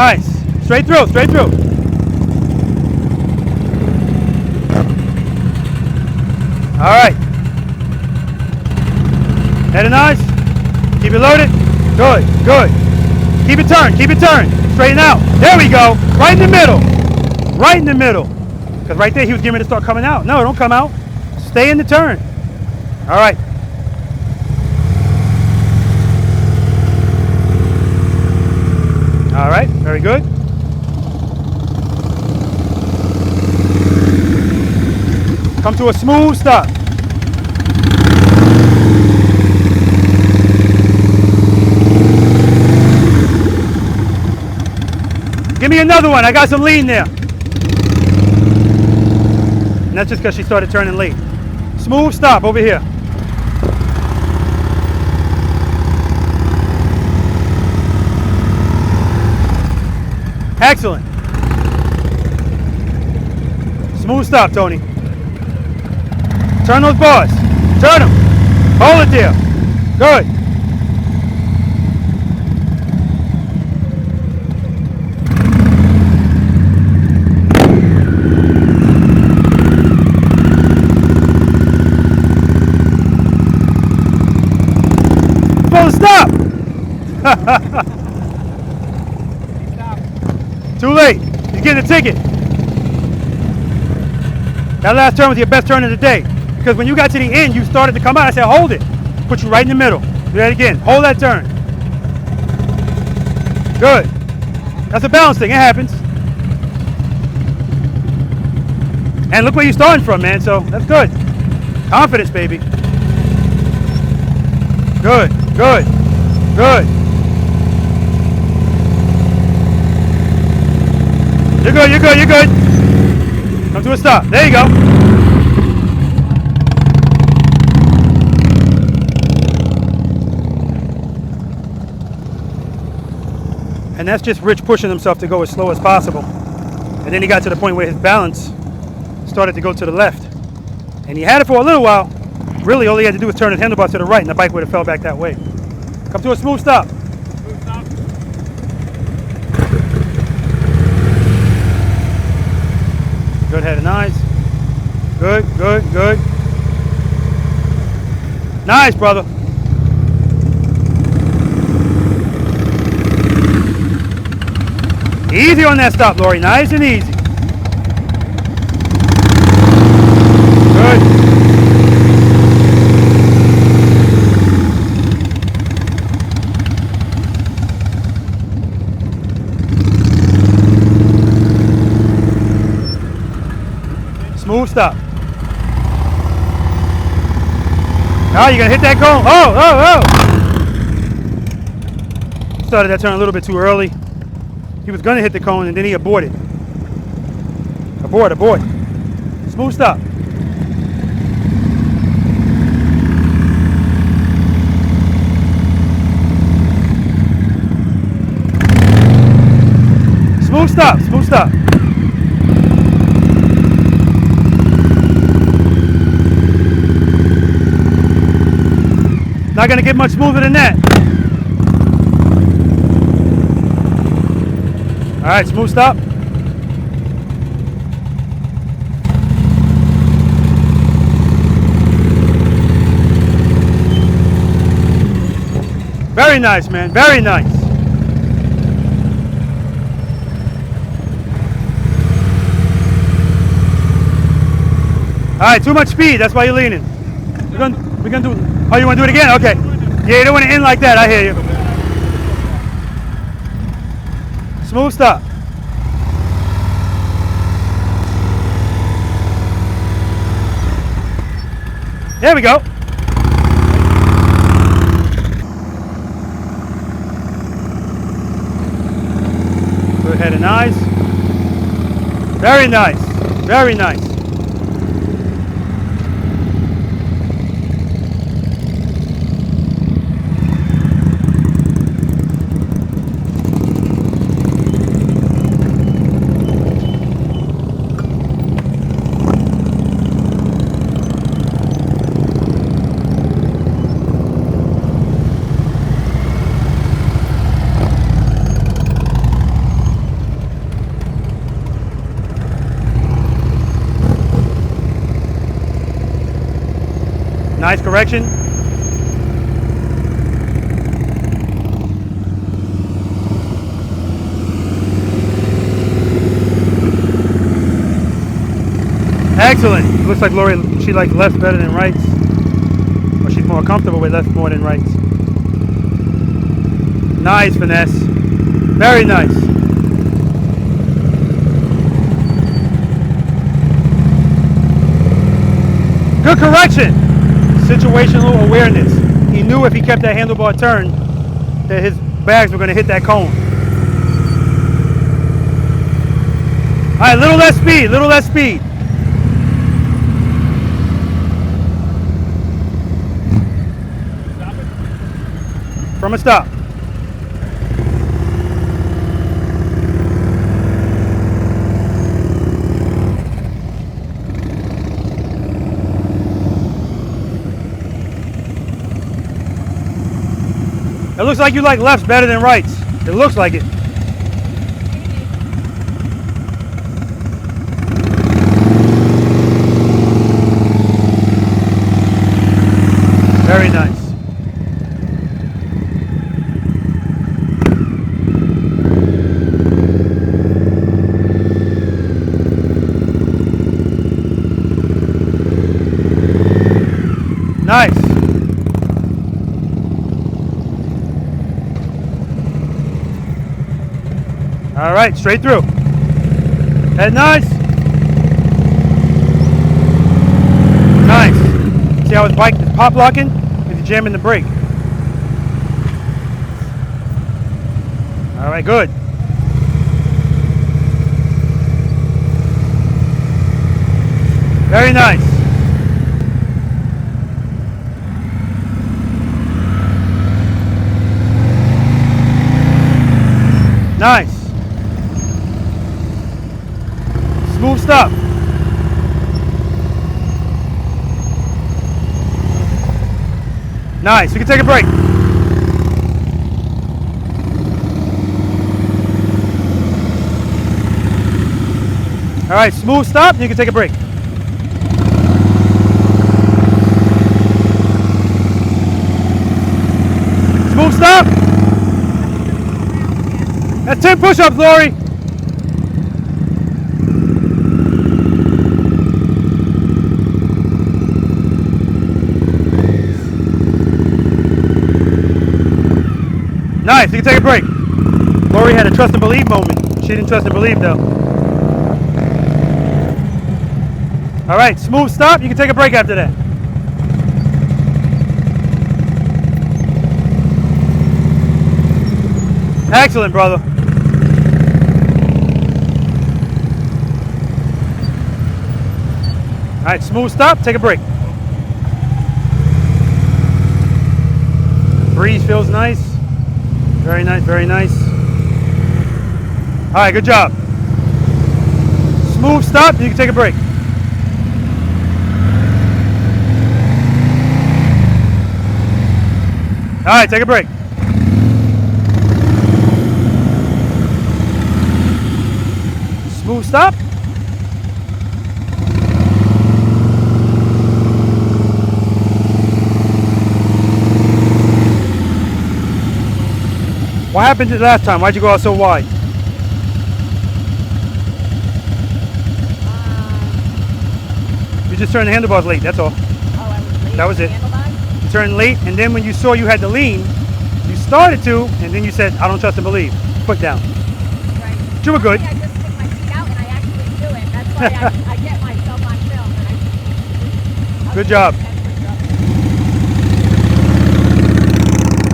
Nice. Straight through, straight through. All right. Heading nice. Keep it loaded. Good, good. Keep it turned, keep it turned. Straighten out. There we go. Right in the middle. Right in the middle. Because right there he was getting ready to start coming out. No, don't come out. Stay in the turn. All right. All right, very good. Come to a smooth stop. Give me another one. I got some lean there. And that's just because she started turning late. Smooth stop over here. Excellent. Smooth stop, Tony. Turn those bars. Turn them. Hold it there. Good. Stop! Too late. You're getting a ticket. That last turn was your best turn of the day. Because when you got to the end, you started to come out. I said, hold it. Put you right in the middle. Do that again. Hold that turn. Good. That's a balance thing. It happens. And look where you're starting from, man. So that's good. Confidence, baby. Good. Good. Good. You're good, you're good, you're good. Come to a stop. There you go. And that's just Rich pushing himself to go as slow as possible. And then he got to the point where his balance started to go to the left. And he had it for a little while. Really, all he had to do was turn his handlebars to the right and the bike would have fell back that way. Come to a smooth stop. Smooth stop. Good head and eyes. Good, good, good. Nice, brother. Easy on that stop, Lori. Nice and easy. Good. Smooth stop. Now you're gonna hit that cone. Oh. Started that turn a little bit too early. He was gonna hit the cone and then he aborted. Abort. Smooth stop. Smooth stop, smooth stop. Not gonna get much smoother than that. All right, smooth stop. Very nice, man, very nice. All right, too much speed, that's why you're leaning. We're gonna do, oh, you wanna do it again? Okay. Yeah, you don't wanna end like that, I hear you. Smooth stop. There we go. Good head and eyes. Very nice, very nice. Nice correction. Excellent. Looks like Lori, she likes lefts better than rights. Or she's more comfortable with lefts more than rights. Nice finesse. Very nice. Good correction. Situational awareness. He knew if he kept that handlebar turned that his bags were going to hit that cone. All right, little less speed, little less speed. From a stop. It looks like you like lefts better than rights. It looks like it. Very nice. Nice. All right, straight through. Head nice. Nice. See how his bike is pop locking? Because he's jamming the brake. All right, good. Very nice. Nice. Smooth stop. Nice. You can take a break. All right, smooth stop. You can take a break. Smooth stop. That's 10 push-ups, Lori. Nice, you can take a break. Lori had a trust and believe moment. She didn't trust and believe though. All right, smooth stop. You can take a break after that. Excellent, brother. All right, smooth stop. Take a break. Breeze feels nice. Very nice, very nice. All right, good job. Smooth stop, you can take a break. All right, take a break. Smooth stop. What happened to the last time? Why'd you go out so wide? You just turned the handlebars late, that's all. Oh, I was late. That was it. Handlebars? You turned late, and then when you saw you had to lean, you started to, and then you said, I don't trust and believe. Foot down. Right. But you were good. I just stick my feet out and I actually do it. That's why I get myself on film. And Good job.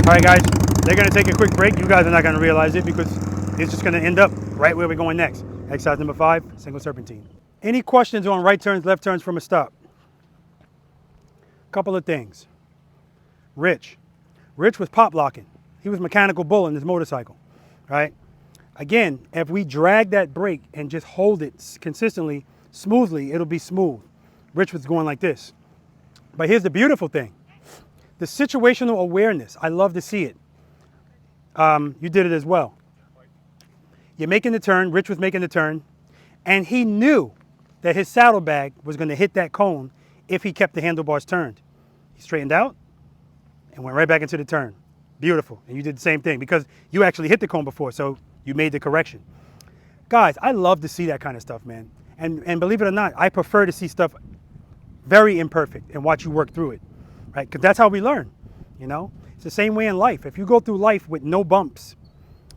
All right, guys. They're going to take a quick break. You guys are not going to realize it because it's just going to end up right where we're going next. Exercise number 5, single serpentine. Any questions on right turns, left turns from a stop? Couple of things. Rich was pop locking. He was mechanical bull in his motorcycle, right? Again, if we drag that brake and just hold it consistently, smoothly, it'll be smooth. Rich was going like this. But here's the beautiful thing. The situational awareness, I love to see it. You did it as well. You're making the turn, Rich was making the turn, and he knew that his saddlebag was going to hit that cone if he kept the handlebars turned. He straightened out and went right back into the turn. Beautiful. And you did the same thing because you actually hit the cone before, so you made the correction. Guys, I love to see that kind of stuff, man. And believe it or not, I prefer to see stuff very imperfect and watch you work through it, right? Because that's how we learn, you know? It's the same way in life. If you go through life with no bumps,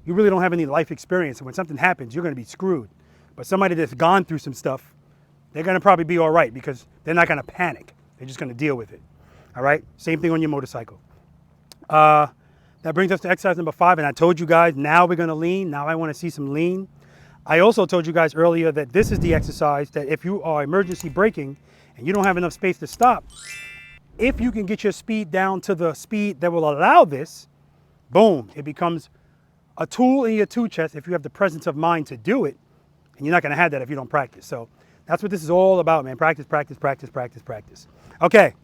you really don't have any life experience. And when something happens, you're going to be screwed. But somebody that's gone through some stuff, they're going to probably be all right because they're not going to panic. They're just going to deal with it, all right? Same thing on your motorcycle. That brings us to exercise number 5. And I told you guys, now we're going to lean. Now I want to see some lean. I also told you guys earlier that this is the exercise that if you are emergency braking and you don't have enough space to stop, if you can get your speed down to the speed that will allow this, boom, it becomes a tool in your tool chest if you have the presence of mind to do it. And you're not going to have that if you don't practice. So that's what this is all about, man. Practice, practice, practice, practice, practice. Okay.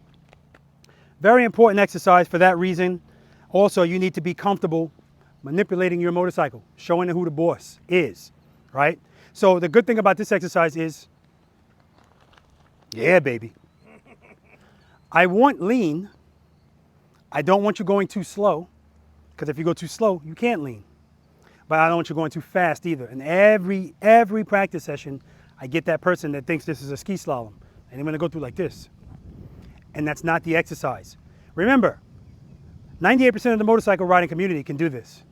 Very important exercise for that reason. Also, you need to be comfortable manipulating your motorcycle, showing who the boss is, right? So the good thing about this exercise is, yeah, baby. I want lean. I don't want you going too slow, because if you go too slow, you can't lean. But I don't want you going too fast either. And every practice session, I get that person that thinks this is a ski slalom, and they're going to go through like this. And that's not the exercise. Remember, 98% of the motorcycle riding community can do this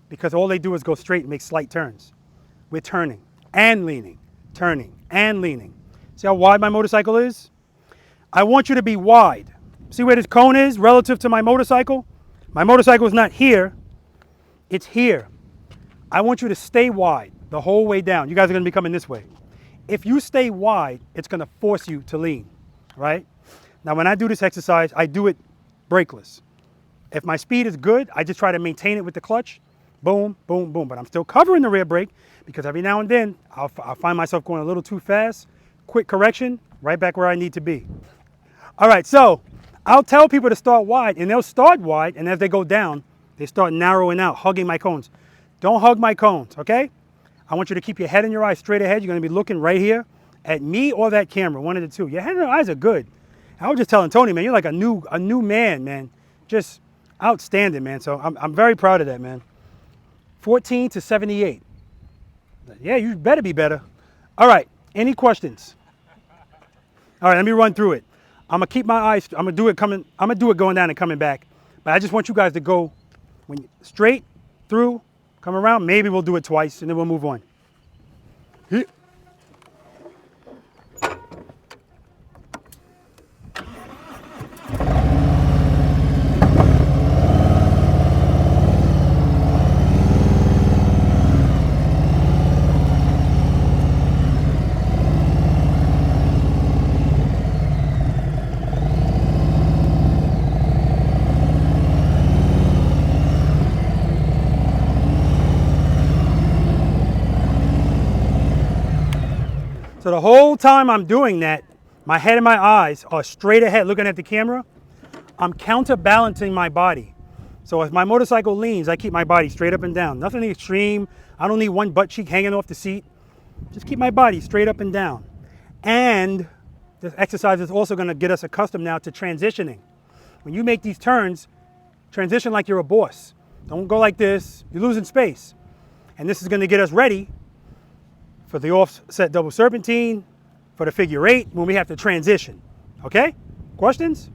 because all they do is go straight and make slight turns. We're turning and leaning, turning and leaning. See how wide my motorcycle is? I want you to be wide. See where this cone is relative to my motorcycle? My motorcycle is not here, it's here. I want you to stay wide the whole way down. You guys are going to be coming this way. If you stay wide, it's going to force you to lean, right? Now, when I do this exercise, I do it brakeless. If my speed is good, I just try to maintain it with the clutch. Boom, boom, boom. But I'm still covering the rear brake because every now and then I'll find myself going a little too fast. Quick correction, right back where I need to be. All right, so I'll tell people to start wide, and they'll start wide, and as they go down, they start narrowing out, hugging my cones. Don't hug my cones, okay? I want you to keep your head and your eyes straight ahead. You're going to be looking right here at me or that camera, one of the two. Your head and your eyes are good. I was just telling Tony, man, you're like a new man, man. Just outstanding, man. So I'm very proud of that, man. 14 to 78. Yeah, you better be better. All right, any questions? All right, let me run through it. I'm gonna keep my eyes, I'm gonna do it going down and coming back. But I just want you guys to go straight through, come around. Maybe we'll do it twice and then we'll move on. So the whole time I'm doing that, my head and my eyes are straight ahead looking at the camera. I'm counterbalancing my body. So as my motorcycle leans, I keep my body straight up and down. Nothing extreme. I don't need one butt cheek hanging off the seat. Just keep my body straight up and down. And this exercise is also going to get us accustomed now to transitioning. When you make these turns, transition like you're a boss. Don't go like this. You're losing space. And this is going to get us ready for the offset double serpentine, for the figure 8, when we have to transition. Okay? Questions?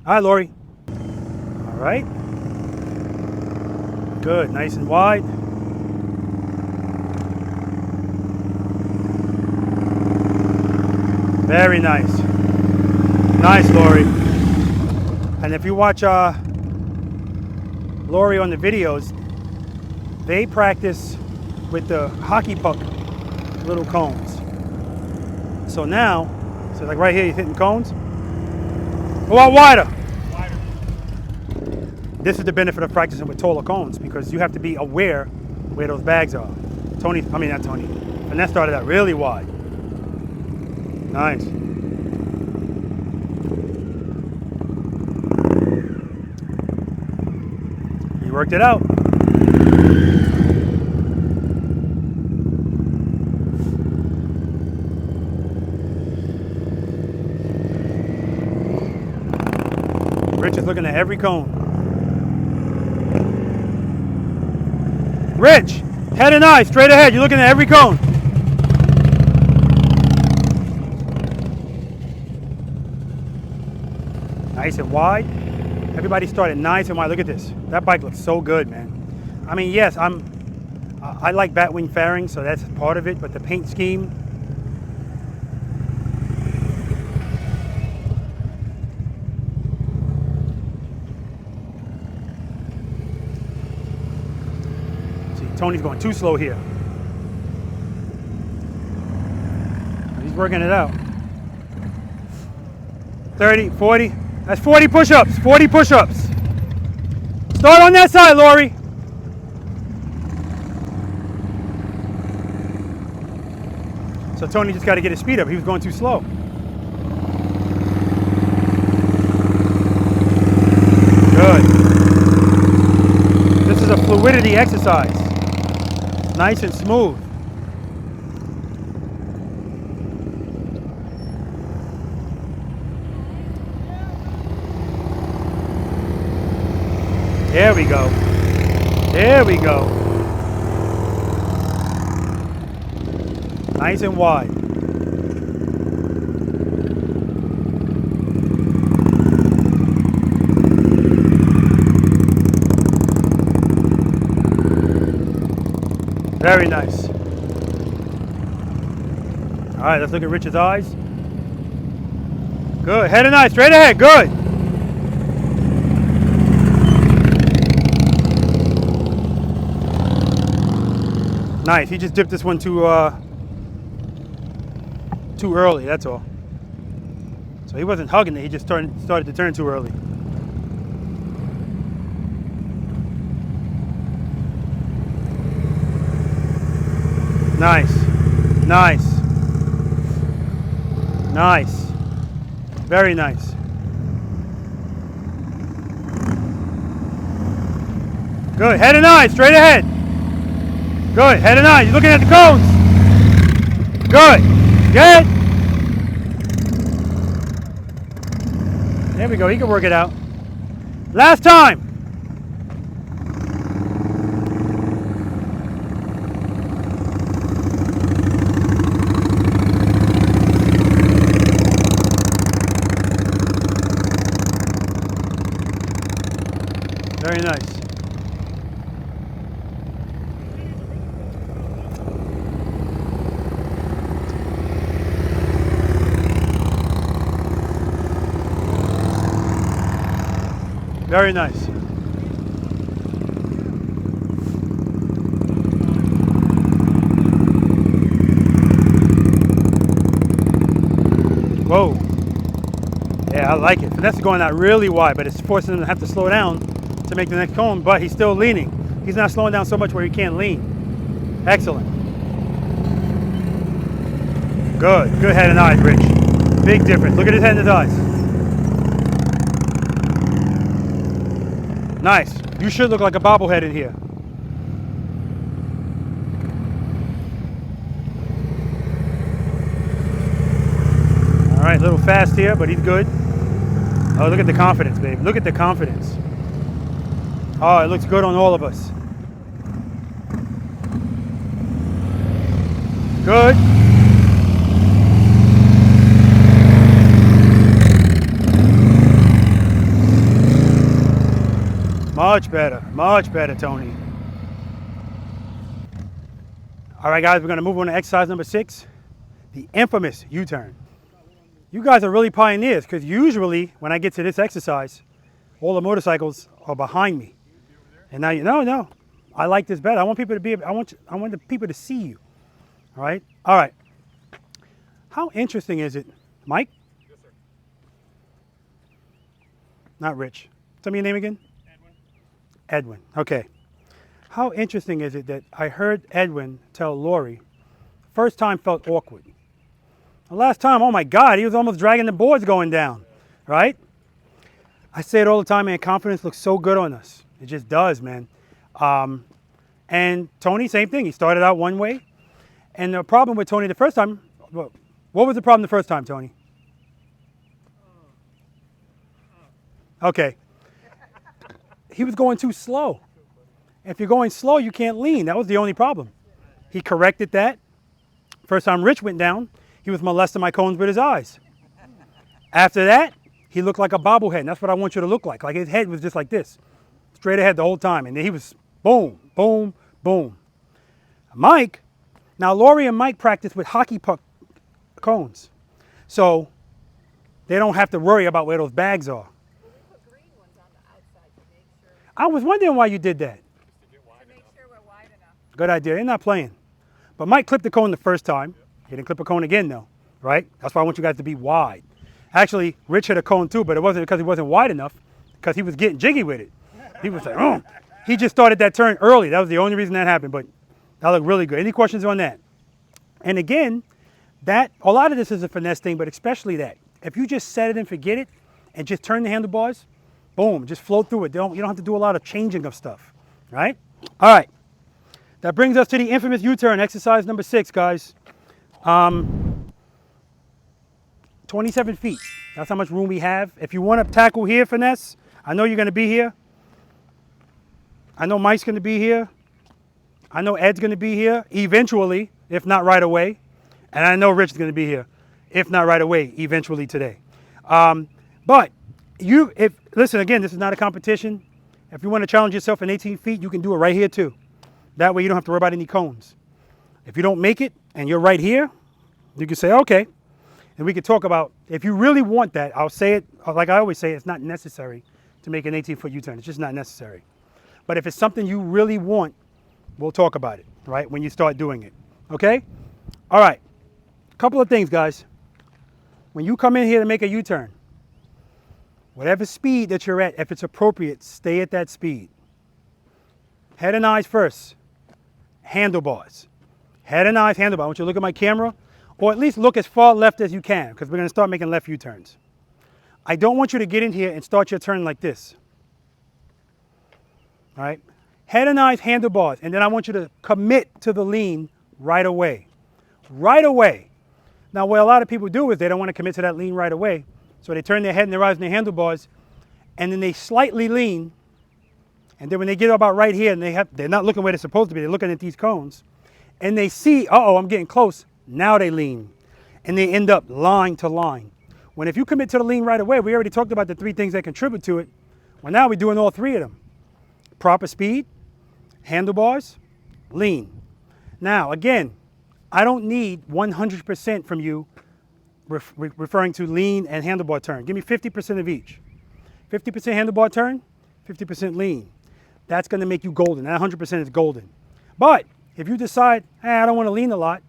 All right, Lori. All right. Good, nice and wide. Very nice. Nice, Lori. And if you watch Lori on the videos, they practice with the hockey puck little cones. So now, so like right here, you're hitting cones. Go out wider. Wider. This is the benefit of practicing with taller cones because you have to be aware where those bags are. Finesse started out really wide. Nice. You worked it out. Rich is looking at every cone. Rich, head and eye, straight ahead. You're looking at every cone. Nice and wide. Everybody started nice and wide. Look at this. That bike looks so good, man. I mean, yes, I like batwing fairings, so that's part of it, but the paint scheme. See, Tony's going too slow here. He's working it out. 30, 40. That's 40 push-ups. 40 push-ups. Start on that side, Lori. So Tony just got to get his speed up. He was going too slow. Good. This is a fluidity exercise. Nice and smooth. There we go. There we go. Nice and wide. Very nice. All right, let's look at Richard's eyes. Good. Head and eye, straight ahead. Good. Nice. He just dipped this one too early, that's all. So he wasn't hugging it, he just started to turn too early. Nice. Nice. Nice. Very nice. Good. Head and eye, straight ahead. Good. Head and eye. You're looking at the cones. Good. Good. There we go. He can work it out. Last time. Very nice. Very nice. Whoa. Yeah, I like it. Finesse is going out really wide, but it's forcing him to have to slow down to make the next cone, but he's still leaning. He's not slowing down so much where he can't lean. Excellent. Good. Good head and eyes, Rich. Big difference. Look at his head and his eyes. Nice. You should look like a bobblehead in here. All right, a little fast here, but he's good. Oh, look at the confidence, babe. Look at the confidence. Oh, it looks good on all of us. Good. Much better, Tony. All right, guys, we're gonna move on to exercise number 6, the infamous U-turn. You guys are really pioneers, because usually when I get to this exercise, all the motorcycles are behind me. And now no, I like this better. I want people to be, I want the people to see you. All right? All right. How interesting is it, Mike? Yes, sir. Not Rich. Tell me your name again. Edwin. Okay. How interesting is it that I heard Edwin tell Lori, first time felt awkward. The last time, oh my God, he was almost dragging the boards going down, right? I say it all the time, man, confidence looks so good on us. It just does, man. And Tony, same thing. He started out one way. And the problem with Tony the first time, what was the problem the first time, Tony? Okay. He was going too slow. If you're going slow, you can't lean. That was the only problem. He corrected that. First time Rich went down, he was molesting my cones with his eyes. After that, he looked like a bobblehead. And that's what I want you to look like. Like his head was just like this, straight ahead the whole time. And then he was boom, boom, boom. Mike, now Lori and Mike practice with hockey puck cones. So they don't have to worry about where those bags are. I was wondering why you did that. To make sure we're wide enough. Good idea. They're not playing. But Mike clipped the cone the first time. He didn't clip a cone again, though, right? That's why I want you guys to be wide. Actually, Rich hit a cone, too, but it wasn't because he wasn't wide enough, because he was getting jiggy with it. He was like, oh. He just started that turn early. That was the only reason that happened, but that looked really good. Any questions on that? And again, a lot of this is a finesse thing, but especially that. If you just set it and forget it and just turn the handlebars, boom, just flow through it. You don't have to do a lot of changing of stuff, right? All right. That brings us to the infamous U-turn, exercise number 6, guys. 27 feet. That's how much room we have. If you want to tackle here, finesse, I know you're going to be here. I know Mike's going to be here. I know Ed's going to be here eventually, if not right away. And I know Rich is going to be here, if not right away, eventually today. But listen, again, this is not a competition. If you want to challenge yourself in 18 feet, you can do it right here too. That way you don't have to worry about any cones. If you don't make it and you're right here, you can say, okay. And we could talk about, if you really want that, I'll say it, like I always say, it's not necessary to make an 18-foot U-turn. It's just not necessary. But if it's something you really want, we'll talk about it, right, when you start doing it, okay? All right, a couple of things, guys. When you come in here to make a U-turn, whatever speed that you're at, if it's appropriate, stay at that speed. Head and eyes first. Handlebars. Head and eyes, handlebar. I want you to look at my camera, or at least look as far left as you can, because we're going to start making left U-turns. I don't want you to get in here and start your turn like this. All right? Head and eyes, handlebars, and then I want you to commit to the lean right away. Right away. Now, what a lot of people do is they don't want to commit to that lean right away, so they turn their head and their eyes and their handlebars, and then they slightly lean, and then when they get about right here, and they're not looking where they're supposed to be, they're looking at these cones, and they see, uh-oh, I'm getting close. Now they lean, and they end up line to line. When if you commit to the lean right away, we already talked about the 3 things that contribute to it. Well, now we're doing all 3 of them. Proper speed, handlebars, lean. Now, again, I don't need 100% from you referring to lean and handlebar turn. Give me 50% of each. 50% handlebar turn, 50% lean. That's going to make you golden. That 100% is golden. But if you decide, hey, I don't want to lean a lot,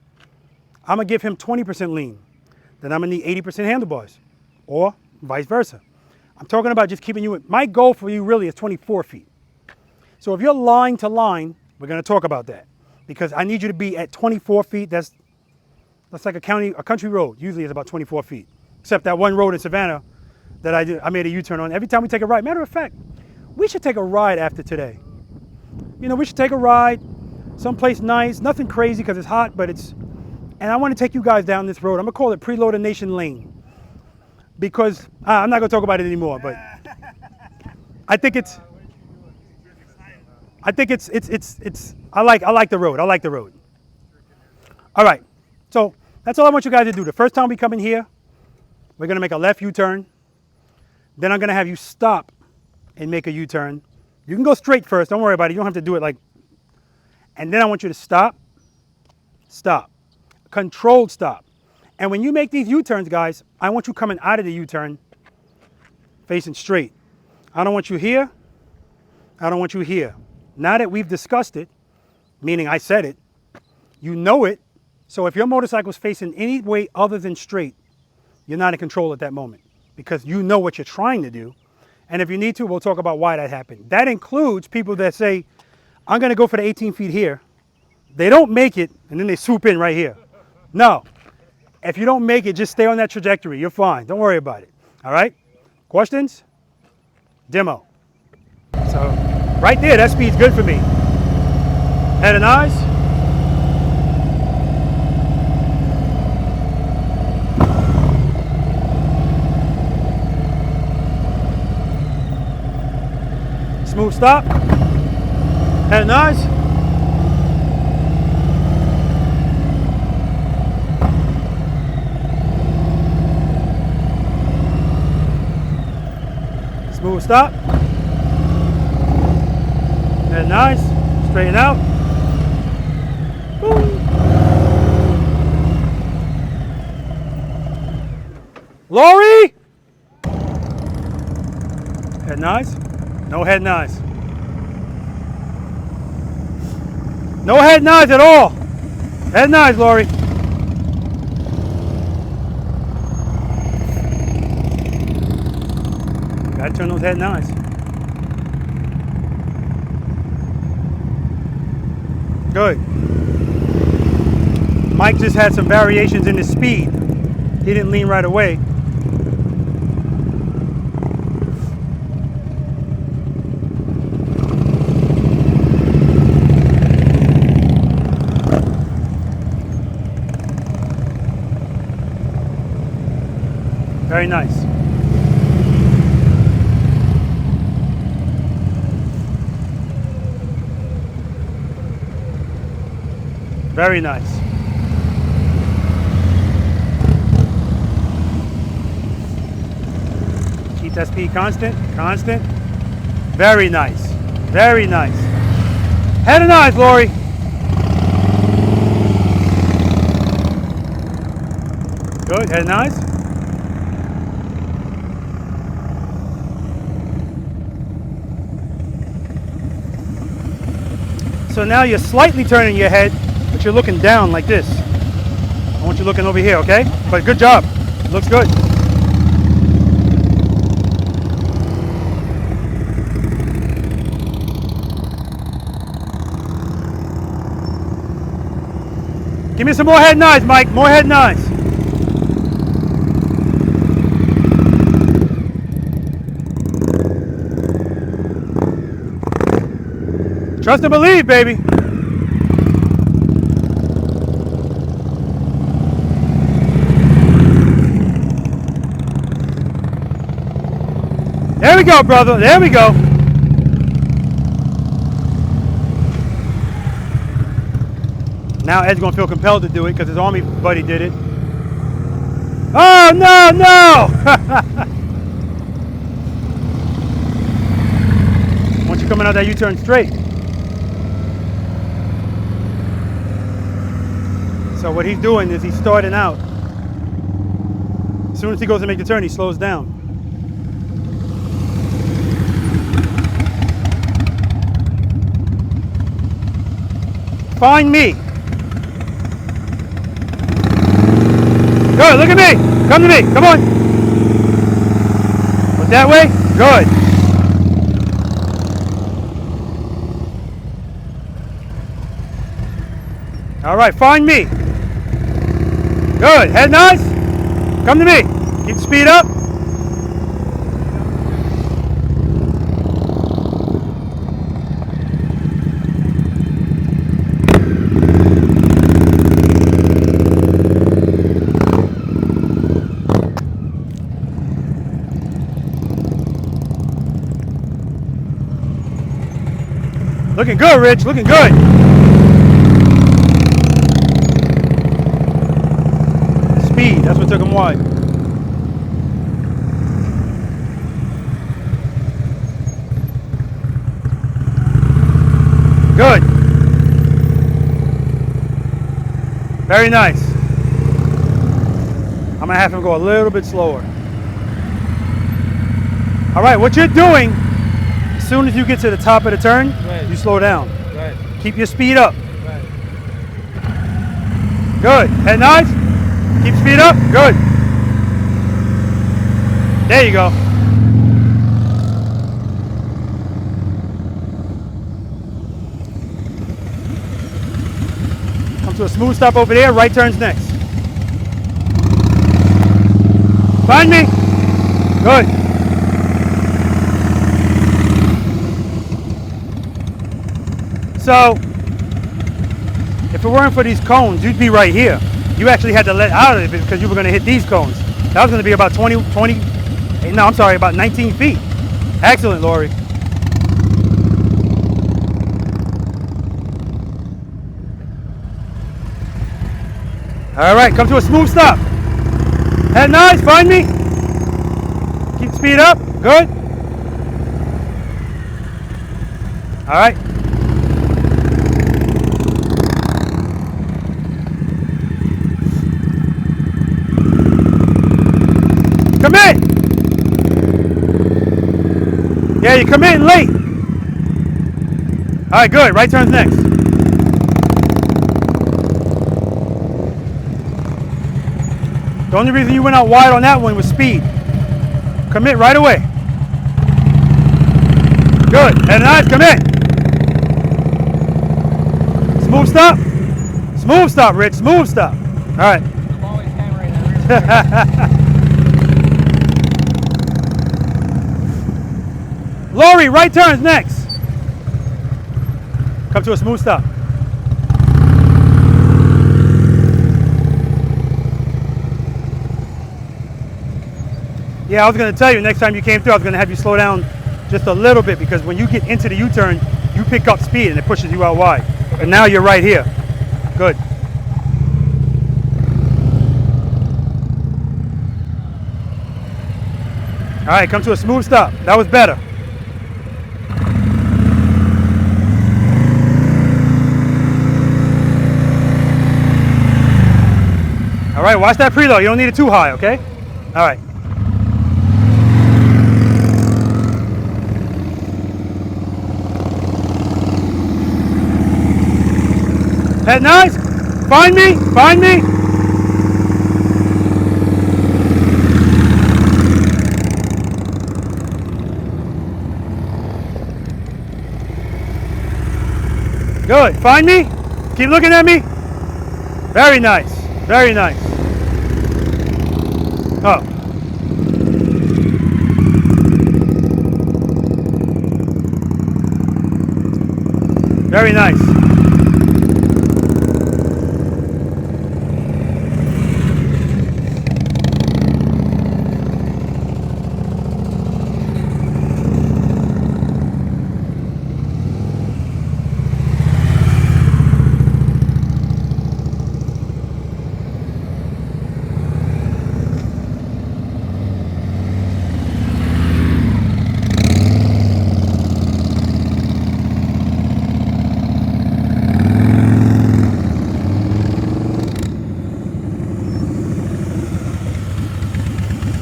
I'm going to give him 20% lean. Then I'm going to need 80% handlebars, or vice versa. I'm talking about just keeping you in. My goal for you really is 24 feet. So if you're line to line, we're going to talk about that, because I need you to be at 24 feet. That's like a country road. Usually it's about 24 feet, except that one road in Savannah that I made a U-turn on. Every time we take a ride, matter of fact, we should take a ride after today. You know, we should take a ride someplace nice, nothing crazy because it's hot, but and I want to take you guys down this road. I'm going to call it Preloader Nation Lane, because I'm not going to talk about it anymore, but I like the road. I like the road. All right. So that's all I want you guys to do. The first time we come in here, we're going to make a left U-turn. Then I'm going to have you stop and make a U-turn. You can go straight first. Don't worry about it. You don't have to do it like. And then I want you to stop, stop, controlled stop. And when you make these U-turns, guys, I want you coming out of the U-turn facing straight. I don't want you here. I don't want you here. Now that we've discussed it, meaning I said it, you know it. So if your motorcycle's facing any way other than straight, you're not in control at that moment, because you know what you're trying to do. And if you need to, we'll talk about why that happened. That includes people that say, I'm going to go for the 18 feet here. They don't make it, and then they swoop in right here. No. If you don't make it, just stay on that trajectory. You're fine. Don't worry about it. All right? Questions? Demo. So right there, that speed's good for me. Head and eyes. Smooth stop. Head nice. Smooth stop. Head nice. Straighten out. Boom. Lori! Head nice. No head nice. No head nice at all. Head nice, Lori. Gotta turn those head nice. Good. Mike just had some variations in his speed. He didn't lean right away. Very nice. Very nice. Keep that speed constant, constant. Very nice. Very nice. Head and eyes, Lori. Good, head and eyes. So now you're slightly turning your head, but you're looking down like this. I want you looking over here, okay? But good job. Looks good. Give me some more head and eyes, Mike. More head and eyes. Trust and believe, baby. There we go, brother. There we go. Now Ed's gonna feel compelled to do it because his army buddy did it. Oh, no, no! Once you're coming out that U-turn straight. So what he's doing is he's starting out. As soon as he goes to make the turn, he slows down. Find me. Good, look at me. Come to me, come on. Look that way, good. All right, find me. Good, head nice. Come to me. Keep the speed up. Looking good, Rich, looking good. Speed, that's what took him wide. Good. Very nice. I'm gonna have him go a little bit slower. All right, what you're doing, as soon as you get to the top of the turn, right, you slow down. Right. Keep your speed up. Right. Good. Head nice. Keep speed up. Good. There you go. Come to a smooth stop over there. Right turns next. Find me. Good. So, if it weren't for these cones, you'd be right here. You actually had to let out of it because you were going to hit these cones. That was going to be about about 19 feet. Excellent, Lori. All right, come to a smooth stop. Head nice, find me. Keep speed up, good. All right. Commit. Yeah, you commit late. All right, good. Right turn's next. The only reason you went out wide on that one was speed. Commit right away. Good. And nice, commit. Smooth stop. Smooth stop, Rich. Smooth stop. All right. I'm always hammering that rear. Lori, right turns next. Come to a smooth stop. Yeah, I was going to tell you next time you came through, I was going to have you slow down just a little bit because when you get into the U-turn, you pick up speed and it pushes you out wide. And now you're right here. Good. All right, come to a smooth stop. That was better. All right, watch that preload. You don't need it too high, okay? All right. Head nice. Find me. Find me. Good. Find me. Keep looking at me. Very nice. Very nice. Oh. Very nice.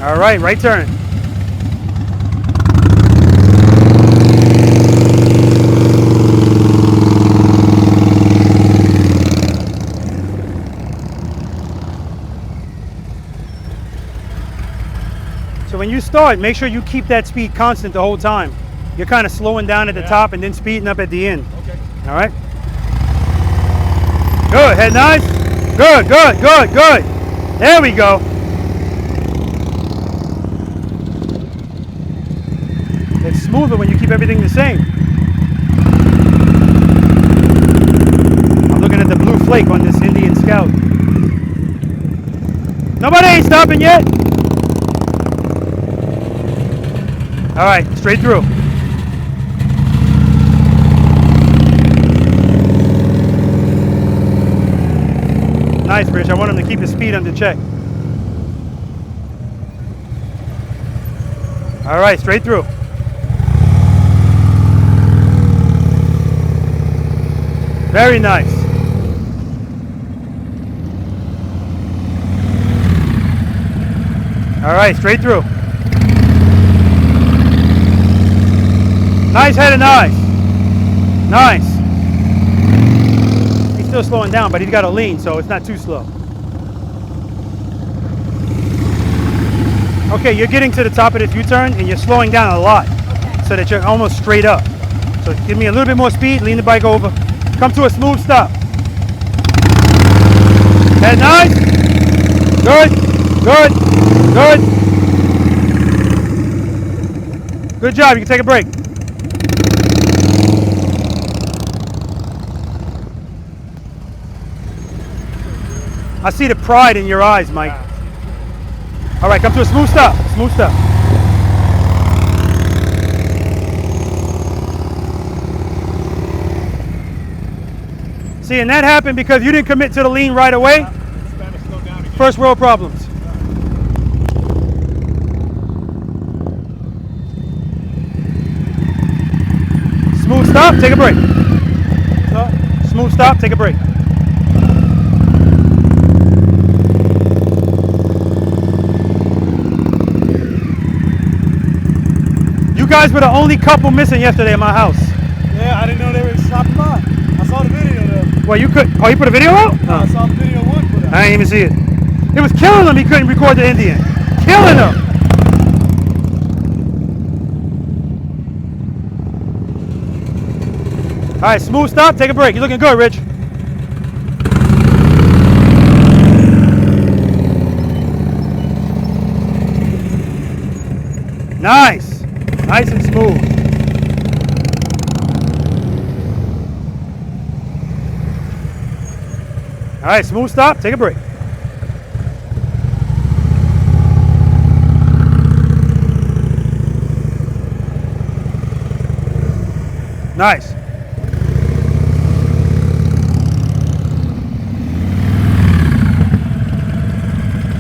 All right, right turn. So when you start, make sure you keep that speed constant the whole time. You're kind of slowing down at the top and then speeding up at the end. Okay. All right. Good, head nice. Good, good, good, good. There we go. It's smoother when you keep everything the same. I'm looking at the blue flake on this Indian Scout. Nobody ain't stopping yet. All right, straight through. Nice, Rich. I want him to keep his speed under check. All right, straight through. Very nice. All right, straight through. Nice head and nice. Nice. He's still slowing down, but he's got a lean, so it's not too slow. Okay, you're getting to the top of this U-turn and you're slowing down a lot, so that you're almost straight up. So give me a little bit more speed, lean the bike over. Come to a smooth stop. Head nice. Good, good, good. Good job, you can take a break. I see the pride in your eyes, Mike. All right, come to a smooth stop, smooth stop. See, and that happened because you didn't commit to the lean right away. first world problems. Smooth stop, take a break. Smooth stop, take a break. You guys were the only couple missing yesterday at my house. Yeah, I didn't know they were stopping by. I saw the video though. Well, you could. Oh, you put a video out? I saw the video one put out. I didn't even see it. It was killing him. He couldn't record the Indian. Killing him. All right, smooth stop. Take a break. You're looking good, Rich. Nice. Nice and smooth. All right, smooth stop. Take a break. Nice.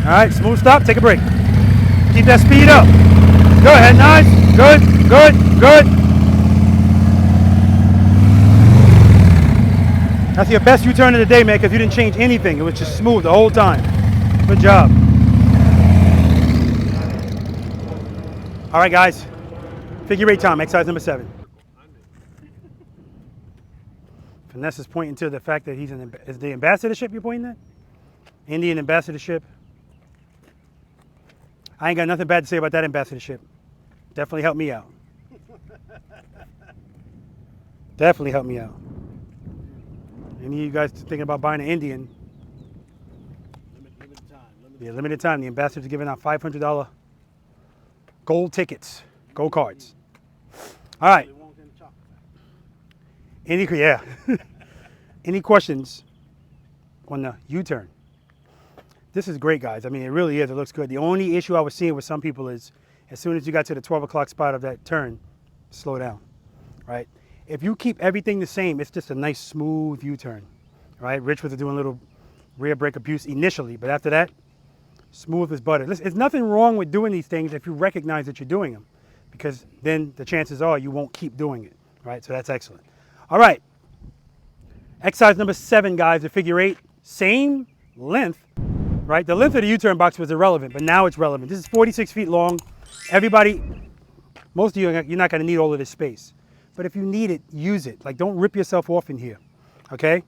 All right, smooth stop, take a break. Keep that speed up. Go ahead, nice, good, good, good. That's your best U-turn of the day, man, because you didn't change anything. It was just smooth the whole time. Good job. All right, guys, figure eight time, exercise number 7. Finesse is pointing to the fact that he's is the ambassadorship you're pointing at? Indian ambassadorship. I ain't got nothing bad to say about that ambassadorship. Definitely helped me out. Definitely helped me out. Any of you guys thinking about buying an Indian? Limited time. Yeah, limited time. The ambassador's giving out $500 gold tickets, gold cards. All right. Any questions on the U-turn? This is great, guys. I mean, it really is. It looks good. The only issue I was seeing with some people is as soon as you got to the 12 o'clock spot of that turn, slow down, right? If you keep everything the same, it's just a nice, smooth U-turn, right? Rich was doing a little rear brake abuse initially, but after that, smooth as butter. Listen, there's nothing wrong with doing these things if you recognize that you're doing them, because then the chances are you won't keep doing it, right? So that's excellent. All right. Exercise number 7, guys, the figure 8, same length, right? The length of the U-turn box was irrelevant, but now it's relevant. This is 46 feet long. Everybody, most of you, you're not gonna need all of this space. But if you need it, use it. Like, don't rip yourself off in here, okay?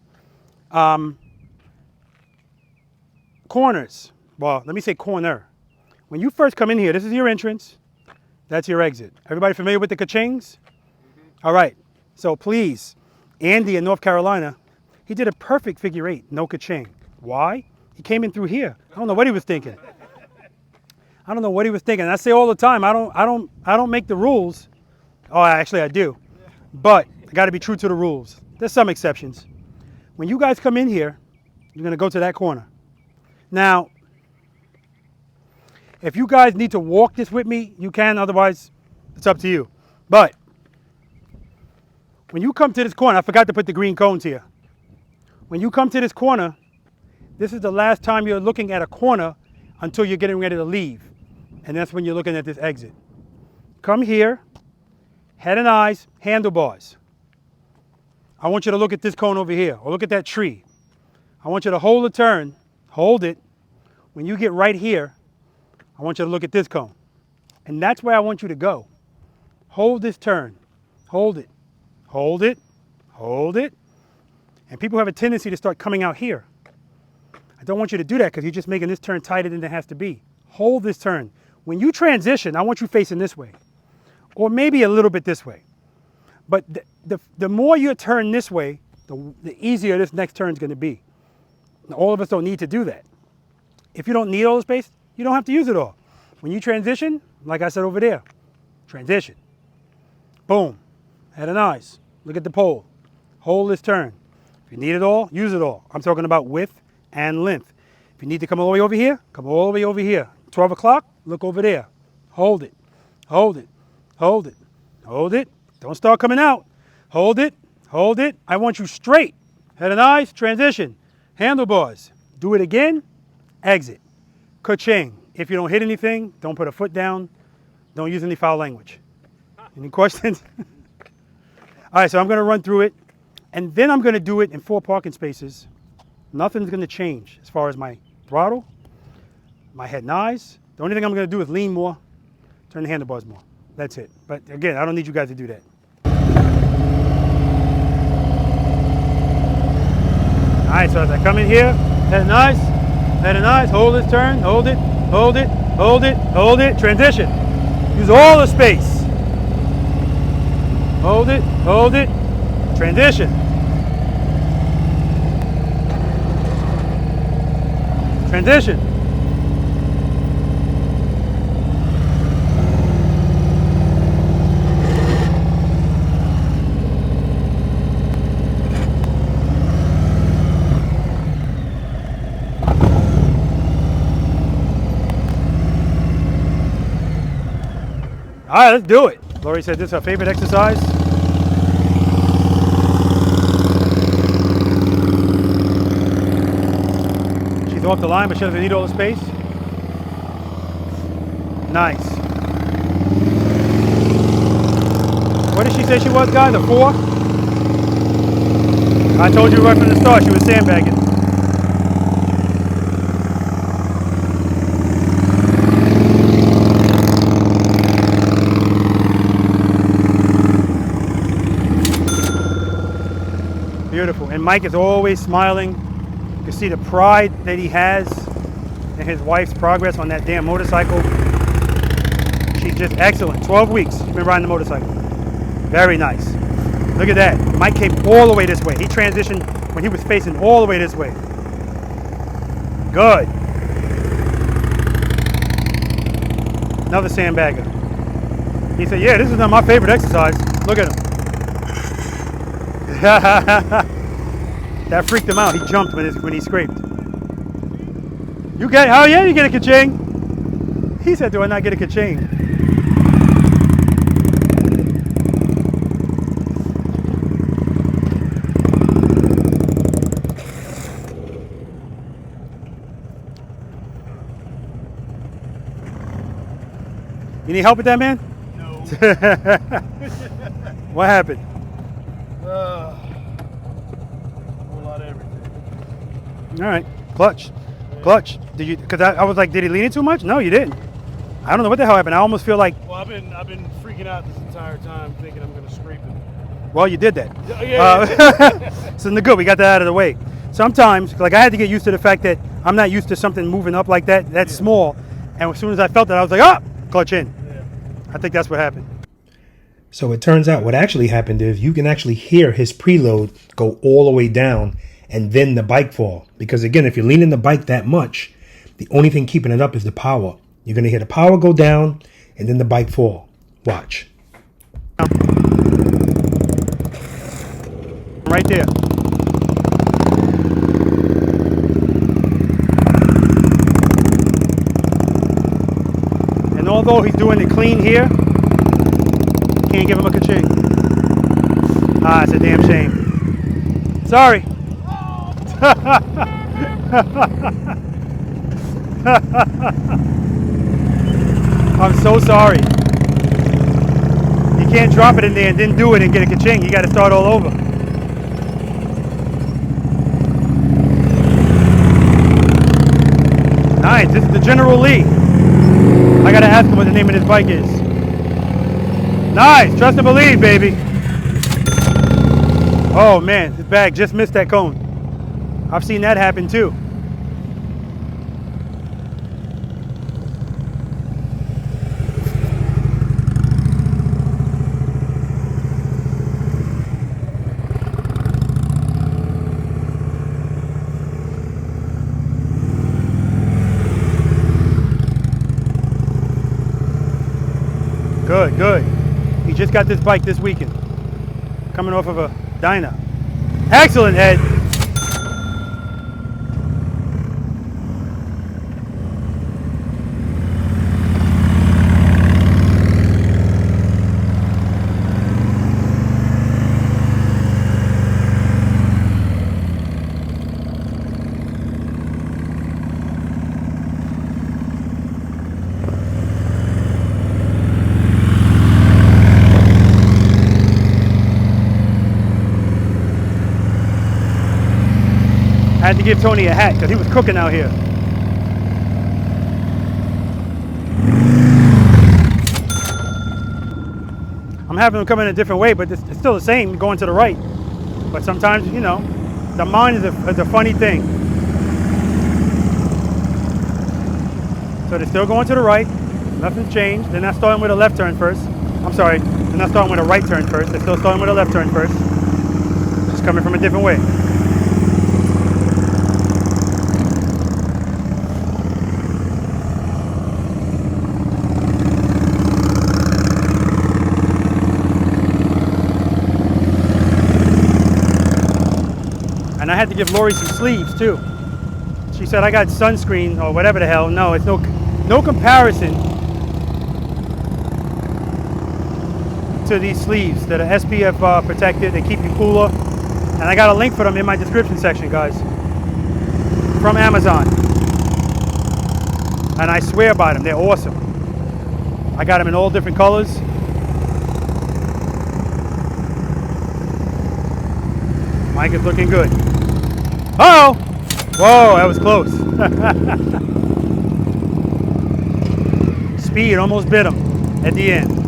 Corners, well, let me say corner. When you first come in here, this is your entrance, that's your exit. Everybody familiar with the ka-chings? All right, so please, Andy in North Carolina, he did a perfect figure 8, no ka-ching. Why? He came in through here. I don't know what he was thinking. I don't know what he was thinking. I say all the time, I don't make the rules. Oh, actually I do. But I got to be true to the rules. There's some exceptions. When you guys come in here, you're going to go to that corner. Now, if you guys need to walk this with me, you can. Otherwise, it's up to you. But when you come to this corner, I forgot to put the green cones here. When you come to this corner, this is the last time you're looking at a corner until you're getting ready to leave. And that's when you're looking at this exit. Come here, head and eyes, handlebars. I want you to look at this cone over here, or look at that tree. I want you to hold the turn, hold it. When you get right here, I want you to look at this cone. And that's where I want you to go. Hold this turn, hold it, hold it, hold it. And people have a tendency to start coming out here. I don't want you to do that because you're just making this turn tighter than it has to be. Hold this turn. When you transition, I want you facing this way, or maybe a little bit this way. But the more you turn this way, the easier this next turn is going to be. Now, all of us don't need to do that. If you don't need all the space, you don't have to use it all. When you transition, like I said over there, transition. Boom. Head and eyes. Look at the pole. Hold this turn. If you need it all, use it all. I'm talking about width and length. If you need to come all the way over here, come all the way over here. 12 o'clock, look over there. Hold it. Hold it. Hold it. Hold it. Don't start coming out. Hold it. Hold it. I want you straight. Head and eyes, transition. Handlebars. Do it again. Exit. Ka-ching. If you don't hit anything, don't put a foot down. Don't use any foul language. Any questions? All right, so I'm going to run through it, and then I'm going to do it in 4 parking spaces. Nothing's going to change as far as my throttle, my head and eyes. The only thing I'm going to do is lean more, turn the handlebars more. That's it. But again, I don't need you guys to do that. All right, so as I come in here, head and eyes, hold this turn, hold it, hold it, hold it, hold it, transition. Use all the space. Hold it, transition. Transition. All right, let's do it. Lori said this is her favorite exercise. She's off the line, but she doesn't need all the space. Nice. What did she say she was, guys? A 4? I told you right from the start she was sandbagging. Beautiful. And Mike is always smiling. You can see the pride that he has in his wife's progress on that damn motorcycle. She's just excellent. 12 weeks she's been riding the motorcycle. Very nice. Look at that. Mike came all the way this way. He transitioned when he was facing all the way this way. Good. Another sandbagger. He said, yeah, this is not my favorite exercise. Look at him. That freaked him out. He jumped when he scraped. You get, oh yeah, you get a ka-ching. He said, do I not get a ka-ching? You need help with that, man? No. What happened? A whole lot of everything. All right, clutch. Clutch. Did you? Because I was like, did he lean it too much? No, you didn't. I don't know what the hell happened. I almost feel like. Well, I've been freaking out this entire time, thinking I'm gonna scrape it. Well, you did that. Yeah. So good, we got that out of the way. Sometimes, like I had to get used to the fact that I'm not used to something moving up like that. That's small, and as soon as I felt that, I was like, ah, clutch in. Yeah. I think that's what happened. So it turns out what actually happened is you can actually hear his preload go all the way down and then the bike fall. Because again, if you're leaning the bike that much, the only thing keeping it up is the power. You're going to hear the power go down and then the bike fall. Watch. Right there. And although he's doing it clean here, can't give him a ka-ching. Ah, it's a damn shame. Sorry. I'm so sorry. You can't drop it in there and then do it and get a ka-ching. You got to start all over. Nice. This is the General Lee. I got to ask him what the name of this bike is. Nice, trust and believe, baby. Oh man, this bag just missed that cone. I've seen that happen too. Good, good. He just got this bike this weekend. Coming off of a Dyna. Excellent, Ed. had to give Tony a hat because he was cooking out here. I'm having them come in a different way, but it's still the same, going to the right. But sometimes, you know, the mind is a funny thing. So they're still going to the right. Nothing's changed. They're not starting with a left turn first. I'm sorry, they're not starting with a right turn first. They're still starting with a left turn first. Just coming from a different way. And I had to give Lori some sleeves too. She said I got sunscreen or whatever the hell. No, it's no comparison to these sleeves that are SPF protected. They keep you cooler. And I got a link for them in my description section, guys, from Amazon. And I swear by them, they're awesome. I got them in all different colors. Mike is looking good. Uh-oh! Whoa, that was close. Speed almost bit him at the end.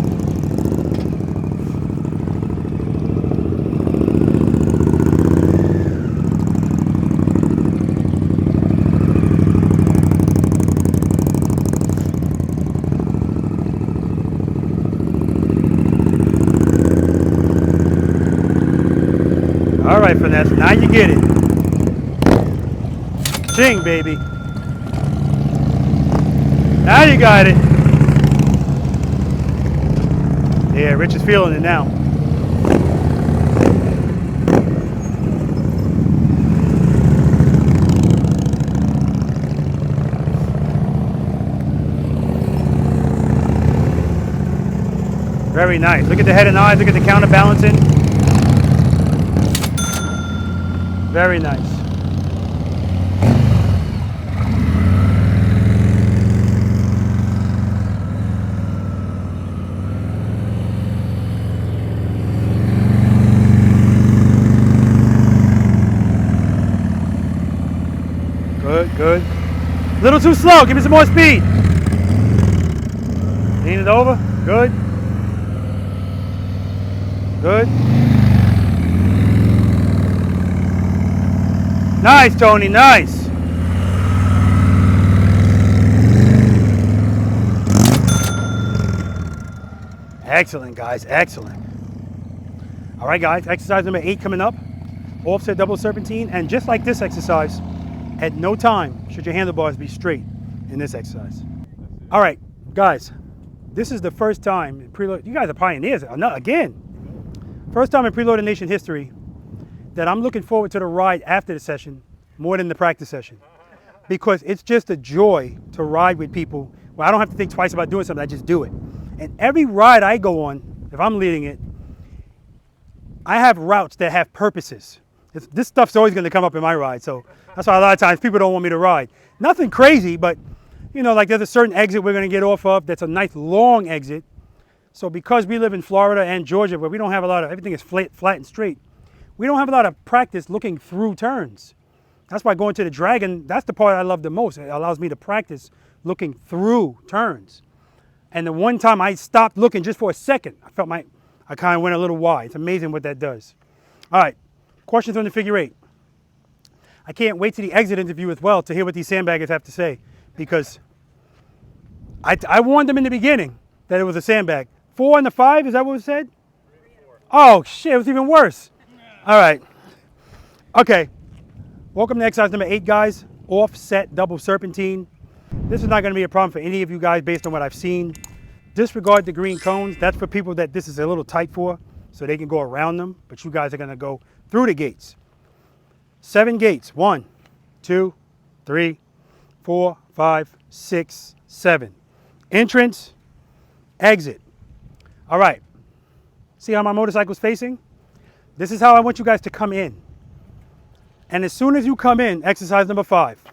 All right, Finesse, now you get it. Ching, baby. Now you got it. Yeah, Rich is feeling it now. Very nice. Look at the head and eyes. Look at the counterbalancing. Very nice. Good, good. A little too slow. Give me some more speed. Lean it over. Good. Good. Nice, Tony, nice. Excellent, guys, excellent. All right, guys, exercise number 8 coming up. Offset double serpentine, and just like this exercise, at no time should your handlebars be straight in this exercise. All right, guys, this is the first time in preload. You guys are pioneers, again. First time in Preloader Nation history that I'm looking forward to the ride after the session more than the practice session, because it's just a joy to ride with people where I don't have to think twice about doing something, I just do it. And every ride I go on, if I'm leading it, I have routes that have purposes. This stuff's always going to come up in my ride, so that's why a lot of times people don't want me to ride. Nothing crazy, but you know, like there's a certain exit we're going to get off of that's a nice long exit. So because we live in Florida and Georgia, where we don't have a lot of, everything is flat and straight, we don't have a lot of practice looking through turns. That's why going to the Dragon, that's the part I love the most. It allows me to practice looking through turns. And the one time I stopped looking just for a second, I felt I kind of went a little wide. It's amazing what that does. All right, questions on the figure 8. I can't wait to the exit interview as well to hear what these sandbaggers have to say, because I warned them in the beginning that it was a sandbag. 4 and the 5, is that what was said? 4. Oh shit, it was even worse. All right, okay. Welcome to exercise number 8, guys. Offset double serpentine. This is not going to be a problem for any of you guys based on what I've seen. Disregard the green cones. That's for people that this is a little tight for, so they can go around them, but you guys are going to go through the gates. 7 gates. 1, 2, 3, 4, 5, 6, 7. Entrance, exit. All right. See how my motorcycle's facing? This is how I want you guys to come in. And as soon as you come in, exercise number 5,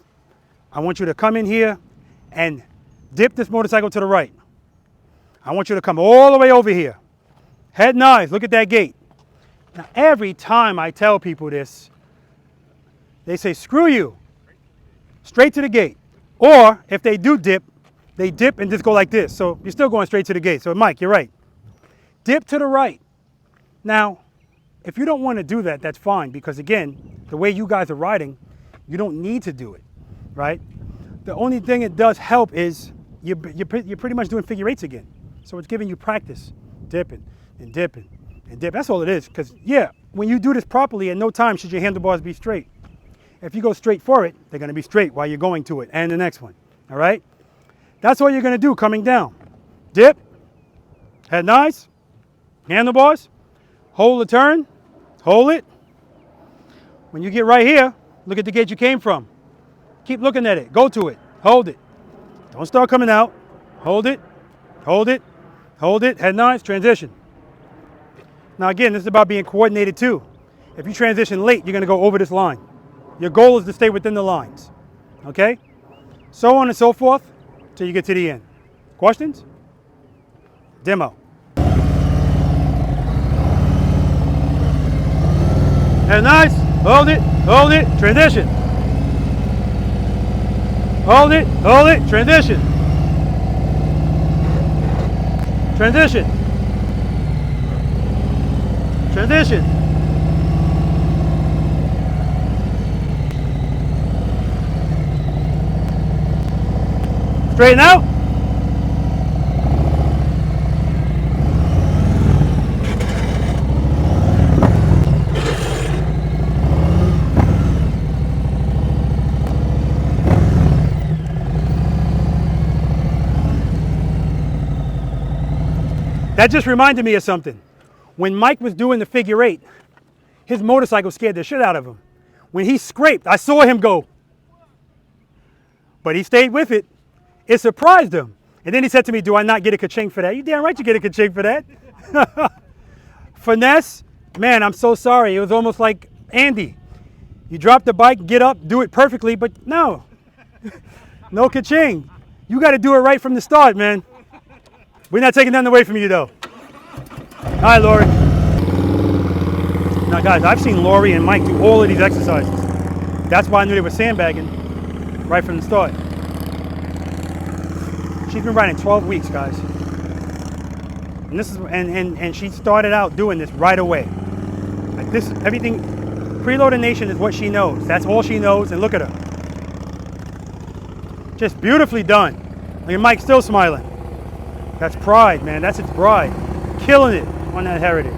I want you to come in here and dip this motorcycle to the right. I want you to come all the way over here. Head and eyes, look at that gate. Now, every time I tell people this, they say, screw you, straight to the gate. Or if they do dip, they dip and just go like this. So you're still going straight to the gate. So Mike, you're right. Dip to the right. Now, if you don't want to do that, that's fine, because again, the way you guys are riding, you don't need to do it, right? The only thing it does help is you're pretty much doing figure eights again. So it's giving you practice, dipping and dipping and dipping. That's all it is, because yeah, when you do this properly, at no time should your handlebars be straight. If you go straight for it, they're gonna be straight while you're going to it, and the next one, all right? That's all you're gonna do coming down. Dip, head nice, handlebars, hold the turn, hold it. When you get right here, look at the gate you came from. Keep looking at it, go to it, hold it. Don't start coming out, hold it, hold it, hold it, head nice, transition. Now again, this is about being coordinated too. If you transition late, you're gonna go over this line. Your goal is to stay within the lines, okay? So on and so forth till you get to the end. Questions? Demo. And nice, hold it, transition. Hold it, transition. Transition. Transition. Straighten out. That just reminded me of something. When Mike was doing the figure eight, his motorcycle scared the shit out of him. When he scraped, I saw him go. But he stayed with it. It surprised him. And then he said to me, do I not get a ka-ching for that? You damn right you get a ka-ching for that. Finesse, man, I'm so sorry. It was almost like Andy. You drop the bike, get up, do it perfectly, but no. No ka-ching. You got to do it right from the start, man. We're not taking nothing away from you, though. Hi, Lori. Now, guys, I've seen Lori and Mike do all of these exercises. That's why I knew they were sandbagging right from the start. She's been riding 12 weeks, guys. And this is and she started out doing this right away. Like this, everything, Preloader Nation is what she knows. That's all she knows, and look at her. Just beautifully done. Look at Mike still smiling. That's pride, man. That's its pride. Killing it on that heritage.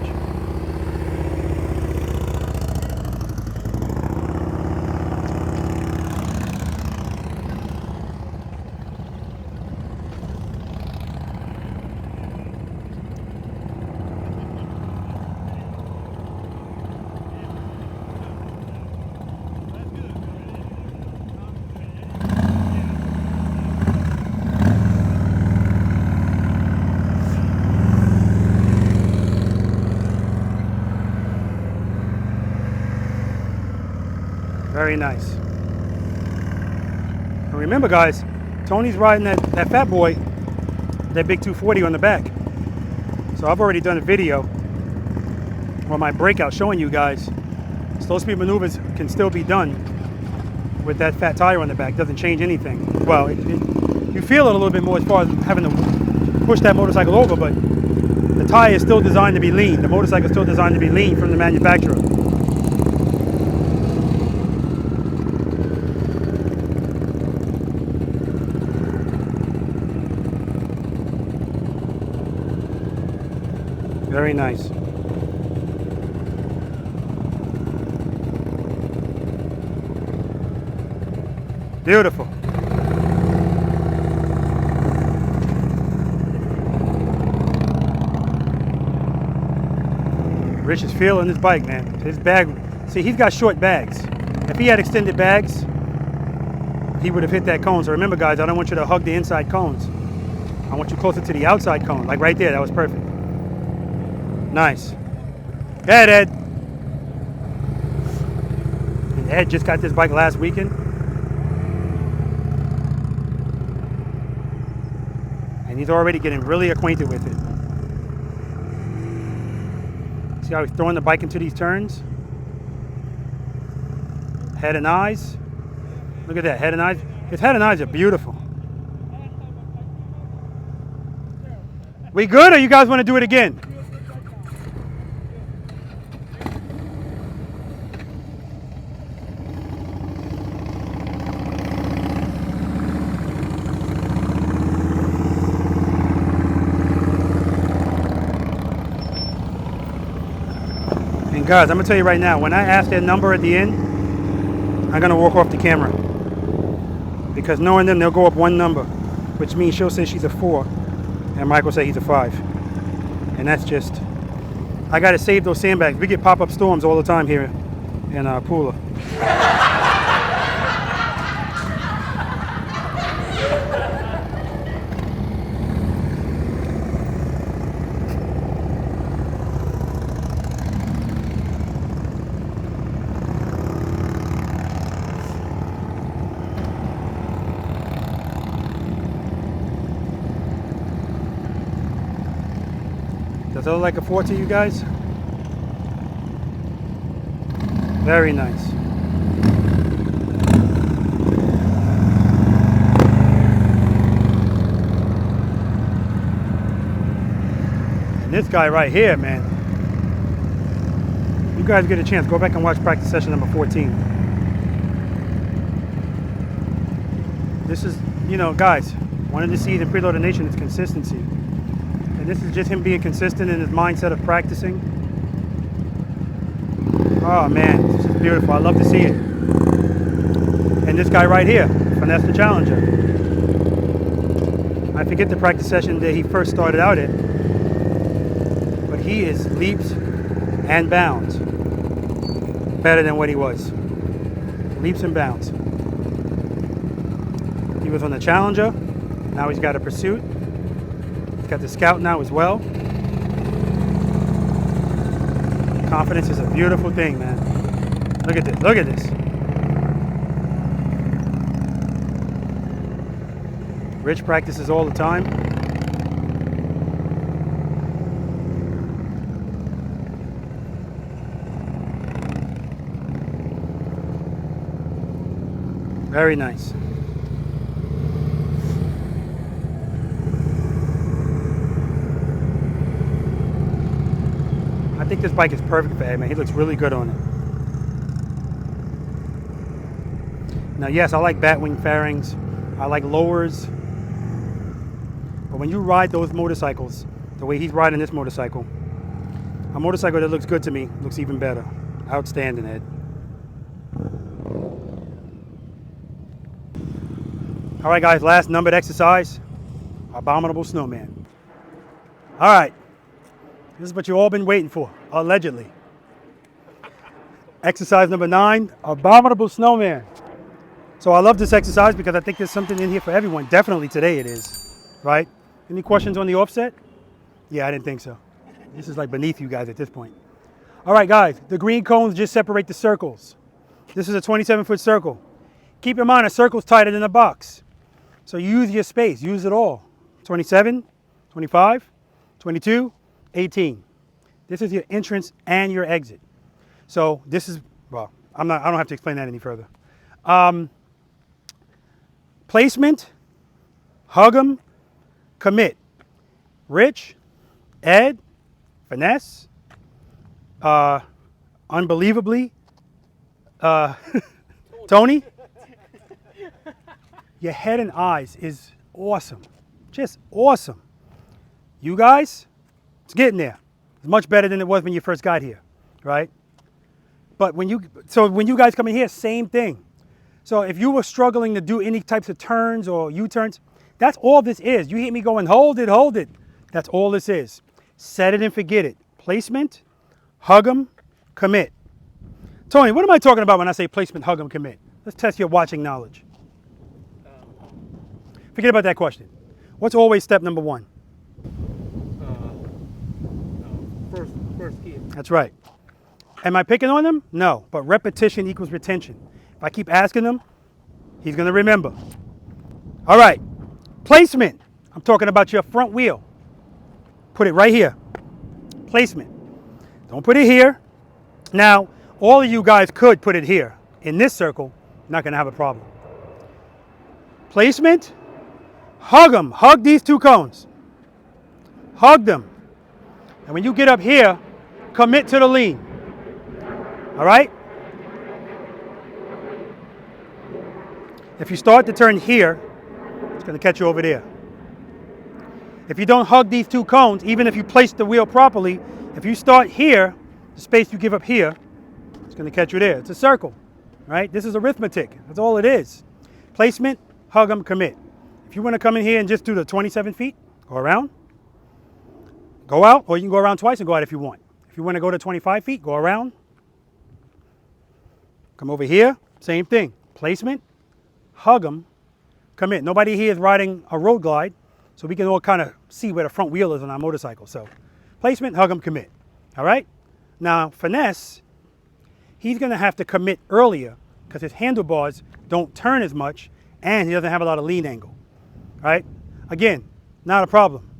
Very nice. And remember, guys, Tony's riding that fat boy, that big 240 on the back. So I've already done a video on my breakout showing you guys slow speed maneuvers can still be done with that fat tire on the back. Doesn't change anything. Well, you feel it a little bit more as far as having to push that motorcycle over, but the tire is still designed to be lean. The motorcycle is still designed to be lean from the manufacturer. Very nice. Beautiful. Rich is feeling his bike, man. His bag, see, he's got short bags. If he had extended bags, he would have hit that cone. So remember, guys, I don't want you to hug the inside cones. I want you closer to the outside cone, like right there. That was perfect. Nice. Go ahead, Ed. And Ed just got this bike last weekend. And he's already getting really acquainted with it. See how he's throwing the bike into these turns? Head and eyes. Look at that, head and eyes. His head and eyes are beautiful. We good, or you guys want to do it again? And guys, I'm gonna tell you right now, when I ask their number at the end, I'm gonna walk off the camera. Because knowing them, they'll go up one number, which means she'll say she's a 4, and Mike will say he's a 5. And that's just, I gotta save those sandbags. We get pop-up storms all the time here in Pula. Does it look like a 4 to you guys? Very nice. And this guy right here, man. You guys get a chance, go back and watch practice session number 14. This is, you know, guys, wanted to see the Preloader Nation is consistency. And this is just him being consistent in his mindset of practicing. Oh man, this is beautiful. I love to see it. And this guy right here, Finesse the Challenger. I forget the practice session that he first started out at, but he is leaps and bounds better than what he was. Leaps and bounds. He was on the Challenger, now he's got a Pursuit. He's got the Scout now as well. Confidence is a beautiful thing, man. Look at this, look at this. Rich practices all the time. Very nice. I think this bike is perfect for him, man. He looks really good on it. Now, yes, I like batwing fairings. I like lowers. But when you ride those motorcycles, the way he's riding this motorcycle, a motorcycle that looks good to me looks even better. Outstanding, Ed. All right, guys, last numbered exercise, Abominable Snowman. All right. This is what you've all been waiting for, allegedly. Exercise number 9, Abominable Snowman. So I love this exercise because I think there's something in here for everyone. Definitely today it is, right? Any questions on the offset? Yeah, I didn't think so. This is like beneath you guys at this point. All right, guys, the green cones just separate the circles. This is a 27-foot circle. Keep in mind, a circle's tighter than a box. So use your space, use it all. 27, 25, 22, 18. This is your entrance and your exit. So this is, well, I don't have to explain that any further. Placement, hug 'em, commit. Rich, Ed, Finesse, unbelievably, Tony. Your head and eyes is awesome, just awesome. You guys, it's getting there. It's much better than it was when you first got here, right? But when you guys come in here, same thing. So if you were struggling to do any types of turns or U-turns, that's all this is. You hear me going, hold it, hold it. That's all this is. Set it and forget it. Placement, hug 'em, commit. Tony, what am I talking about when I say placement, hug 'em, commit? Let's test your watching knowledge. Forget about that question. What's always step number 1? First key. That's right. Am I picking on them? No, but repetition equals retention. If I keep asking him, he's going to remember. All right, placement. I'm talking about your front wheel. Put it right here. Placement. Don't put it here. Now, all of you guys could put it here in this circle, you're not gonna have a problem. Placement, hug them. Hug these two cones. Hug them. And when you get up here, commit to the lean. All right? If you start to turn here, it's going to catch you over there. If you don't hug these two cones, even if you place the wheel properly, if you start here, the space you give up here, it's going to catch you there. It's a circle, right? This is arithmetic. That's all it is. Placement, hug them, commit. If you want to come in here and just do the 27 feet, go around, go out, or you can go around twice and go out if you want. If you want to go to 25 feet, go around. Come over here, same thing. Placement, hug them, commit. Nobody here is riding a road glide, so we can all kind of see where the front wheel is on our motorcycle. So placement, hug them, commit. All right? Now, finesse, he's going to have to commit earlier because his handlebars don't turn as much and he doesn't have a lot of lean angle. All right? Again, not a problem.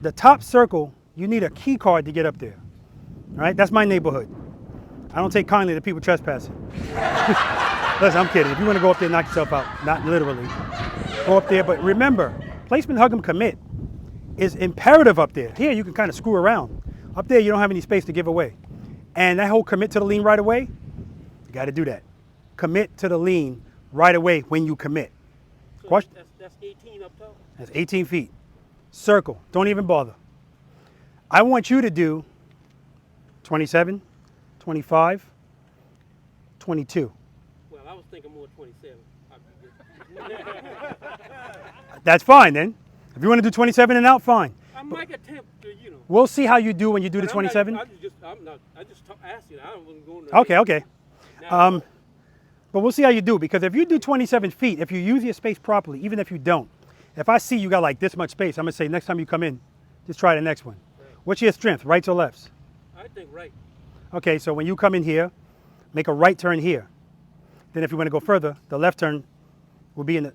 The top circle, you need a key card to get up there. All right? That's my neighborhood. I don't take kindly to people trespassing. Listen, I'm kidding. If you want to go up there and knock yourself out, not literally, go up there. But remember, placement, hug 'em, commit is imperative up there. Here, you can kind of screw around. Up there, you don't have any space to give away. And that whole commit to the lean right away, you got to do that. Commit to the lean right away when you commit. So that's 18 up top? That's 18 feet. Circle. Don't even bother. I want you to do 27, 25, 22. Well, I was thinking more 27. That's fine then. If you want to do 27 and out, fine. I might attempt to, you know. We'll see how you do when you do the 27. I just asking. I don't want to go in there. Okay, okay. But we'll see how you do, because if you do 27 feet, if you use your space properly, even if you don't, if I see you got like this much space, I'm going to say next time you come in, just try the next one. Right. What's your strength, rights or lefts? I think right. Okay, so when you come in here, make a right turn here. Then if you want to go further, the left turn will be in the...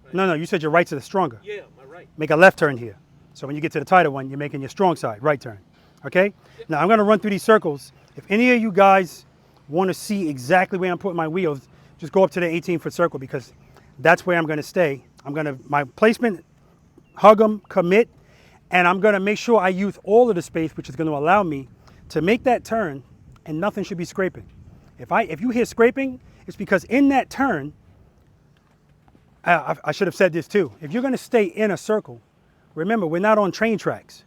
Right. No, you said your rights are the stronger. Yeah, my right. Make a left turn here. So when you get to the tighter one, you're making your strong side, right turn. Okay? Yep. Now I'm going to run through these circles. If any of you guys want to see exactly where I'm putting my wheels, just go up to the 18-foot circle, because that's where I'm going to stay. My placement, hug them, commit, and I'm going to make sure I use all of the space, which is going to allow me to make that turn, and nothing should be scraping. If you hear scraping, it's because in that turn, I should have said this too. If you're going to stay in a circle, remember, we're not on train tracks.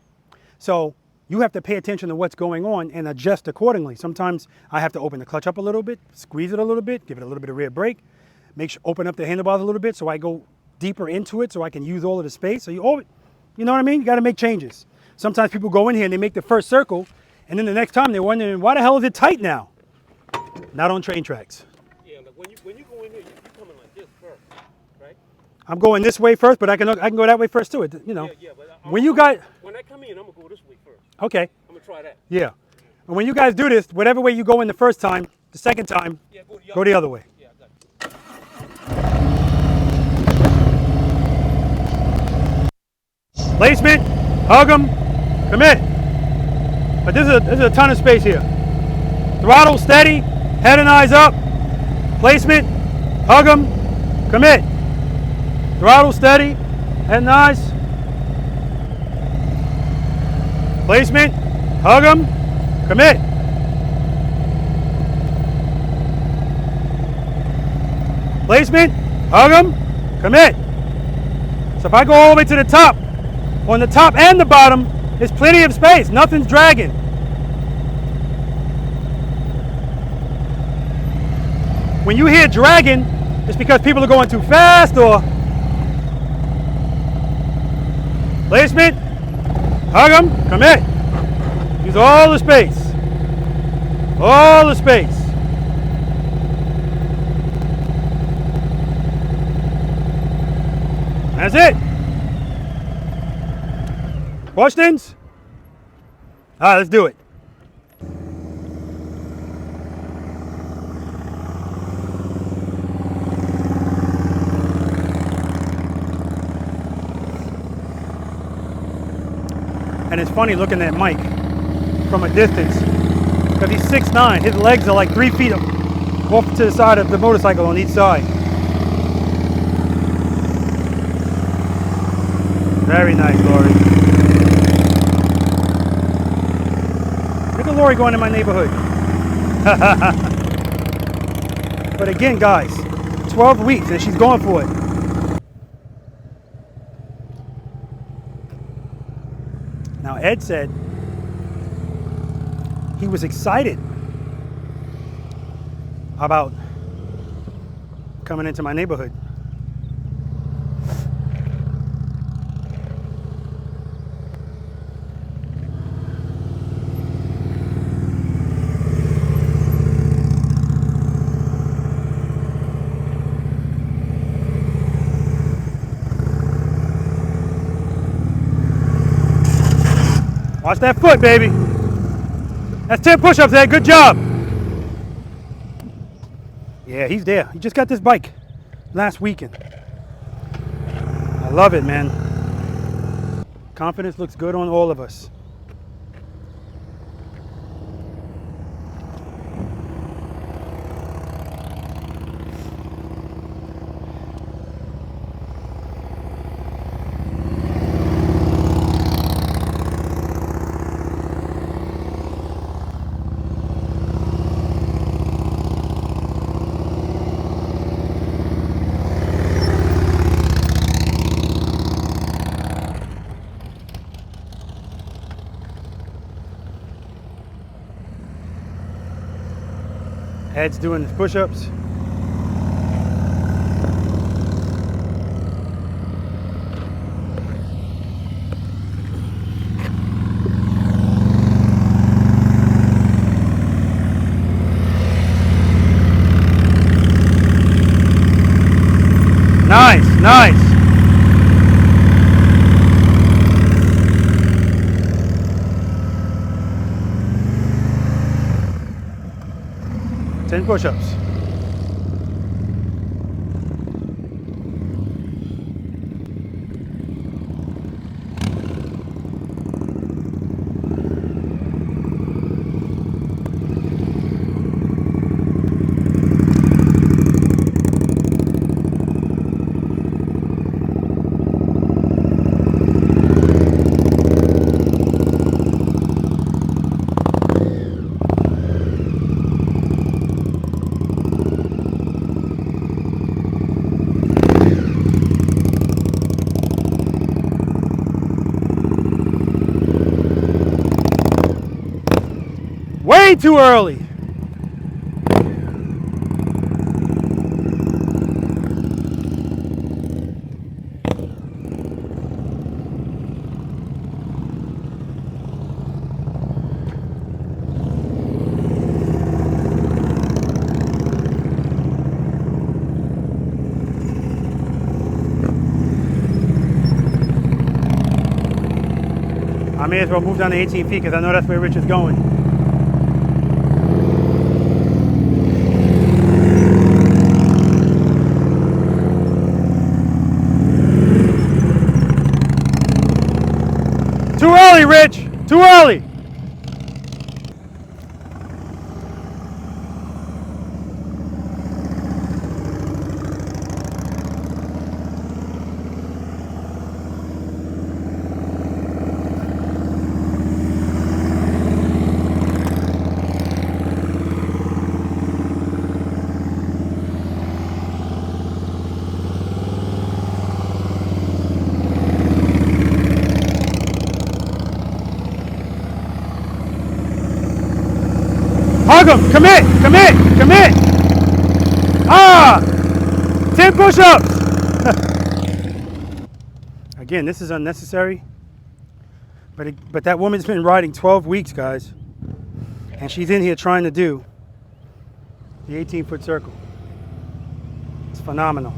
So you have to pay attention to what's going on and adjust accordingly. Sometimes I have to open the clutch up a little bit, squeeze it a little bit, give it a little bit of rear brake, open up the handlebars a little bit so I go deeper into it so I can use all of the space. So you know what I mean? You got to make changes. Sometimes people go in here and they make the first circle, and then the next time they're wondering, why the hell is it tight now? Not on train tracks. Yeah, but when you go in here, you're coming like this first, right? I'm going this way first, but I can go that way first too. You know. Yeah, but when I come in, I'm gonna go this way first. Okay. I'm gonna try that. Yeah. And when you guys do this, whatever way you go in the first time, the second time, go the other way. Yeah, I got it. Placement, hug them, commit. But this is a ton of space here. Throttle steady, head and eyes up. Placement, hug them, commit. Throttle steady, head and eyes. Placement, hug them, commit. Placement, hug them, commit. So if I go all the way to the top, on the top and the bottom, there's plenty of space. Nothing's dragging. When you hear dragging, it's because people are going too fast or... Placement, hug them, commit. Use all the space. All the space. That's it. Questions? All right, let's do it. And it's funny looking at Mike from a distance, because he's 6'9". His legs are like 3 feet off to the side of the motorcycle on each side. Very nice, Lori. Look at Lori going in my neighborhood. But again, guys, 12 weeks and she's going for it. Now, Ed said he was excited about coming into my neighborhood. Watch that foot, baby. That's 10 push-ups, Ed. Good job. Yeah, he's there. He just got this bike last weekend. I love it, man. Confidence looks good on all of us. Ed's doing his push-ups. Nice, nice. Ten push-ups. Way too early. I may as well move down to 18 feet because I know that's where Rich is going. Too early, Rich! Too early! Hug him! Commit! Commit! Commit! Ah! 10 push-ups! Again, this is unnecessary. But that woman's been riding 12 weeks, guys. And she's in here trying to do the 18-foot circle. It's phenomenal.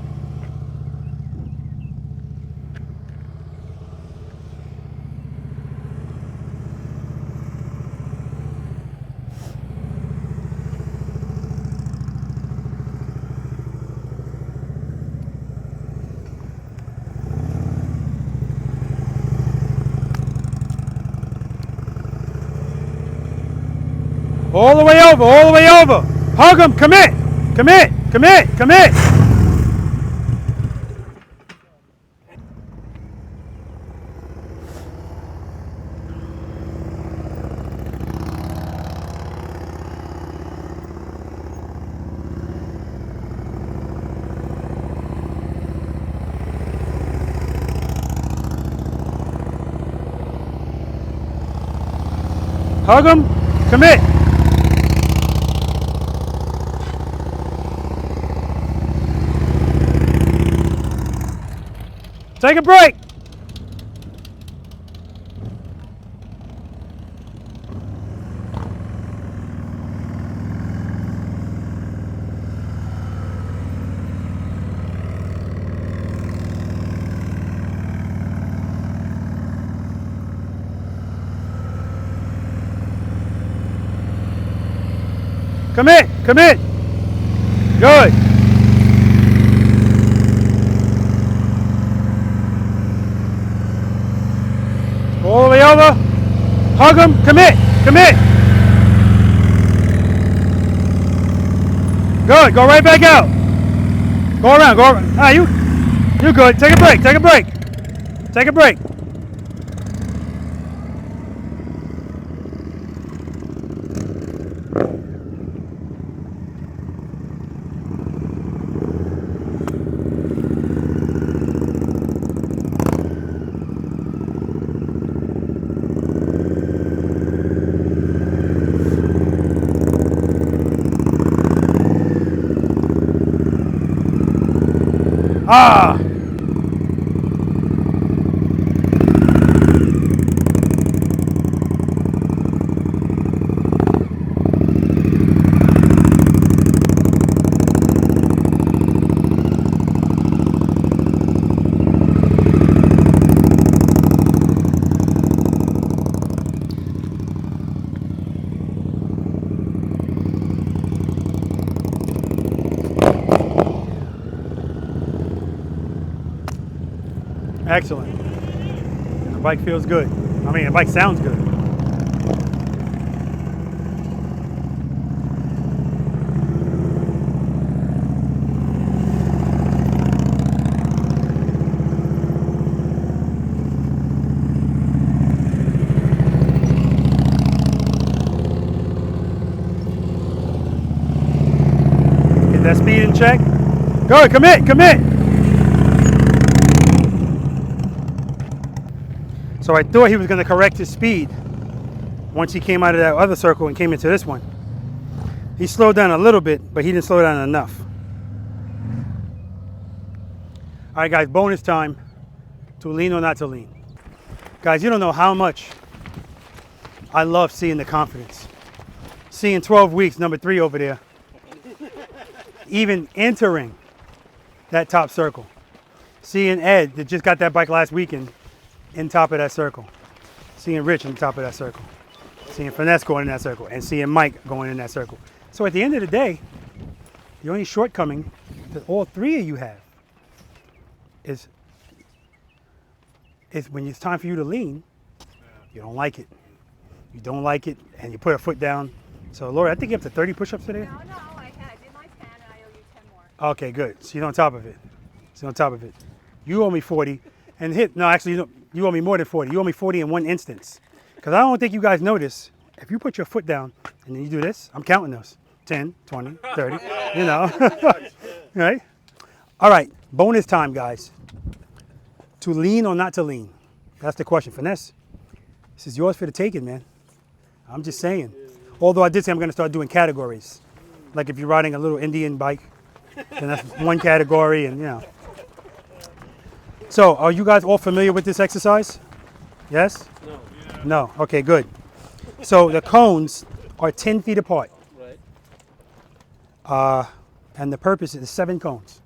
All the way over, all the way over. Hug him, commit. Commit, commit, commit. Hug him, commit. Take a break. Commit, commit. Good. All the way over. Hug him, commit, commit. Good, go right back out. Go around, go around. Ah, you're good. Take a break, take a break. Take a break. Ah! Excellent. The bike feels good. I mean, the bike sounds good. Get that speed in check. Go, commit, commit. So I thought he was going to correct his speed once he came out of that other circle and came into this one. He slowed down a little bit, but he didn't slow down enough. All right, guys, bonus time. To lean or not to lean. Guys, you don't know how much I love seeing the confidence. Seeing 12 weeks, number 3 over there, even entering that top circle. Seeing Ed that just got that bike last weekend in top of that circle. Seeing Rich in the top of that circle. Seeing Finesse going in that circle. And seeing Mike going in that circle. So at the end of the day, the only shortcoming that all 3 of you have is when it's time for you to lean, you don't like it. You don't like it, and you put a foot down. So Laura, I think you have to 30 push-ups today? No, I did my 10 and I owe you 10 more. Okay, good. So you're on top of it. So on top of it. You owe me 40. And you owe me more than 40. You owe me 40 in one instance. Because I don't think you guys notice, if you put your foot down and then you do this, I'm counting those. 10, 20, 30, you know. Right? All right, bonus time, guys. To lean or not to lean? That's the question. Finesse, this is yours for the taking, man. I'm just saying. Although I did say I'm going to start doing categories. Like if you're riding a little Indian bike, then that's one category, and you know. So, are you guys all familiar with this exercise? Yes? No. No. Okay, good. So the cones are 10 feet apart. Right. And the purpose is 7 cones.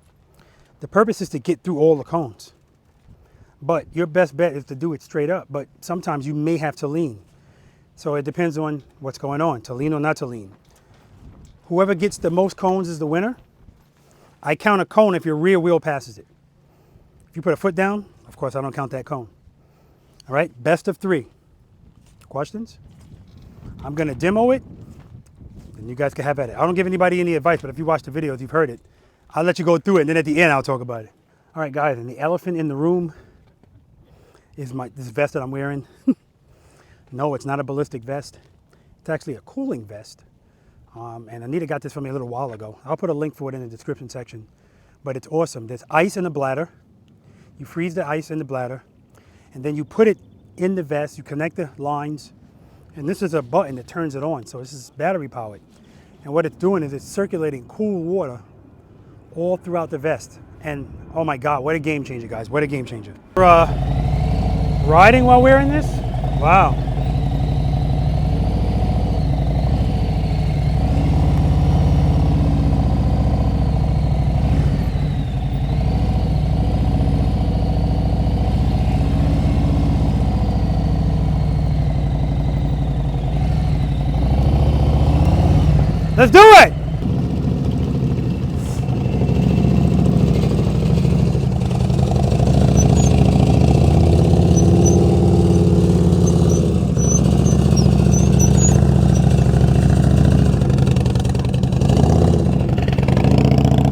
The purpose is to get through all the cones. But your best bet is to do it straight up. But sometimes you may have to lean. So it depends on what's going on, to lean or not to lean. Whoever gets the most cones is the winner. I count a cone if your rear wheel passes it. If you put a foot down, of course I don't count that cone. All right, best of 3. Questions? I'm gonna demo it And you guys can have at it. I don't give anybody any advice, but if you watch the videos, you've heard it. I'll let you go through it, and then at the end, I'll talk about it. All right, guys, and the elephant in the room is this vest that I'm wearing. No, it's not a ballistic vest. It's actually a cooling vest. And Anita got this for me a little while ago. I'll put a link for it in the description section. But it's awesome. There's ice in the bladder. You freeze the ice in the bladder, and then you put it in the vest. You connect the lines, and this is a button that turns it on. So this is battery powered. And what it's doing is it's circulating cool water all throughout the vest. And oh my God, what a game changer, guys. What a game changer. For riding while wearing this, wow. Let's do it!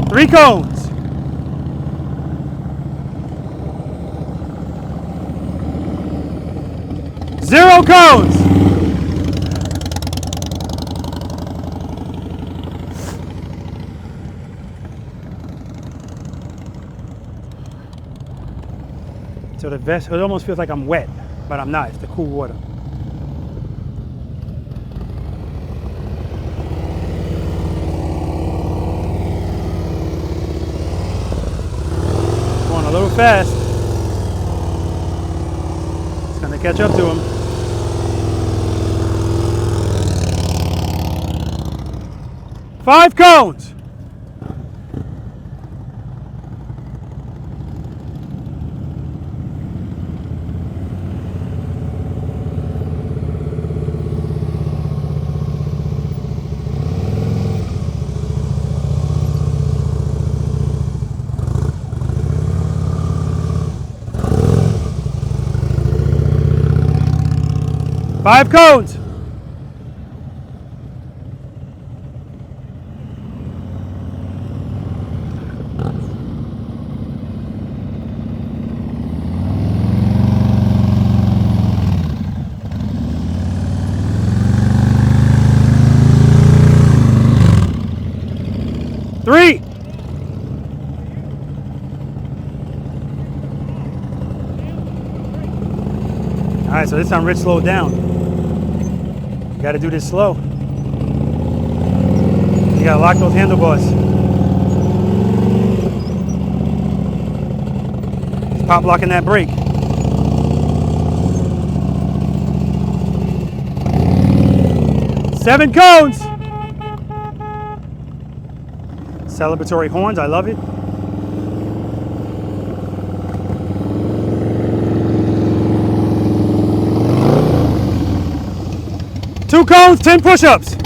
Three cones. Zero cones. So the vest, it almost feels like I'm wet, but I'm not. It's the cool water. Going a little fast. It's gonna catch up to him. Five cones. Five cones. Three. All right, so this time Rich slowed down. You gotta do this slow. You gotta lock those handlebars. He's pop locking that brake. Seven cones. Celebratory horns, I love it. Two cones, 10 push-ups.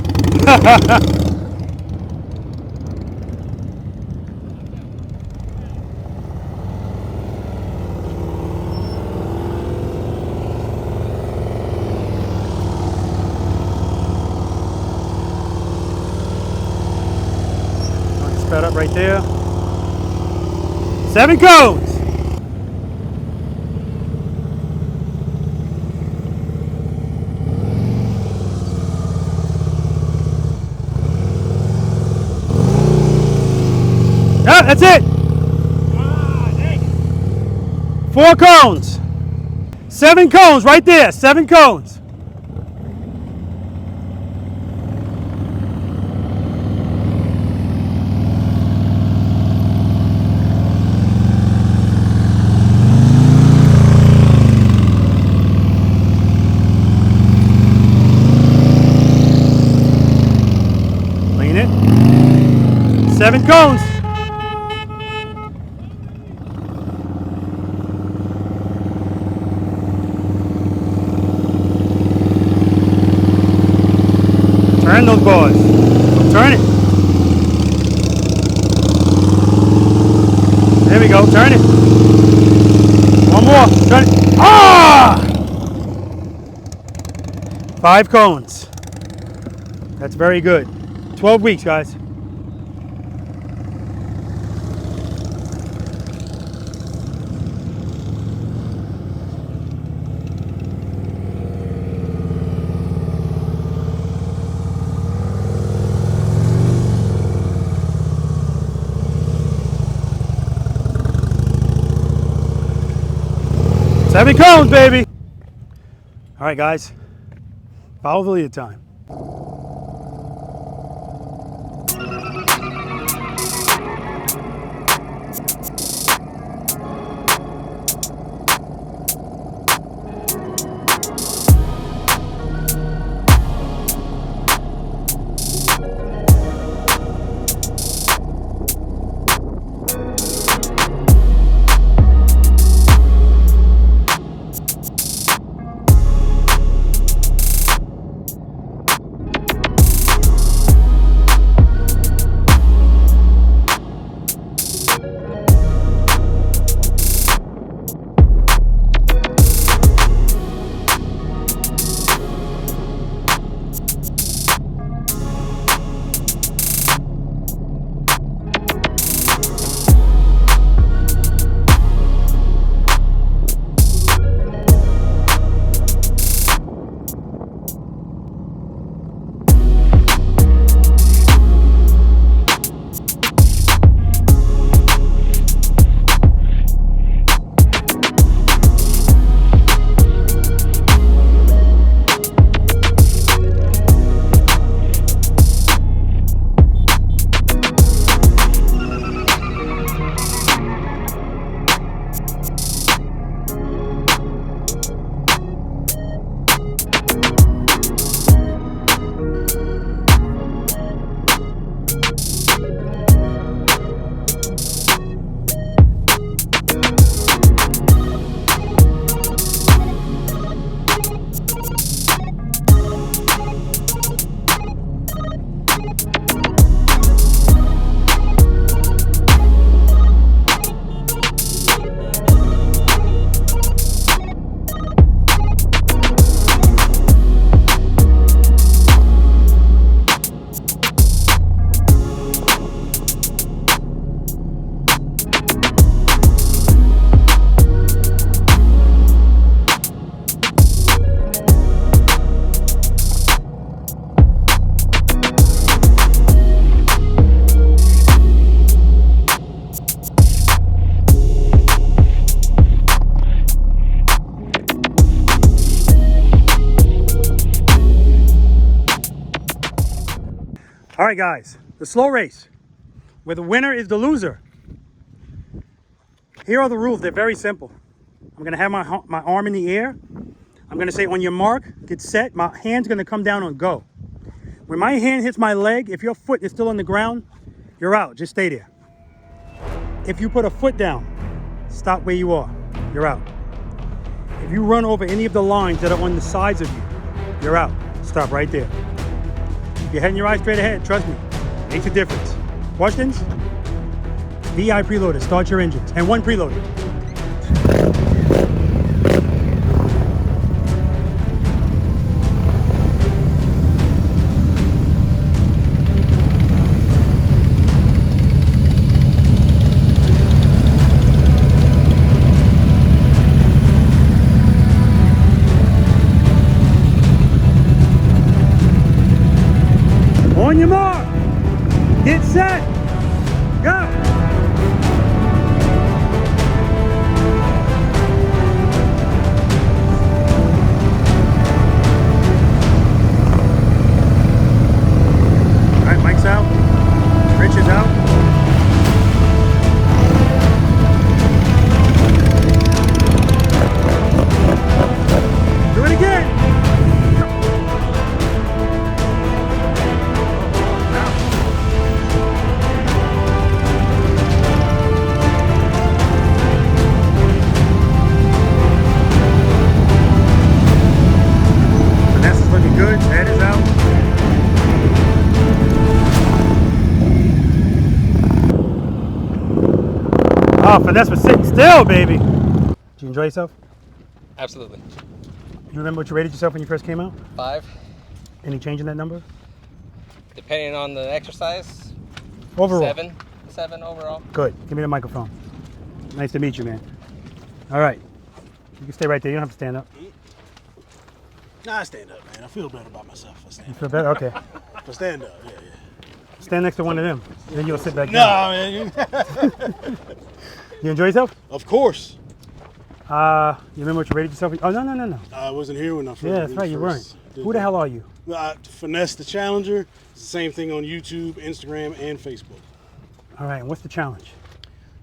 Sped up right there. 7 cones. Ah, that's it. 4 cones. 7 cones right there. 7 cones. Lean it. 7 cones. Turn those bars. Turn it. There we go. Turn it. One more. Turn it. Ah! 5 cones. That's very good. 12 weeks, guys. Seven cones, baby. All right, guys. Follow the lead time. All right, guys, the slow race, where the winner is the loser. Here are the rules. They're very simple. I'm gonna have my arm in the air. I'm gonna say, on your mark, get set. My hand's gonna come down on go. When my hand hits my leg, if your foot is still on the ground, you're out. Just stay there. If you put a foot down, stop where you are. You're out. If you run over any of the lines that are on the sides of you, you're out. Stop right there. If you're heading your eyes straight ahead, trust me, it makes a difference. Questions? V.I.Preloader, start your engines. And one preloader. On your mark, get set, go. All right, Mike's out, Rich is out. Do it again. Good, head is out. Oh, finesse for sitting still, baby. Did you enjoy yourself? Absolutely. You remember what you rated yourself when you first came out? 5. Any change in that number? Depending on the exercise, Overall. 7 overall. Good. Give me the microphone. Nice to meet you, man. All right. You can stay right there. You don't have to stand up. Nah, I stand up, man. I feel better about myself. I stand You up. feel better? Okay. I stand up, yeah. Stand next to one of them. Then you'll sit back No, down. man. You enjoy yourself? Of course. You remember what you rated yourself? Oh, no. I wasn't here when I first. Yeah, that's right. You weren't. Who the hell are you? I finesse the challenger. It's the same thing on YouTube, Instagram, and Facebook. All right. And what's the challenge?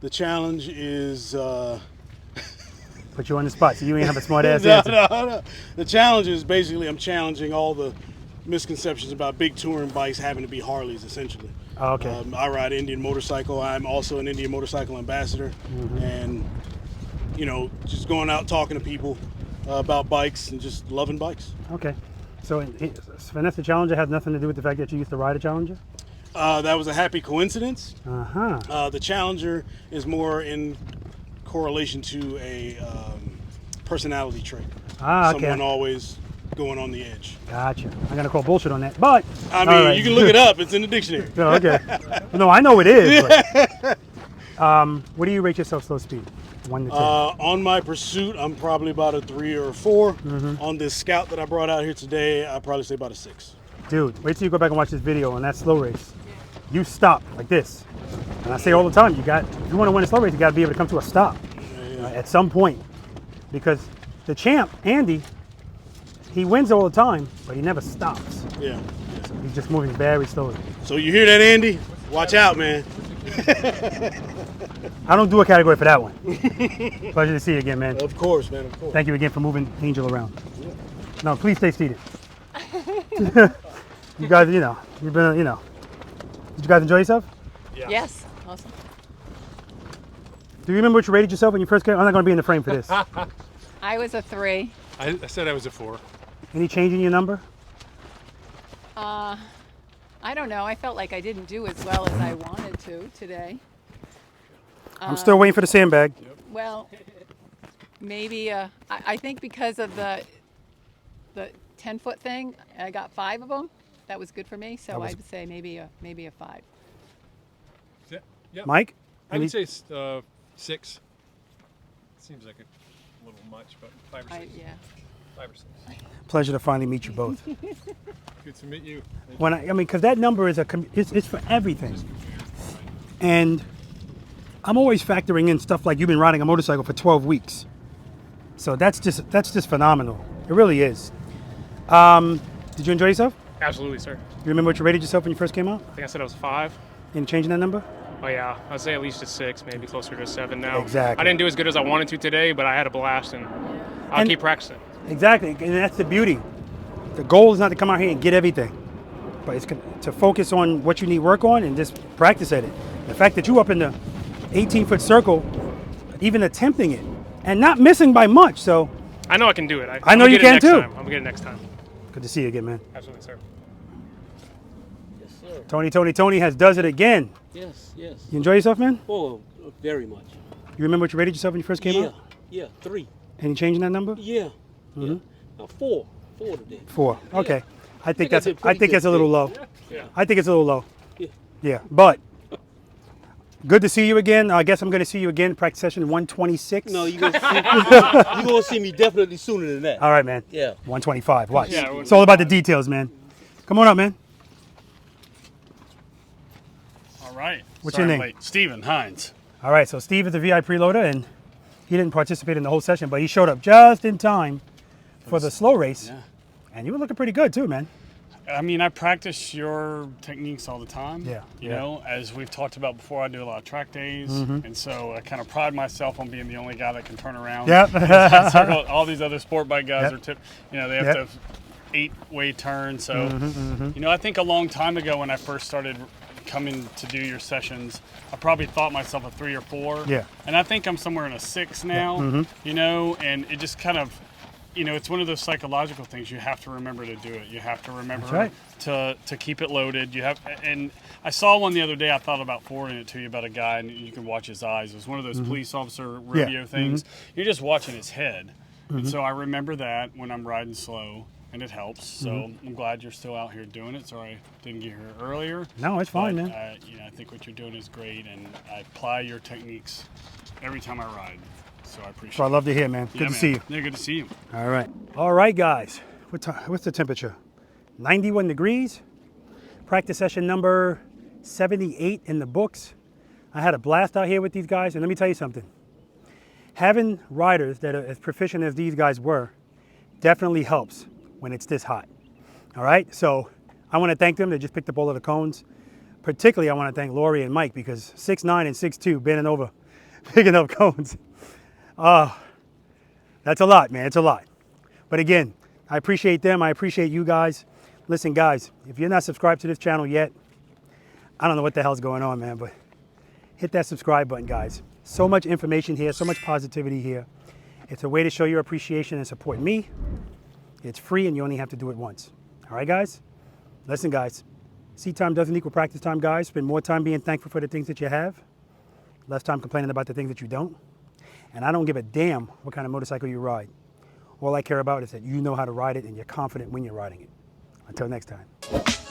The challenge is. Put you on the spot so you ain't have a smart ass no, answer. no. The challenge is basically I'm challenging all the misconceptions about big touring bikes having to be Harleys, essentially. Oh, okay. I ride Indian motorcycle. I'm also an Indian motorcycle ambassador, and you know, just going out talking to people about bikes and just loving bikes. Okay. So Vanessa Challenger has nothing to do with the fact that you used to ride a Challenger? That was a happy coincidence. Uh-huh. The Challenger is more in correlation to a personality trait. Ah, okay. Someone always going on the edge. Gotcha. I'm gonna call bullshit on that, but I mean, all right. you can look it up. It's in the dictionary. Oh, okay. No, I know it is. But, what do you rate yourself slow speed? 1 to 10. On my pursuit, I'm probably about a 3 or a 4. On this Scout that I brought out here today, I'd probably say about a 6. Dude, wait till you go back and watch this video on that slow race. You stop like this. And I say all the time, if you want to win a slow race, you got to be able to come to a stop at some point. Because the champ, Andy, he wins all the time, but he never stops. Yeah. He's just moving very slowly. So you hear that, Andy? Watch out, man. I don't do a category for that one. Pleasure to see you again, man. Of course, man. Of course. Thank you again for moving Angel around. No, please stay seated. You guys, you've been, Did you guys enjoy yourself? Yes. Awesome. Do you remember what you rated yourself when you first came? I'm not going to be in the frame for this. I was a 3. I said I was a 4. Any change in your number? I don't know. I felt like I didn't do as well as I wanted to today. I'm still waiting for the sandbag. Well, maybe I think because of the 10-foot thing, I got 5 of them. That was good for me. So I'd say maybe a 5. Yep. Mike? I would say 6. Seems like a little much, but 5 or 6. Yeah. 5 or 6. Pleasure to finally meet you both. Good to meet you. Because that number is it's for everything. And I'm always factoring in stuff like you've been riding a motorcycle for 12 weeks. So that's just phenomenal. It really is. Did you enjoy yourself? Absolutely, sir. You remember what you rated yourself when you first came out? I think I said I was 5. Any change in that number? Oh yeah, I'd say at least a 6, maybe closer to a 7 now. Exactly. I didn't do as good as I wanted to today, but I had a blast, and I'll keep practicing. Exactly, and that's the beauty. The goal is not to come out here and get everything, but it's to focus on what you need work on and just practice at it. The fact that you up in the 18-foot circle, even attempting it, and not missing by much, so. I know I can do it. I know you can too. I'm gonna get it next time. Good to see you again, man. Absolutely, sir. Yes, sir. Tony does it again. Yes. You enjoy yourself, man? Oh, very much. You remember what you rated yourself when you first came out? Yeah, 3. Any change in that number? Yeah. 4 today. 4. Okay. I think I that's did pretty a little good. low. Yeah. I think it's a little low. Yeah. Yeah, but good to see you again. I guess I'm going to see you again. Practice session 126. No, you're gonna see me definitely sooner than that. All right, man. Yeah. 125. Watch. Yeah, It's all about the details, man. Come on up, man. All right. What's Sorry your I'm name? late. Steven Hines. All right, so Steve is a V.I.Preloader, and he didn't participate in the whole session, but he showed up just in time for the slow race. Yeah. And you were looking pretty good too, man. I mean, I practice your techniques all the time. Yeah, You yeah. know, as we've talked about before, I do a lot of track days, Mm-hmm. and so I kind of pride myself on being the only guy that can turn around. Yep. Circle. All these other sport bike guys Yep. are they have Yep. to have 8-way turn. So, Mm-hmm, you know, I think a long time ago when I first started coming to do your sessions, I probably thought myself a 3 or 4. Yeah. And I think I'm somewhere in a 6 now. You know, and it just kind of. You know, it's one of those psychological things. You have to remember to do it. You have to remember That's right. to keep it loaded. You have, and I saw one the other day. I thought about forwarding it to you about a guy, and you can watch his eyes. It was one of those police officer rodeo things. You're just watching his head, and so I remember that when I'm riding slow. and it helps. So I'm glad you're still out here doing it. Sorry I didn't get here earlier. No, it's fine, but, man. you know, I think what you're doing is great, and I apply your techniques every time I ride. So I appreciate So I it. love to hear, man. Good Yeah, to man. see you. Yeah, good to see you. All right, guys. What's the temperature? 91 degrees. Practice session number 78 in the books. I had a blast out here with these guys, and let me tell you something. Having riders that are as proficient as these guys were definitely helps when it's this hot. All right, so I want to thank them. They just picked up all of the cones. Particularly, I want to thank Lori and Mike, because 6'9" and 6'2", bending over, picking up cones. That's a lot, man. It's a lot. But again, I appreciate them. I appreciate you guys. Listen, guys, if you're not subscribed to this channel yet, I don't know what the hell's going on, man, but hit that subscribe button, guys. So much information here, so much positivity here. It's a way to show your appreciation and support me. It's free, and you only have to do it once. All right, guys? Listen, guys, seat time doesn't equal practice time, guys. Spend more time being thankful for the things that you have, less time complaining about the things that you don't. And I don't give a damn what kind of motorcycle you ride. All I care about is that you know how to ride it and you're confident when you're riding it. Until next time.